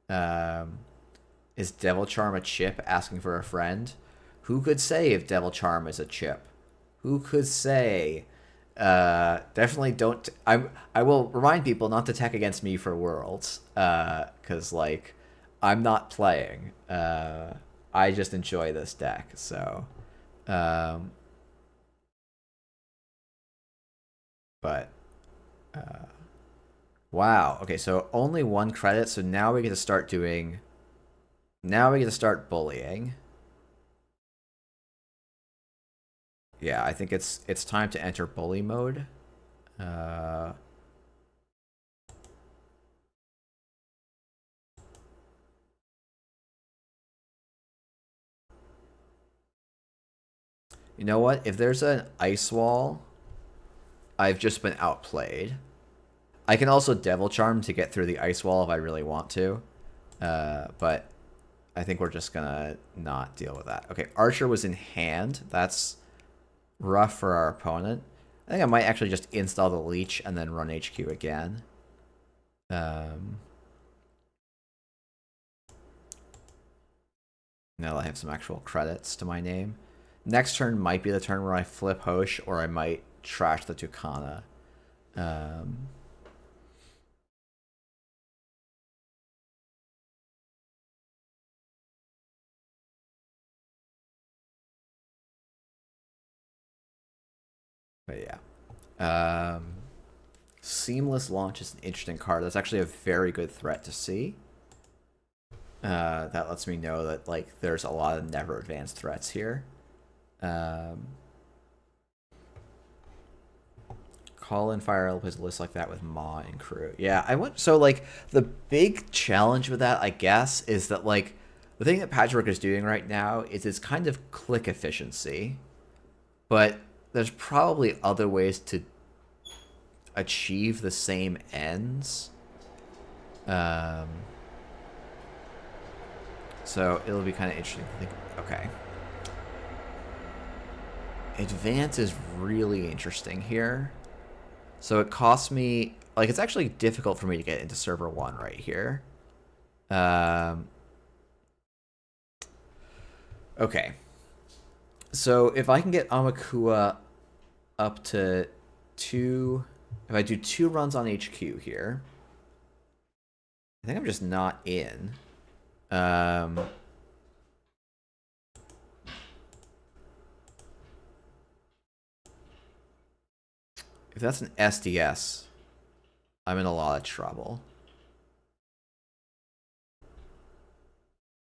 Is Devil Charm a chip asking for a friend? Who could say if Devil Charm is a chip? Who could say? Definitely don't. I will remind people not to tech against me for Worlds, because like I'm not playing. I just enjoy this deck. So, but wow. Okay, so only one credit. So now we get to start doing. Now we get to start bullying. Yeah, I think it's time to enter bully mode. You know what? If there's an ice wall, I've just been outplayed. I can also Devil Charm to get through the ice wall if I really want to. But I think we're just gonna not deal with that. Okay, Archer was in hand. That's rough for our opponent. I think I might actually just install the Leech and then run HQ again. Now I have some actual credits to my name. Next turn might be the turn where I flip Hosh, or I might trash the Tucana. But yeah. Seamless Launch is an interesting card. That's actually a very good threat to see. That lets me know that like there's a lot of never advanced threats here. Call in Fire Elf plays a list like that with Maw and crew. Yeah, I went so like the big challenge with that, I guess, is that like the thing that Patchwork is doing right now is it's kind of click efficiency, but there's probably other ways to achieve the same ends. So it'll be kind of interesting to think. Okay. Advance is really interesting here. So it costs me, like, it's actually difficult for me to get into server 1 right here. Okay. So if I can get Amakua up to 2, if I do 2 runs on HQ here, I think I'm just not in. If that's an SDS, I'm in a lot of trouble.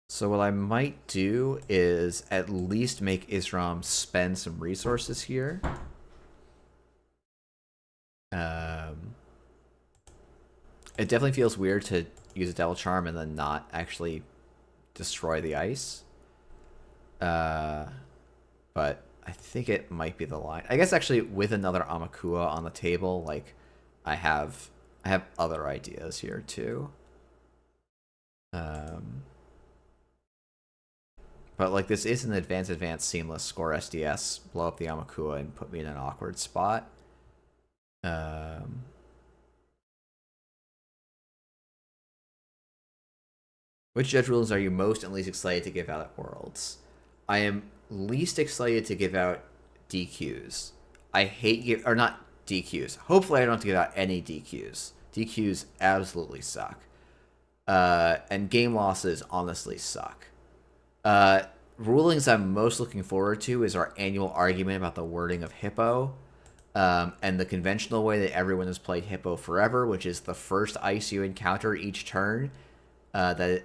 So what I might do is at least make Isram spend some resources here. It definitely feels weird to use a Devil Charm and then not actually destroy the ice. But I think it might be the line. I guess actually with another Amakua on the table, like I have other ideas here too. But like this is an advanced seamless score SDS, blow up the Amakua and put me in an awkward spot. Which judge rulings are you most and least excited to give out at Worlds? I am least excited to give out DQs. I hate or not DQs. Hopefully I don't have to give out any DQs. DQs absolutely suck. And game losses honestly suck. Rulings I'm most looking forward to is our annual argument about the wording of Hippo. And the conventional way that everyone has played Hippo forever, which is the first ice you encounter each turn, that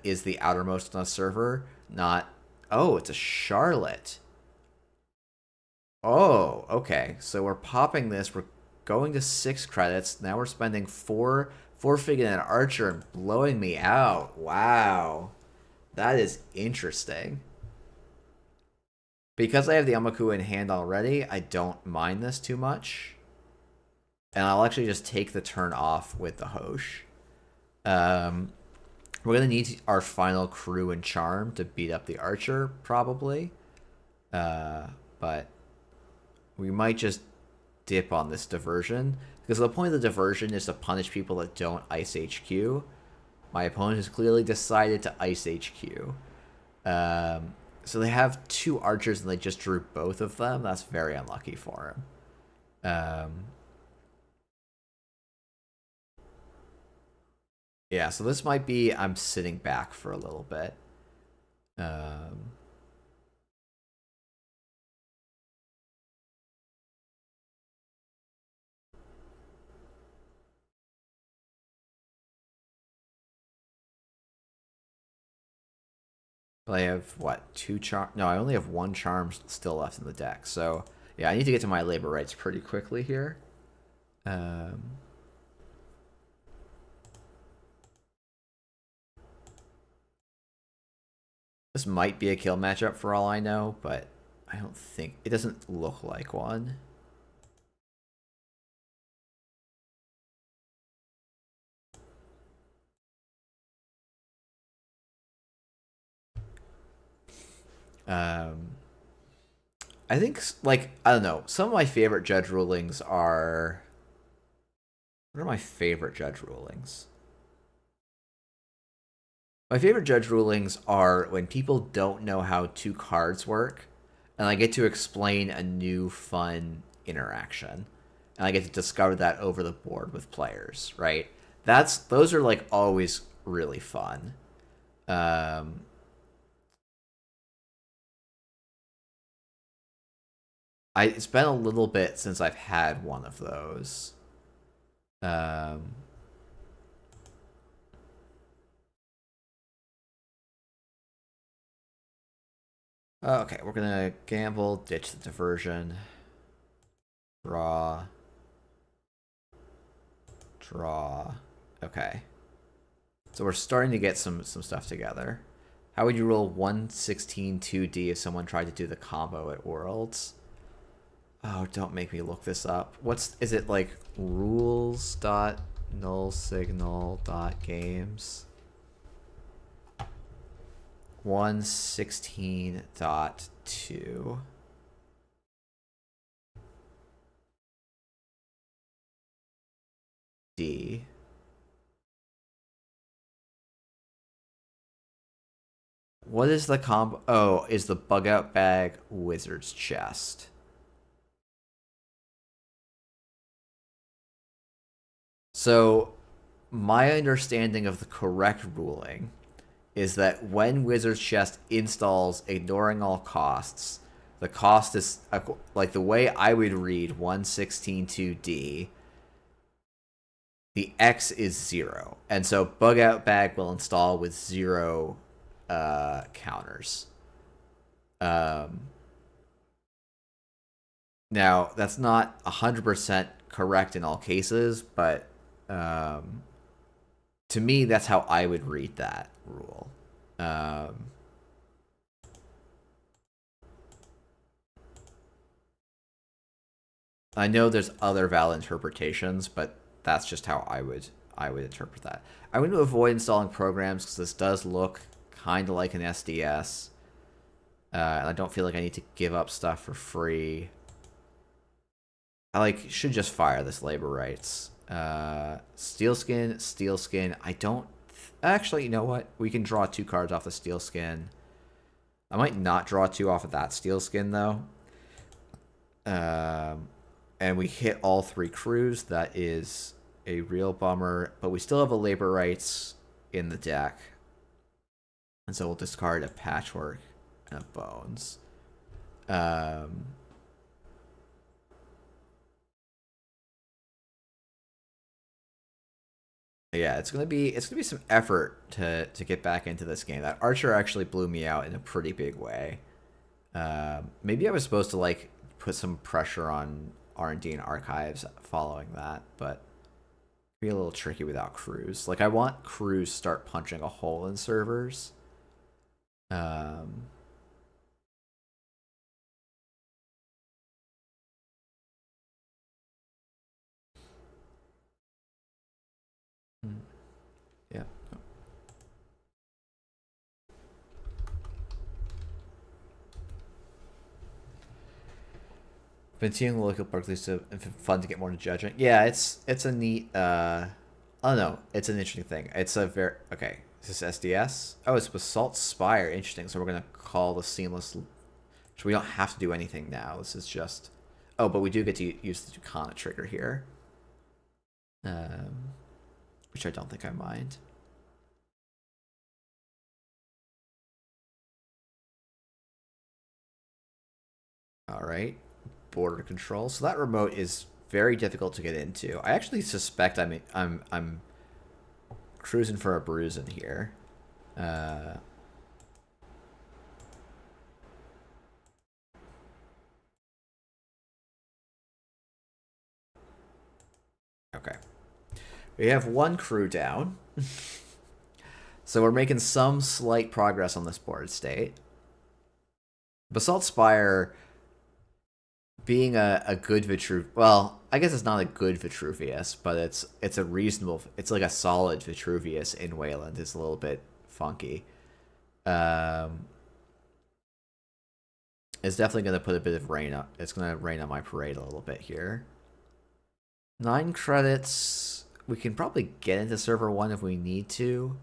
is the outermost on the server, not, oh, it's a Charlotte. Oh, okay. So we're popping this. We're going to 6 credits. Now we're spending 4 forfeiting an archer and blowing me out. Wow. That is interesting. Because I have the Amaku in hand already, I don't mind this too much. And I'll actually just take the turn off with the Hosh. We're going to need our final crew and charm to beat up the archer, probably. But we might just dip on this diversion. Because the point of the diversion is to punish people that don't ice HQ. My opponent has clearly decided to ice HQ. So they have 2 archers and they just drew both of them. That's very unlucky for him. Yeah, so this might be I'm sitting back for a little bit. But I have, what, 2 charm? No, I only have 1 charm still left in the deck. So, yeah, I need to get to my labor rights pretty quickly here. This might be a kill matchup for all I know, but I don't think... It doesn't look like one. I think, like, I don't know. Some of my favorite judge rulings are... What are my favorite judge rulings? My favorite judge rulings are when people don't know how 2 cards work, and I get to explain a new, fun interaction. And I get to discover that over the board with players, right? Those are, like, always really fun. It's been a little bit since I've had one of those. Okay, we're gonna gamble, ditch the diversion, draw, draw. Okay, so we're starting to get some stuff together. How would you roll 116 2D if someone tried to do the combo at Worlds? Oh, don't make me look this up. Is it like rules dot null signal dot games? 116.2. D. What is the combo? Oh, is the bug out bag wizard's chest? So, my understanding of the correct ruling is that when wizard's chest installs ignoring all costs, the cost is like the way I would read 116.2D. The X is 0, and so bug out bag will install with 0 counters. Now that's not 100% correct in all cases, but to me that's how I would read that rule. I know there's other valid interpretations, but that's just how I would interpret that. I'm going to avoid installing programs because this does look kind of like an SDS. And I don't feel like I need to give up stuff for free. I should just fire this labor rights. Steel skin. I don't actually, you know what? We can draw 2 cards off the steel skin. I might not draw 2 off of that steel skin though. And we hit all 3 crews. That is a real bummer, but we still have a labor rights in the deck. And so we'll discard a patchwork and a bones. Yeah, it's gonna be some effort to get back into this game. That archer actually blew me out in a pretty big way. Maybe I was supposed to put some pressure on R&D and archives following that, but be a little tricky without crews. I want crews to start punching a hole in servers. Yeah. Been seeing the local Berkeley, so it's fun to get more into judging. Yeah, it's a neat. I don't know. It's an interesting thing. It's a very okay. Is this SDS? Oh, it's Basalt Spire. Interesting. So we're gonna call the seamless. So we don't have to do anything now. This is just. Oh, but we do get to use the Ducana trigger here. Which I don't think I mind. All right, border control. So that remote is very difficult to get into. I actually suspect I'm cruising for a bruising here. Okay. We have 1 crew down. So we're making some slight progress on this board state. Basalt Spire being a good Vitruvius. Well, I guess it's not a good Vitruvius, but it's a reasonable. It's like a solid Vitruvius in Wayland. It's a little bit funky. It's definitely going to put a bit of rain up. It's going to rain on my parade a little bit here. 9 credits. We can probably get into server 1 if we need to.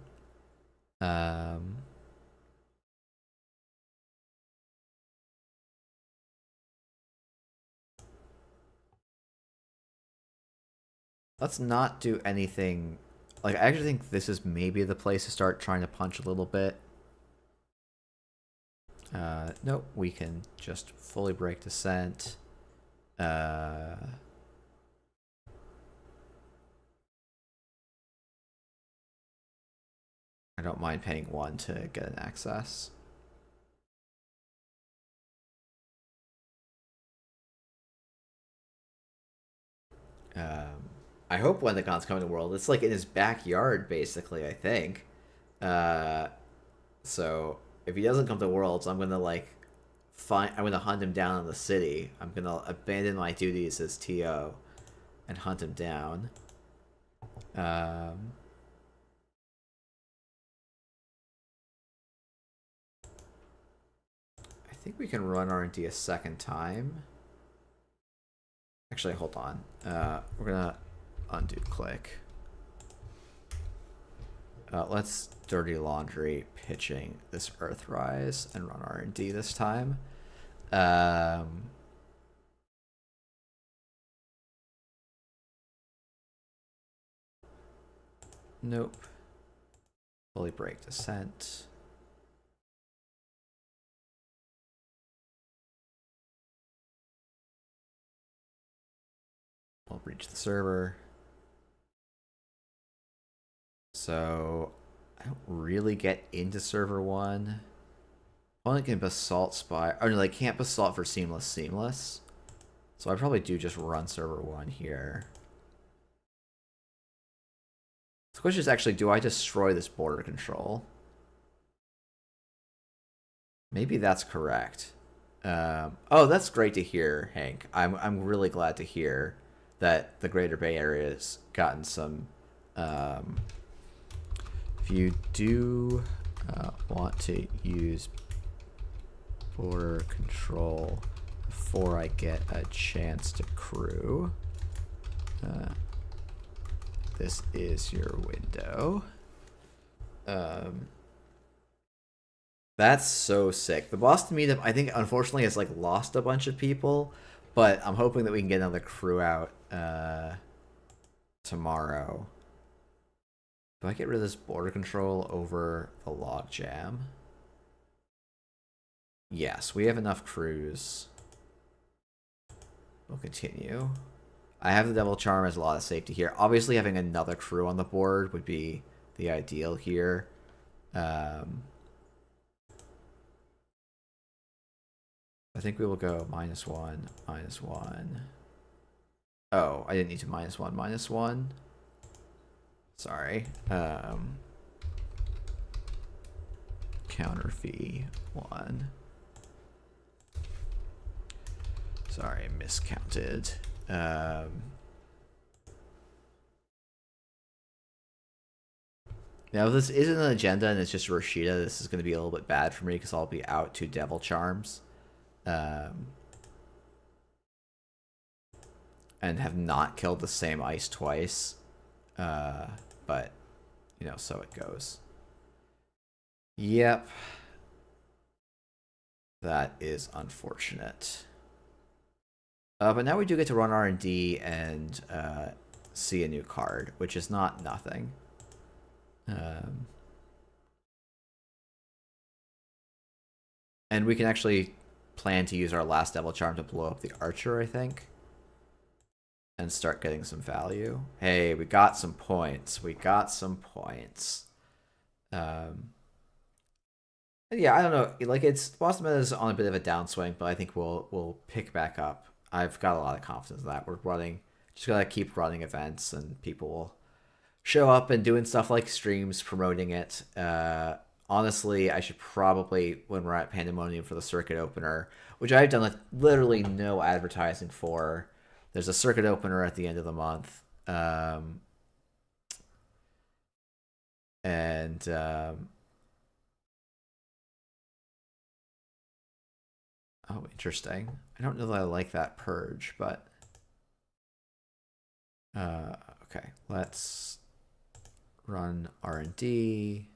Let's not do anything. I actually think this is maybe the place to start trying to punch a little bit. Nope, we can just fully break descent. I don't mind paying 1 to get an access. I hope Wendigon's coming to World. It's like in his backyard, basically, I think. So if he doesn't come to Worlds, I'm gonna I'm gonna hunt him down in the city. I'm gonna abandon my duties as TO and hunt him down. I think we can run R&D a second time. Actually, hold on. We're gonna undo click. Let's dirty laundry pitching this Earthrise and run R&D this time. Nope. Fully break descent. We'll breach the server. So I don't really get into server 1. Only can basalt spy. Or no, they can't basalt for seamless. So I probably do just run server 1 here. The question is actually, do I destroy this border control? Maybe that's correct. Oh, that's great to hear, Hank. I'm really glad to hear that the Greater Bay Area has gotten some. If you do want to use border control before I get a chance to crew, this is your window. That's so sick. The Boston meetup, I think, unfortunately, has lost a bunch of people, but I'm hoping that we can get another crew out tomorrow. Do I get rid of this border control over the logjam? Yes, we have enough crews. We'll continue. I have the Devil Charm as a lot of safety here. Obviously, having another crew on the board would be the ideal here. I think we will go -1, -1. Oh, I didn't need to -1, -1. Sorry. Counter fee 1. Sorry, miscounted. Now, if this isn't an agenda and it's just Rashida, this is going to be a little bit bad for me because I'll be out 2 Devil Charms. And have not killed the same ice twice. But, so it goes. Yep. That is unfortunate. But now we do get to run R&D and see a new card, which is not nothing. And we can actually plan to use our last Devil Charm to blow up the Archer, I think. And start getting some value. Hey, we got some points. We got some points. Yeah, I don't know. It's Boston Meta is on a bit of a downswing, but I think we'll pick back up. I've got a lot of confidence in that. We're just gotta keep running events, and people will show up and doing stuff like streams promoting it. Honestly, I should probably, when we're at Pandemonium for the circuit opener, which I've done literally no advertising for. There's a circuit opener at the end of the month. Oh, interesting. I don't know that I like that purge, but okay, let's run R&D.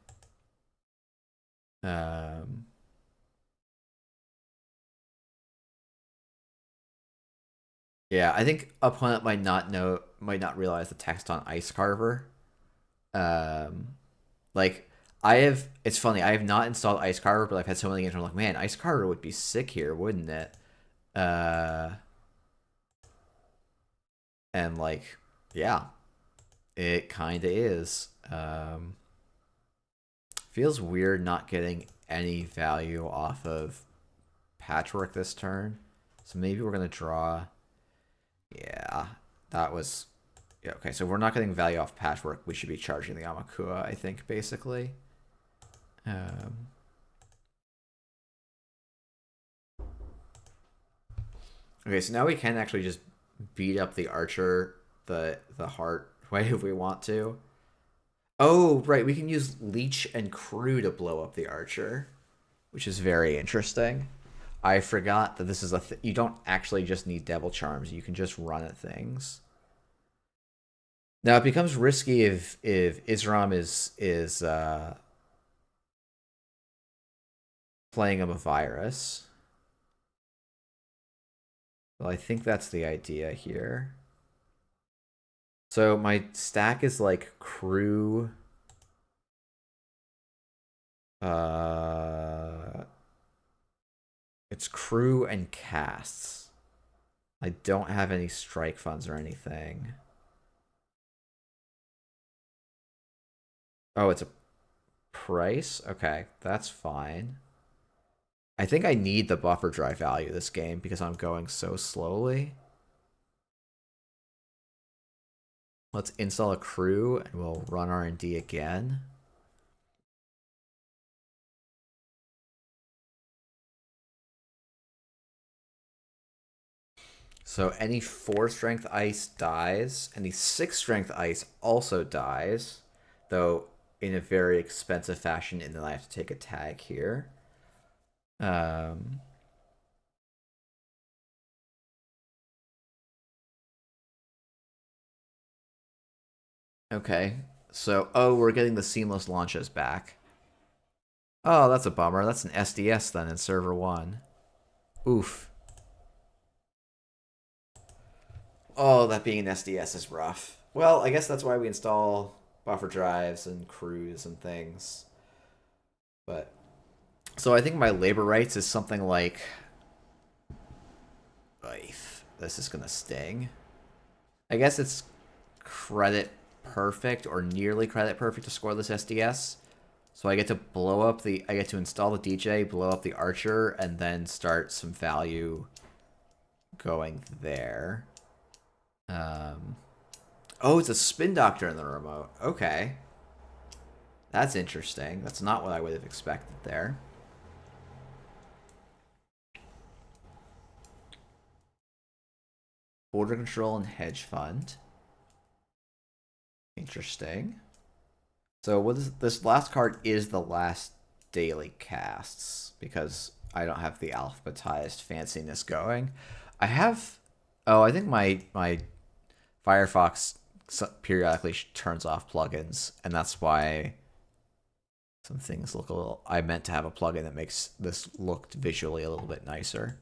Yeah, I think opponent might not realize the text on Ice Carver. It's funny, I have not installed Ice Carver, but I've had so many games where I'm like, man, Ice Carver would be sick here, wouldn't it? And like, yeah, it kind of is. Feels weird not getting any value off of Patchwork this turn. So maybe we're going to draw. Yeah, that was... Yeah, okay, so we're not getting value off Patchwork. We should be charging the Amakua, I think, basically. Okay, so now we can actually just beat up the Archer the heart way if we want to. Oh, right, we can use Leech and Crew to blow up the Archer, which is very interesting. I forgot that this is you don't actually just need Devil Charms. You can just run at things. Now it becomes risky if Isram is playing him a virus. Well, I think that's the idea here. So my stack is like Crew. It's Crew and Casts. I don't have any strike funds or anything. Oh, it's a price? Okay, that's fine. I think I need the buffer drive value this game because I'm going so slowly. Let's install a Crew and we'll run R&D again. So any 4 strength ice dies. Any 6 strength ice also dies, though in a very expensive fashion, and then I have to take a tag here. Okay, so we're getting the seamless launches back. Oh, that's a bummer. That's an SDS then in server 1. Oof. Oh, that being an SDS is rough. Well, I guess that's why we install buffer drives and crews and things. But so I think my labor rights is something like... This is gonna sting. I guess it's credit perfect or nearly credit perfect to score this SDS. So I get to blow up I get to install the DJ, blow up the Archer, and then start some value going there. Oh, it's a Spin Doctor in the remote. Okay. That's interesting. That's not what I would have expected there. Border Control and Hedge Fund. Interesting. So what is this last card is the last daily casts because I don't have the alphabetized fanciness going. I have... Oh, I think my Firefox periodically turns off plugins, and that's why some things look a little... I meant to have a plugin that makes this look visually a little bit nicer.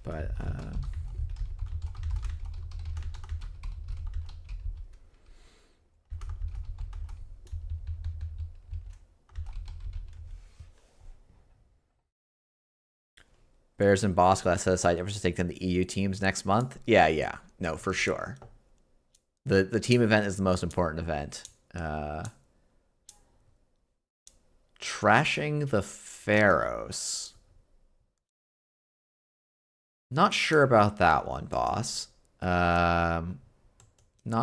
But Bears and Boss got set aside efforts to take down the EU teams next month. Yeah. No, for sure. The team event is the most important event. Trashing the Pharaohs. Not sure about that one, boss. Not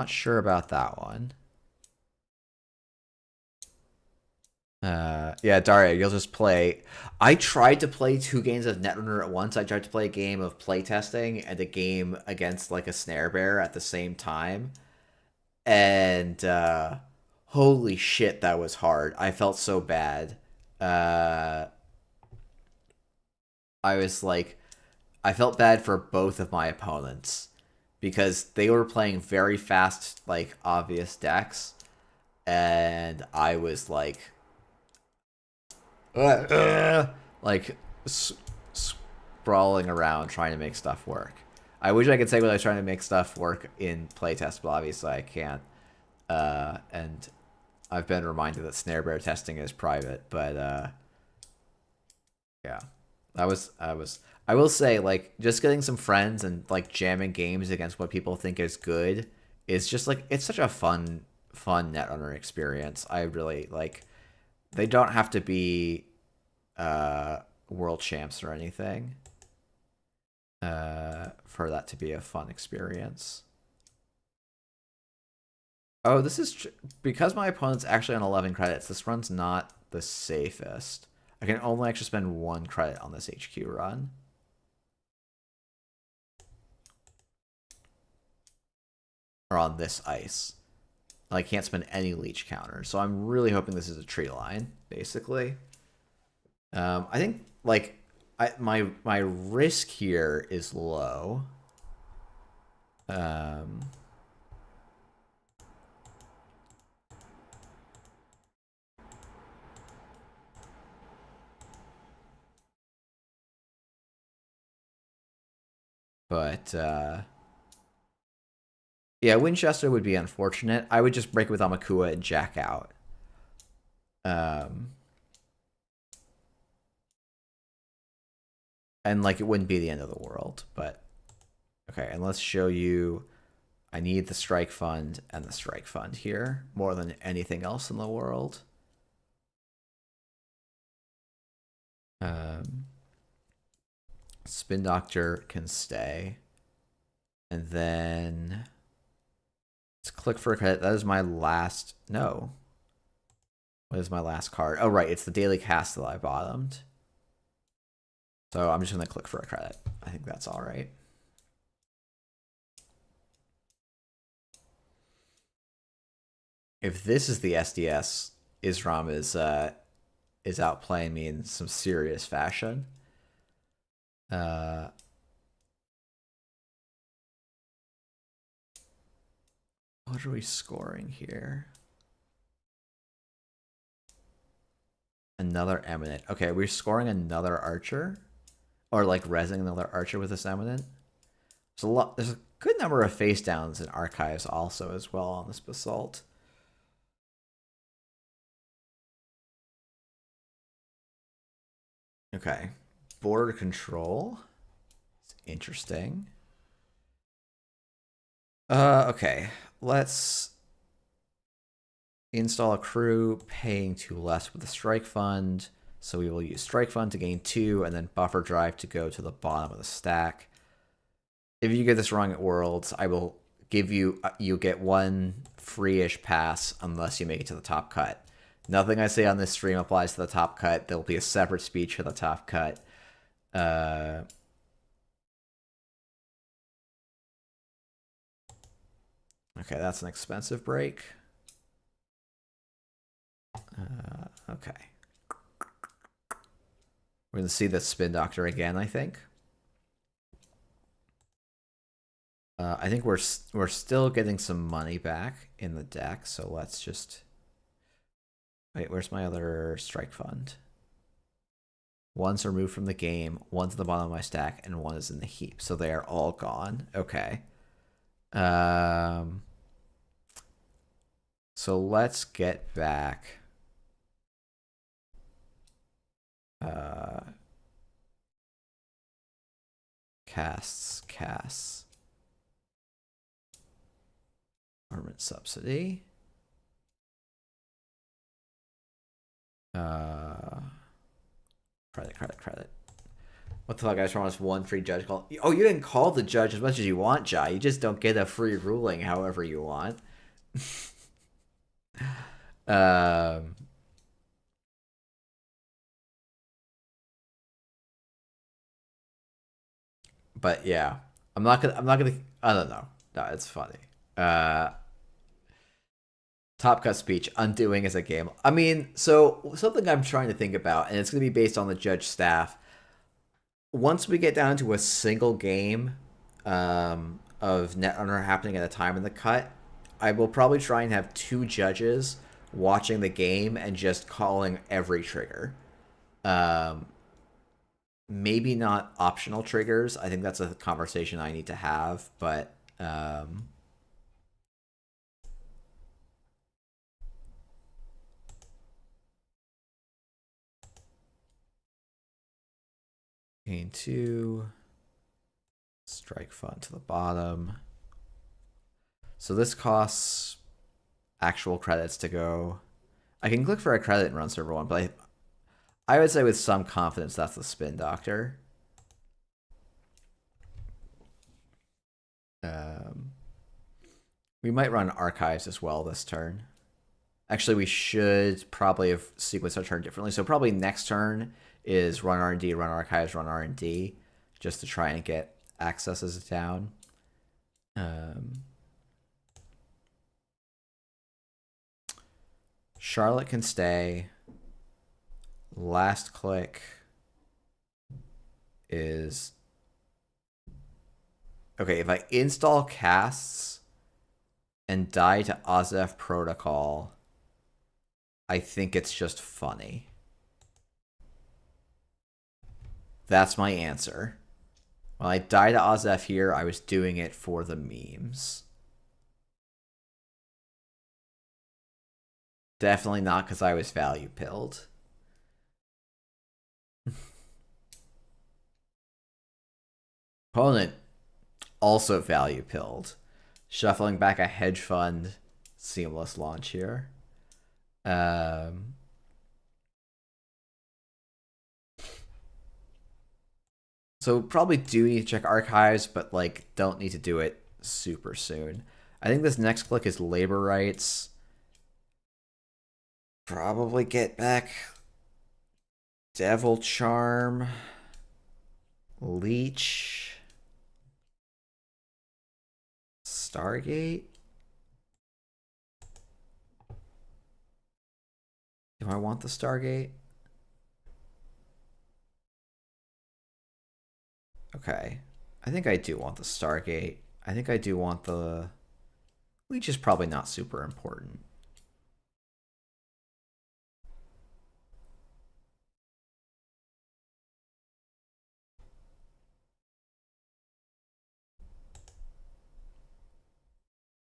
sure about that one. Yeah, Daria, you'll just play... I tried to play 2 games of Netrunner at once. I tried to play a game of playtesting and a game against, like, a Snare Bear at the same time. And, holy shit, that was hard. I felt so bad. I was, like... I felt bad for both of my opponents. Because they were playing very fast, like, obvious decks. And I was, like... like sprawling around trying to make stuff work. I wish I could say what I was trying to make stuff work in playtest, but obviously I can't. And I've been reminded that snare bear testing is private, but yeah. I will say, like, just getting some friends and like jamming games against what people think is good is just like it's such a fun Netrunner experience. I really like. They don't have to be world champs or anything for that to be a fun experience. Oh, this is because my opponent's actually on 11 credits. This run's not the safest. I can only actually spend 1 credit on this HQ run. Or on this ice. I can't spend any leech counters. So I'm really hoping this is a tree line, basically. I think, like, my risk here is low. But, yeah, Winchester would be unfortunate. I would just break with Amakua and jack out. And, like, it wouldn't be the end of the world. But, okay, and let's show you... I need the strike fund and the strike fund here more than anything else in the world. Spin Doctor can stay. And then let's click for a credit. That is my last. No. What is my last card? Oh, right. It's the daily cast that I bottomed. So I'm just going to click for a credit. I think that's all right. If this is the SDS, Isram is outplaying me in some serious fashion. What are we scoring here? Another Eminent. Okay, we're scoring another Archer. Or like resing another Archer with this Eminent. There's a good number of face downs in Archives also as well on this Basalt. Okay. Border control. It's interesting. Okay. Let's install a crew paying 2 less with the strike fund. So we will use strike fund to gain 2 and then buffer drive to go to the bottom of the stack. If you get this wrong at Worlds, I will give you, you get 1 free-ish pass unless you make it to the top cut. Nothing I say on this stream applies to the top cut. There'll be a separate speech for the top cut. Okay, that's an expensive break. Okay. We're going to see the Spin Doctor again, I think. I think we're still getting some money back in the deck, so let's just... Wait, where's my other strike fund? 1's removed from the game, 1's at the bottom of my stack, and 1 is in the heap. So they are all gone. Okay. So let's get back... casts. Armament subsidy. Credit. What the fuck? I just promised 1 free judge call. Oh, you didn't call the judge as much as you want, Jai. You just don't get a free ruling however you want. But yeah, I'm not gonna, I don't know. No, it's funny. Top cut speech, undoing as a game. I mean, so something I'm trying to think about, and it's gonna be based on the judge staff. Once we get down to a single game of Netrunner happening at a time in the cut, I will probably try and have 2 judges watching the game and just calling every trigger. Maybe not optional triggers. I think that's a conversation I need to have, but Gain 2. Strike fund to the bottom. So this costs actual credits to go. I can click for a credit and run server 1, but I would say with some confidence that's the spin doctor. We might run archives as well this turn. Actually, we should probably have sequenced our turn differently. So probably next turn is run R&D, run archives, run R&D, just to try and get accesses down. Charlotte can stay. Last click is... Okay, if I install casts and die to Ozef Protocol, I think it's just funny. That's my answer. When I died to Ozef here, I was doing it for the memes. Definitely not because I was value pilled. Opponent also value pilled. Shuffling back a hedge fund. Seamless launch here. So probably do need to check archives, but like don't need to do it super soon. I think this next click is labor rights. Probably get back Devil Charm, Leech, Stargate. Do I want the Stargate? Okay. I think I do want the Stargate. I think I do want the... Leech is probably not super important.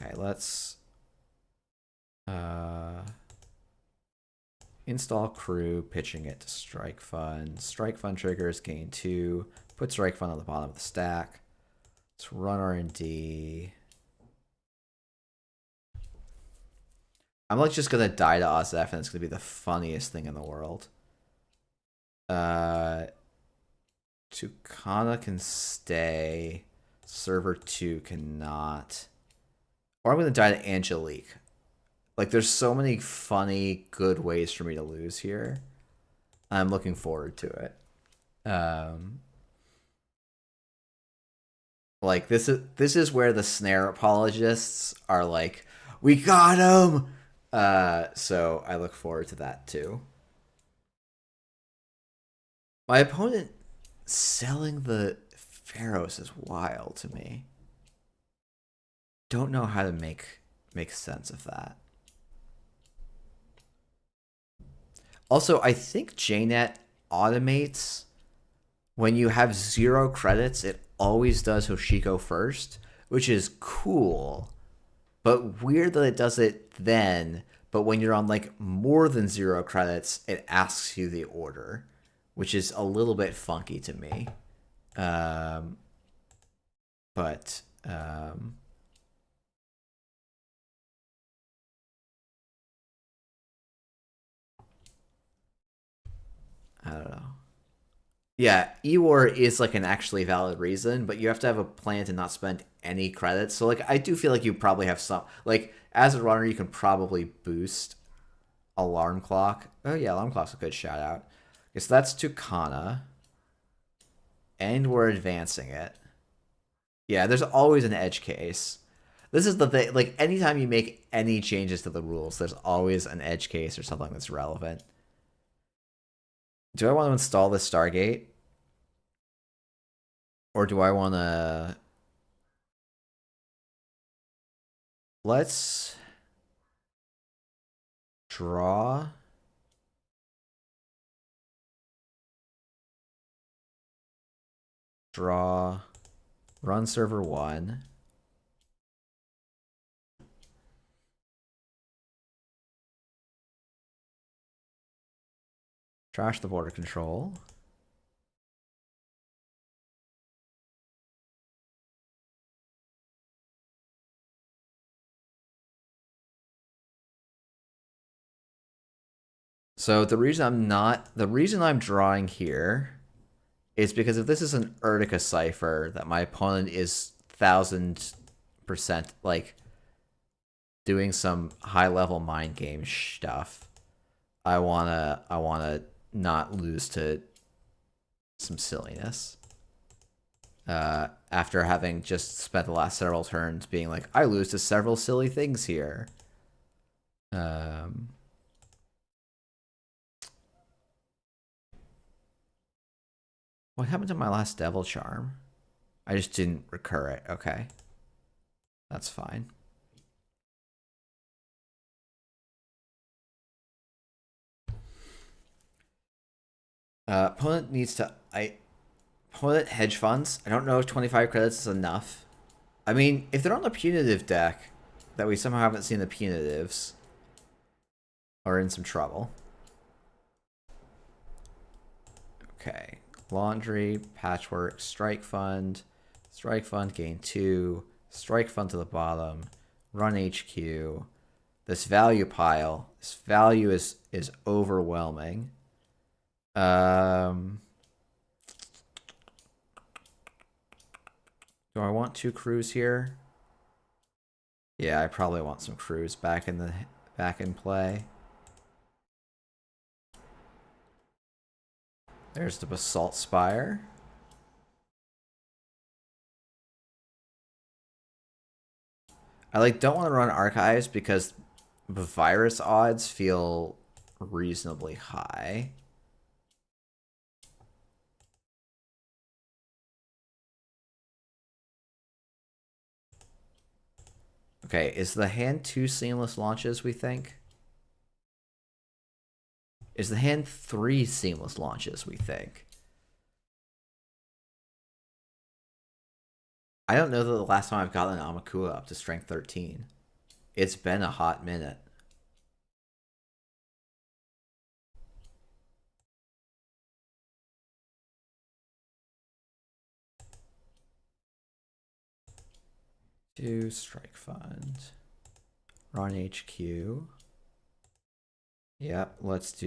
Okay, let's... install crew, pitching it to Strike Fund. Strike Fund triggers, gain 2. Put Strike Fund on the bottom of the stack. Let's run R&D. I'm like just gonna die to Ozef and it's gonna be the funniest thing in the world. Tucana can stay. Server 2 cannot. Or I'm gonna die to Angelique. Like there's so many funny, good ways for me to lose here. I'm looking forward to it. Like this is where the snare apologists are like, we got him. So I look forward to that too. My opponent selling the Pharaohs is wild to me. Don't know how to make sense of that. Also, I think JNet automates when you have 0 credits, it always does Hoshiko first, which is cool. But weird that it does it then, but when you're on like more than 0 credits, it asks you the order, which is a little bit funky to me. But I don't know. Yeah, Ewar is like an actually valid reason, but you have to have a plan to not spend any credits. So like I do feel like you probably have some like as a runner you can probably boost Alarm Clock. Oh yeah, Alarm Clock's a good shout out. Okay, so that's Tucana. And we're advancing it. Yeah, there's always an edge case. This is the thing, like anytime you make any changes to the rules, there's always an edge case or something that's relevant. Do I want to install this Stargate? Or do I want to... Let's draw. Draw. Run server 1. Trash the border control. So the reason I'm drawing here is because if this is an Urtica cipher that my opponent is 1000% like doing some high level mind game stuff, I wanna not lose to some silliness. After having just spent the last several turns being like, I lose to several silly things here. What happened to my last Devil Charm? I just didn't recur it. Okay. That's fine. Opponent needs to... Opponent hedge funds. I don't know if 25 credits is enough. I mean, if they're on the punitive deck, that we somehow haven't seen the punitives, are in some trouble. Okay. Laundry, Patchwork, Strike Fund, gain 2, Strike Fund to the bottom, Run HQ. This value pile, this value is overwhelming. Do I want 2 crews here? Yeah, I probably want some crews back in play. There's the Basalt Spire. I don't want to run archives because the virus odds feel reasonably high. Okay, is the hand 2 seamless launches, we think? Is the hand 3 seamless launches, we think? I don't know that the last time I've gotten an Amakua up to strength 13. It's been a hot minute. Do Strike Fund. Run HQ. Yep, let's just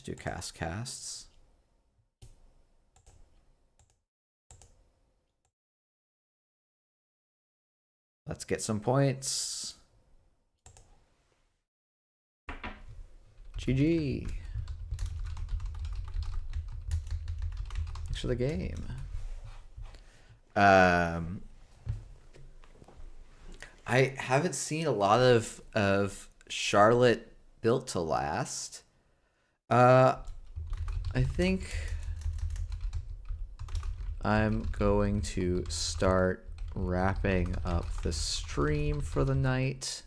do casts. Let's get some points. GG. Thanks for the game. I haven't seen a lot of Charlotte Built to Last. I think I'm going to start wrapping up the stream for the night,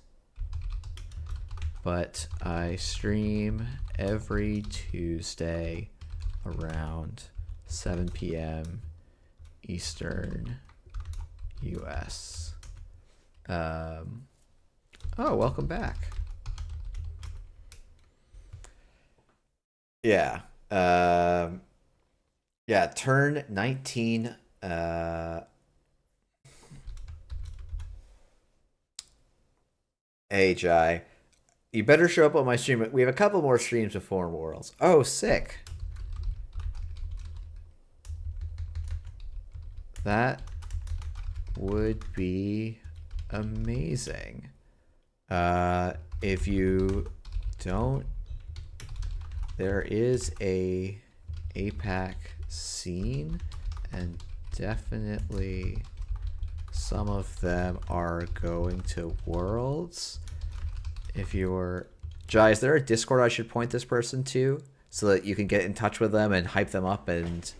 but I stream every Tuesday around 7 p.m. Eastern US. Oh, welcome back. Yeah. Yeah, turn 19 Hey, Jai. You better show up on my stream. We have a couple more streams of Foreign Worlds. Oh, sick. That would be amazing. If you don't... There is a APAC scene, and definitely... some of them are going to Worlds. If you're... Jai, is there a Discord I should point this person to so that you can get in touch with them and hype them up and...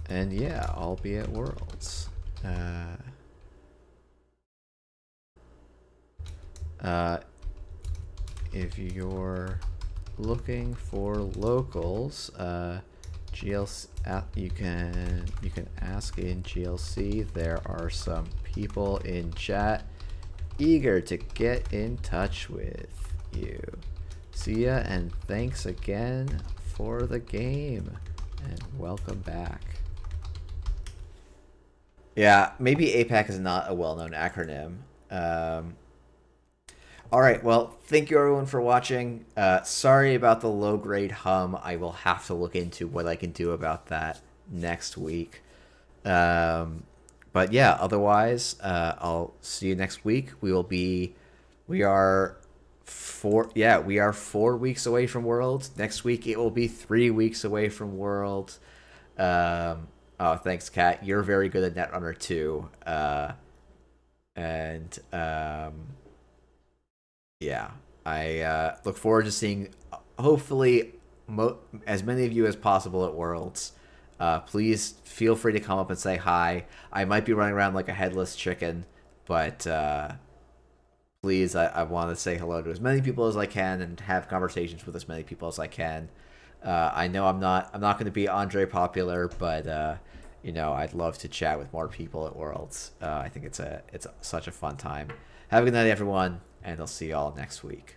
and yeah, I'll be at Worlds. If you're looking for locals, GLC, you can ask in GLC. There are some people in chat eager to get in touch with you. See ya, and thanks again for the game, and welcome back. Yeah, maybe APAC is not a well-known acronym. All right, well, thank you everyone for watching. Sorry about the low-grade hum. I will have to look into what I can do about that next week. But yeah, otherwise, I'll see you next week. We are 4 weeks away from Worlds. Next week it will be 3 weeks away from Worlds. Oh, thanks, Kat. You're very good at Netrunner too. And yeah, I look forward to seeing hopefully as many of you as possible at Worlds. Please feel free to come up and say hi. I might be running around like a headless chicken, but please, I want to say hello to as many people as I can and have conversations with as many people as I can. I know I'm not going to be Andre popular, but you know, I'd love to chat with more people at Worlds. I think it's such a fun time. Have a good night, everyone, and I'll see you all next week.